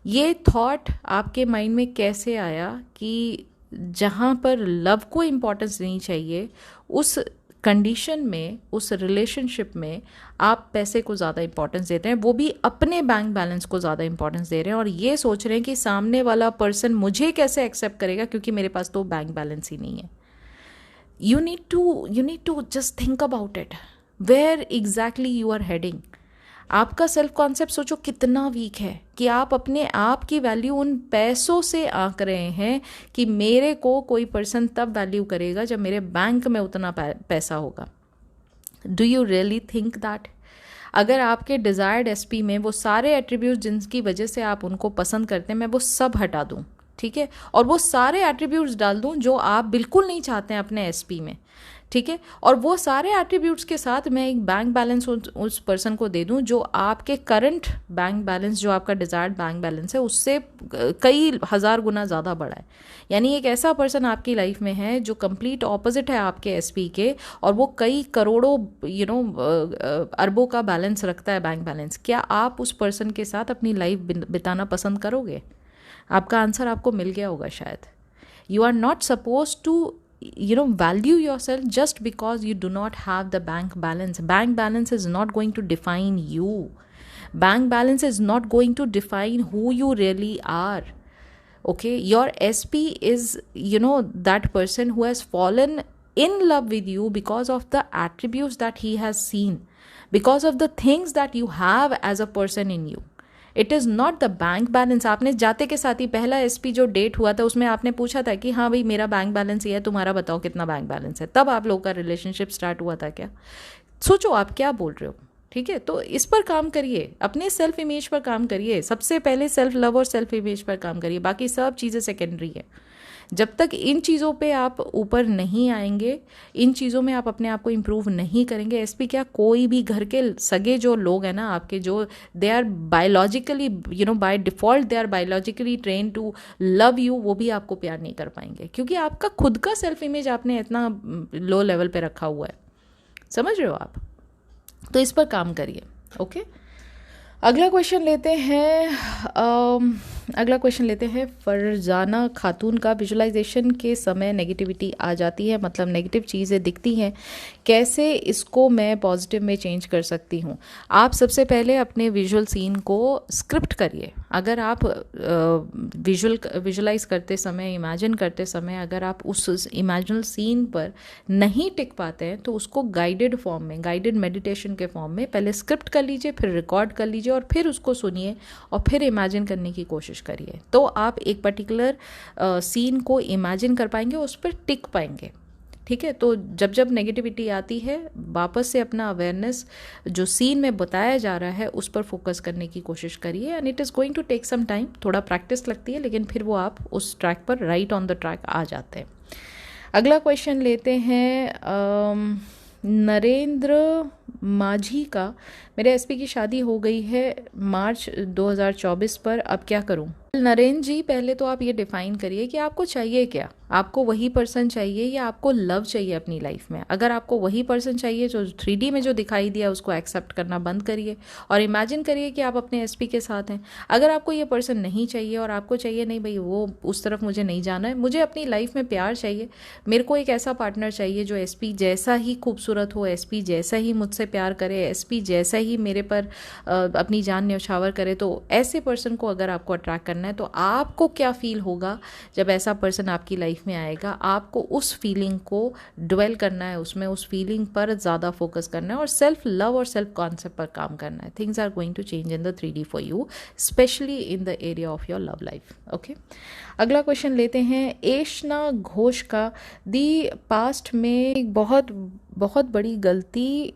ये थॉट आपके माइंड में कैसे आया कि जहाँ पर लव को इम्पोर्टेंस नहीं चाहिए, उस कंडीशन में, उस रिलेशनशिप में आप पैसे को ज़्यादा इंपॉर्टेंस देते हैं, वो भी अपने बैंक बैलेंस को ज़्यादा इंपॉर्टेंस दे रहे हैं और ये सोच रहे हैं कि सामने वाला पर्सन मुझे कैसे एक्सेप्ट करेगा क्योंकि मेरे पास तो बैंक बैलेंस ही नहीं है। You need to just think about it, where exactly you are heading. आपका सेल्फ कॉन्सेप्ट सोचो कितना वीक है कि आप अपने आप की वैल्यू उन पैसों से आंक रहे हैं कि मेरे को कोई पर्सन तब वैल्यू करेगा जब मेरे बैंक में उतना पैसा होगा। Do you really think that? अगर आपके डिज़ायर्ड एसपी में वो सारे एट्रीब्यूट जिनकी वजह से आप उनको पसंद करते हैं, मैं वो सब हटा दूं, ठीक है, और वो सारे एट्रीब्यूट्स डाल दूं जो आप बिल्कुल नहीं चाहते हैं अपने एसपी में, ठीक है, और वो सारे एट्रीब्यूट्स के साथ मैं एक बैंक बैलेंस उस पर्सन को दे दूं जो आपके करंट बैंक बैलेंस, जो आपका डिज़ायर्ड बैंक बैलेंस है, उससे कई हजार गुना ज़्यादा बड़ा है। यानी एक ऐसा पर्सन आपकी लाइफ में है जो कंप्लीट ऑपोजिट है आपके एसपी के, और वो कई करोड़ों अरबों का बैलेंस रखता है, बैंक बैलेंस। क्या आप उस पर्सन के साथ अपनी लाइफ बिताना पसंद करोगे? आपका आंसर आपको मिल गया होगा शायद। You are not suppose to value yourself just because you do not have the bank balance. Bank balance is not going to define you. Bank balance is not going to define who you really are. Okay, your SP is, that person who has fallen in love with you because of the attributes that he has seen, because of the things that you have as a person in you. It is not the bank balance. आपने जाते के साथ ही पहला SP जो date हुआ था उसमें आपने पूछा था कि हाँ भाई मेरा बैंक बैलेंस ये है, तुम्हारा बताओ कितना बैंक बैलेंस है, तब आप लोग का रिलेशनशिप स्टार्ट हुआ था क्या? सोचो आप क्या बोल रहे हो. ठीक है, तो इस पर काम करिए, अपने सेल्फ इमेज पर काम करिए. सबसे पहले सेल्फ लव और सेल्फ इमेज पर काम करिए, बाकी सब चीज़ें सेकेंडरी है. जब तक इन चीज़ों पे आप ऊपर नहीं आएंगे, इन चीज़ों में आप अपने आप को इम्प्रूव नहीं करेंगे. एसपी क्या, कोई भी घर के सगे जो लोग हैं ना आपके, जो they are biologically by default they are biologically train to love you, वो भी आपको प्यार नहीं कर पाएंगे, क्योंकि आपका खुद का सेल्फ इमेज आपने इतना लो लेवल पे रखा हुआ है. समझ रहे हो आप? तो इस पर काम करिए. ओके, अगला क्वेश्चन लेते हैं फरजाना खातून का. विजुअलाइजेशन के समय नेगेटिविटी आ जाती है, मतलब नेगेटिव चीज़ें दिखती हैं, कैसे इसको मैं पॉजिटिव में चेंज कर सकती हूँ? आप सबसे पहले अपने विजुअल सीन को स्क्रिप्ट करिए. अगर आप विजुअलाइज करते समय, इमेजिन करते समय, अगर आप उस इमेजिनल सीन पर नहीं टिक पाते हैं तो उसको गाइडेड फॉर्म में, गाइडेड मेडिटेशन के फॉर्म में पहले स्क्रिप्ट कर लीजिए, फिर रिकॉर्ड कर लीजिए और फिर उसको सुनिए और फिर इमेजिन करने की कोशिश करिए. तो आप एक पर्टिकुलर सीन को इमेजिन कर पाएंगे, उस पर टिक पाएंगे. ठीक है, तो जब जब नेगेटिविटी आती है, वापस से अपना अवेयरनेस जो सीन में बताया जा रहा है उस पर फोकस करने की कोशिश करिए. And it is going to take some time, थोड़ा प्रैक्टिस लगती है, लेकिन फिर वो आप उस ट्रैक पर, राइट ऑन द ट्रैक आ जाते हैं. अगला क्वेश्चन लेते हैं नरेंद्र माझी का. मेरे एसपी की शादी हो गई है मार्च 2024 पर, अब क्या करूं? नरेंद्र जी, पहले तो आप ये डिफाइन करिए कि आपको चाहिए क्या. आपको वही पर्सन चाहिए या आपको लव चाहिए अपनी लाइफ में? अगर आपको वही पर्सन चाहिए जो 3D में जो दिखाई दिया उसको एक्सेप्ट करना बंद करिए और इमेजिन करिए कि आप अपने एसपी के साथ हैं. अगर आपको ये पर्सन नहीं चाहिए और आपको चाहिए नहीं भाई वो उस तरफ मुझे नहीं जाना है, मुझे अपनी लाइफ में प्यार चाहिए, मेरे को एक ऐसा पार्टनर चाहिए जो एसपी जैसा ही खूबसूरत हो, एसपी जैसा ही मुझसे प्यार करे, एसपी जैसा ही मेरे पर अपनी जान न्यौछावर करे, तो ऐसे पर्सन को अगर आपको अट्रैक्ट करना है तो आपको क्या फील होगा जब ऐसा पर्सन आपकी लाइफ में आएगा? आपको उस फीलिंग को ड्वेल करना है, उसमें उस फीलिंग पर ज़्यादा फोकस करना है और सेल्फ लव और सेल्फ कॉन्सेप्ट पर काम करना है. Things are going to change in the 3D for you, specially in the area of your love life. Okay, अगला क्वेश्चन लेते हैं एशना घोष का. दी पास्ट में एक बहुत बड़ी गलती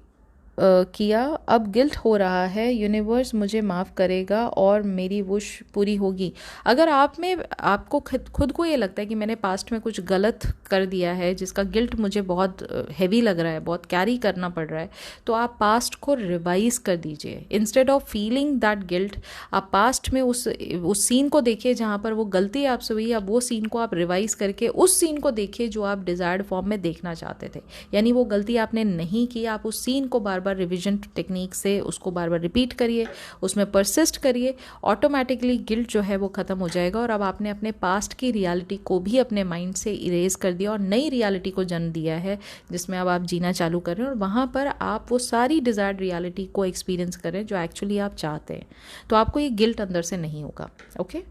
किया, अब गिल्ट हो रहा है, यूनिवर्स मुझे माफ़ करेगा और मेरी विश पूरी होगी. अगर आपको खुद को ये लगता है कि मैंने पास्ट में कुछ गलत कर दिया है जिसका गिल्ट मुझे बहुत हैवी लग रहा है, बहुत कैरी करना पड़ रहा है, तो आप पास्ट को रिवाइज कर दीजिए. Instead of feeling that guilt, आप पास्ट में उस सीन को देखिए जहाँ पर वो गलती आपसे हुई. अब वो सीन को आप रिवाइज करके उस सीन को देखिए जो आप डिज़ायर्ड फॉर्म में देखना चाहते थे. यानी वो गलती आपने नहीं की, आप उस सीन को बार बार रिविजन टेक्निक से उसको बार बार रिपीट करिए, उसमें परसिस्ट करिए, ऑटोमेटिकली गिल्ट जो है वो ख़त्म हो जाएगा. और अब आपने अपने पास्ट की रियलिटी को भी अपने माइंड से इरेज कर दिया और नई रियलिटी को जन्म दिया है जिसमें अब आप जीना चालू कर रहे हैं और वहाँ पर आप वो सारी डिज़ायर्ड रियलिटी को एक्सपीरियंस करें जो एक्चुअली आप चाहते हैं. तो आपको ये गिल्ट अंदर से नहीं होगा. ओके,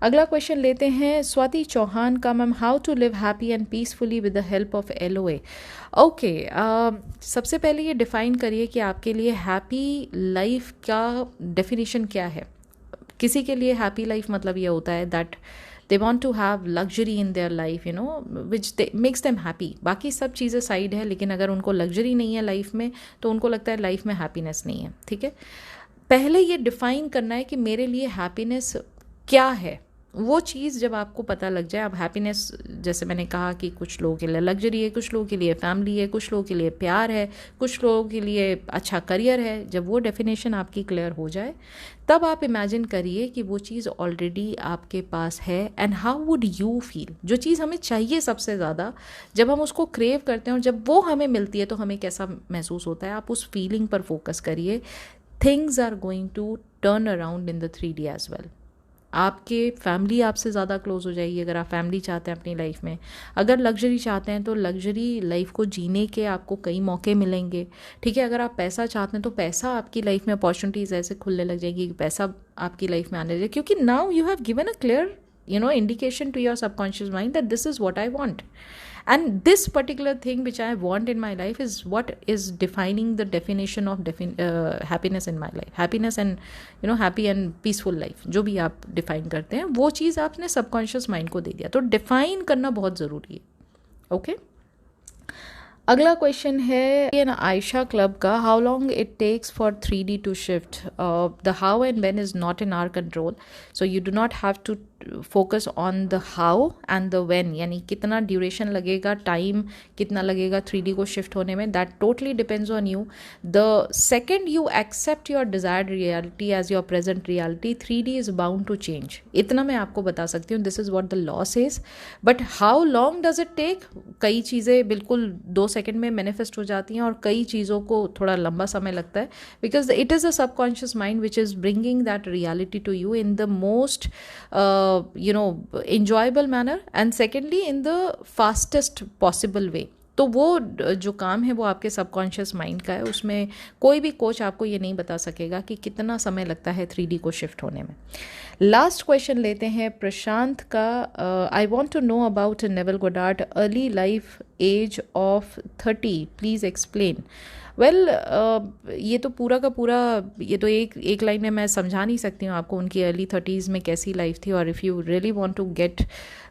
अगला क्वेश्चन लेते हैं स्वाति चौहान का. Ma'am, how to live happy and peacefully with the help of LOA. Okay, सबसे पहले ये डिफ़ाइन करिए कि आपके लिए हैप्पी लाइफ का डेफिनेशन क्या है. किसी के लिए हैप्पी लाइफ मतलब ये होता है that they want to have luxury in their life, which makes them happy. बाकी सब चीज़ें साइड है, लेकिन अगर उनको लग्जरी नहीं है लाइफ में तो उनको लगता है लाइफ में हैप्पीनेस नहीं है. ठीक है, पहले ये डिफ़ाइन करना है कि मेरे लिए हैप्पीनेस क्या है. वो चीज़ जब आपको पता लग जाए, अब हैप्पीनेस जैसे मैंने कहा कि कुछ लोगों के लिए लग्जरी है, कुछ लोगों के लिए फैमिली है, कुछ लोगों के लिए प्यार है, कुछ लोगों के लिए अच्छा करियर है. जब वो डेफिनेशन आपकी क्लियर हो जाए तब आप इमेजिन करिए कि वो चीज़ ऑलरेडी आपके पास है and how would you feel. जो चीज़ हमें चाहिए सबसे ज़्यादा, जब हम उसको क्रेव करते हैं और जब वो हमें मिलती है तो हमें कैसा महसूस होता है, आप उस फीलिंग पर फोकस करिए. Things are going to turn around in the 3D as well. आपके फैमिली आपसे ज़्यादा क्लोज हो जाएगी अगर आप फैमिली चाहते हैं अपनी लाइफ में। अगर लग्जरी चाहते हैं तो लग्जरी लाइफ को जीने के आपको कई मौके मिलेंगे, ठीक है। अगर आप पैसा चाहते हैं तो पैसा आपकी लाइफ में अपॉर्चुनिटीज़ ऐसे खुलने लग जाएगी कि पैसा आपकी लाइफ में आने लगे, क्योंकि now you have given a clear indication to your subconscious mind that this is what I want, and this particular thing which I want in my life is what is defining the definition of happiness in my life, happiness and happy and peaceful life, जो भी आप define करते हैं वो चीज़ आपने subconscious mind को दे दिया। तो डिफाइन करना बहुत ज़रूरी है। ओके, अगला क्वेश्चन है आयशा क्लब का, how long it takes for 3D to shift. The how and when is not in our control, so you do not have to focus on the how and the when, यानी कितना duration लगेगा, time कितना लगेगा 3D को shift होने में, that totally depends on you. The second you accept your desired reality as your present reality, 3D is bound to change. इतना मैं आपको बता सकती हूँ, this is what the law says. But how long does it take, कई चीज़ें बिल्कुल 2 second में मैनिफेस्ट हो जाती हैं और कई चीज़ों को थोड़ा लंबा समय लगता है, because it is a subconscious mind which is bringing that reality to you in the most enjoyable manner, and secondly in the fastest possible way। तो वो जो काम है वो आपके सबकॉन्शियस माइंड का है, उसमें कोई भी कोच आपको ये नहीं बता सकेगा कि कितना समय लगता है 3D को शिफ्ट होने में। लास्ट क्वेश्चन लेते हैं प्रशांत का, I want to know about Neville Goddard, early life age of 30, please explain. Well, ये तो पूरा का पूरा, ये तो एक लाइन में मैं समझा नहीं सकती हूँ आपको उनकी अर्ली 30s में कैसी लाइफ थी। और if you really want to get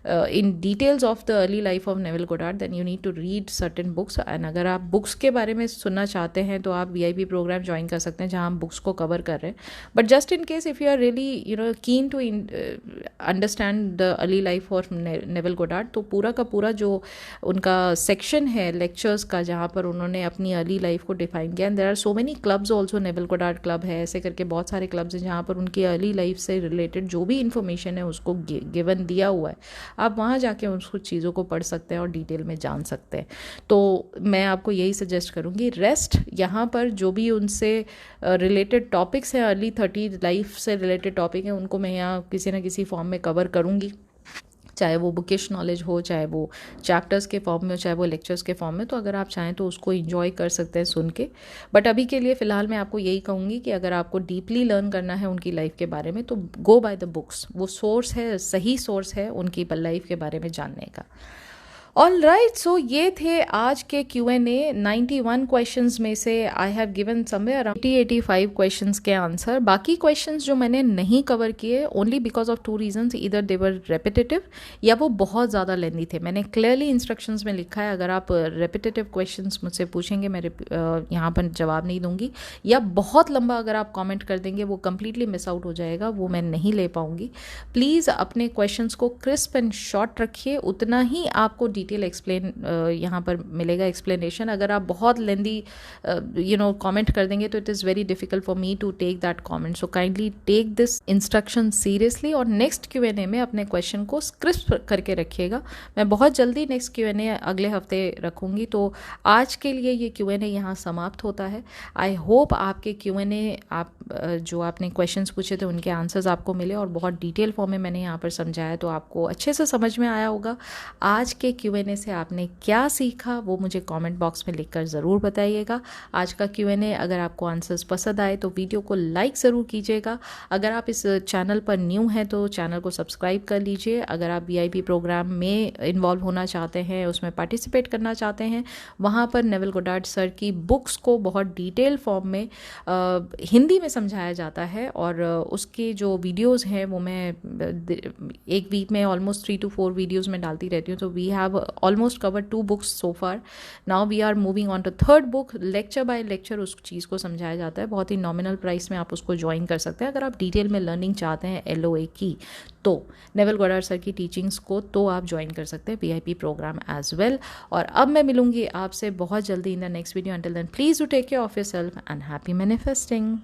in details of the early life of Neville Goddard, then you need to read certain books. And अगर आप बुक्स के बारे में सुनना चाहते हैं तो आप VIP प्रोग्राम ज्वाइन कर सकते हैं जहाँ हम बुक्स को कवर कर रहे हैं। But just in case if you are really keen to understand the early life of Neville Goddard, तो पूरा का पूरा जो उनका सेक्शन है लेक्चर्स का जहाँ पर उन्होंने अपनी अर्ली लाइफ को डिफाइन किया, and there are so many clubs also, Neville Goddard club है, ऐसे करके बहुत सारे क्लब्स हैं जहाँ पर उनकी अर्ली लाइफ से रिलेटेड जो भी इन्फॉर्मेशन है उसको गिवन दिया हुआ है। आप वहाँ जाके उन कुछ चीज़ों को पढ़ सकते हैं और डिटेल में जान सकते हैं। तो मैं आपको यही सजेस्ट करूँगी, रेस्ट यहाँ पर जो भी उनसे रिलेटेड टॉपिक्स हैं, अर्ली 30 लाइफ से रिलेटेड टॉपिक हैं, उनको मैं यहाँ किसी न किसी फॉर्म में कवर करूँगी, चाहे वो बुकिश नॉलेज हो, चाहे वो चैप्टर्स के फॉर्म में हो, चाहे वो लेक्चर्स के फॉर्म में। तो अगर आप चाहें तो उसको एंजॉय कर सकते हैं सुन के। बट अभी के लिए फ़िलहाल मैं आपको यही कहूँगी कि अगर आपको डीपली लर्न करना है उनकी लाइफ के बारे में तो गो बाय द बुक्स, वो सोर्स है, सही सोर्स है उनकी लाइफ के बारे में जानने का। ऑल राइट, सो ये थे आज के Q&A। 91 क्वेश्चंस में से I have given somewhere around 80-85 questions के आंसर। बाकी क्वेश्चंस जो मैंने नहीं कवर किए ओनली बिकॉज ऑफ 2 रीजंस, इधर दे वर रेपिटेटिव या वो बहुत ज़्यादा लेंदी थे। मैंने क्लियरली इंस्ट्रक्शंस में लिखा है अगर आप रेपिटेटिव क्वेश्चंस मुझसे पूछेंगे मैं यहाँ पर जवाब नहीं दूंगी, या बहुत लंबा अगर आप कॉमेंट कर देंगे वो कम्प्लीटली मिस आउट हो जाएगा, वो मैं नहीं ले पाऊँगी। प्लीज़ अपने क्वेश्चंस को क्रिस्प एंड शॉर्ट रखिए, उतना ही आपको डिटेल एक्सप्लेन यहाँ पर मिलेगा, एक्सप्लेनेशन। अगर आप बहुत लेंदी कमेंट कर देंगे तो it is very difficult for me to take that comment. So kindly take this instruction seriously और नेक्स्ट Q&A में अपने क्वेश्चन को क्रिस्प करके रखिएगा। मैं बहुत जल्दी नेक्स्ट Q&A अगले हफ्ते रखूँगी। तो आज के लिए ये Q&A यहाँ समाप्त होता है। आई होप आपके Q&A आप जो आपने क्वेश्चंस पूछे थे उनके आंसर्स आपको मिले और बहुत डिटेल फॉर्म में मैंने यहाँ पर समझाया तो आपको अच्छे से समझ में आया होगा। आज के Q&A से आपने क्या सीखा वो मुझे कमेंट बॉक्स में लिखकर ज़रूर बताइएगा। आज का Q&A अगर आपको आंसर्स पसंद आए तो वीडियो को लाइक ज़रूर कीजिएगा। अगर आप इस चैनल पर न्यू हैं तो चैनल को सब्सक्राइब कर लीजिए। अगर आप VIP प्रोग्राम में इन्वॉल्व होना चाहते हैं, उसमें पार्टिसिपेट करना चाहते हैं, वहाँ पर नेविल गोडार्ड सर की बुक्स को बहुत डिटेल फॉर्म में हिंदी में समझाया जाता है और उसके जो वीडियोज़ हैं वो मैं एक वीक में ऑलमोस्ट 3 to 4 वीडियोज़ में डालती रहती हूँ। तो we have almost covered 2 books so far. Now we are moving on to 3rd book। Lecture by lecture उस चीज़ को समझाया जाता है, बहुत ही नॉमिनल प्राइस में आप उसको ज्वाइन कर सकते हैं। अगर आप डिटेल में लर्निंग चाहते हैं LOA की तो नेविल गोडार्ड सर की टीचिंग्स को तो आप ज्वाइन कर सकते हैं VIP प्रोग्राम एज वेल। और अब मैं मिलूंगी आपसे बहुत जल्दी in the next video. Until then please do take care of yourself and happy manifesting.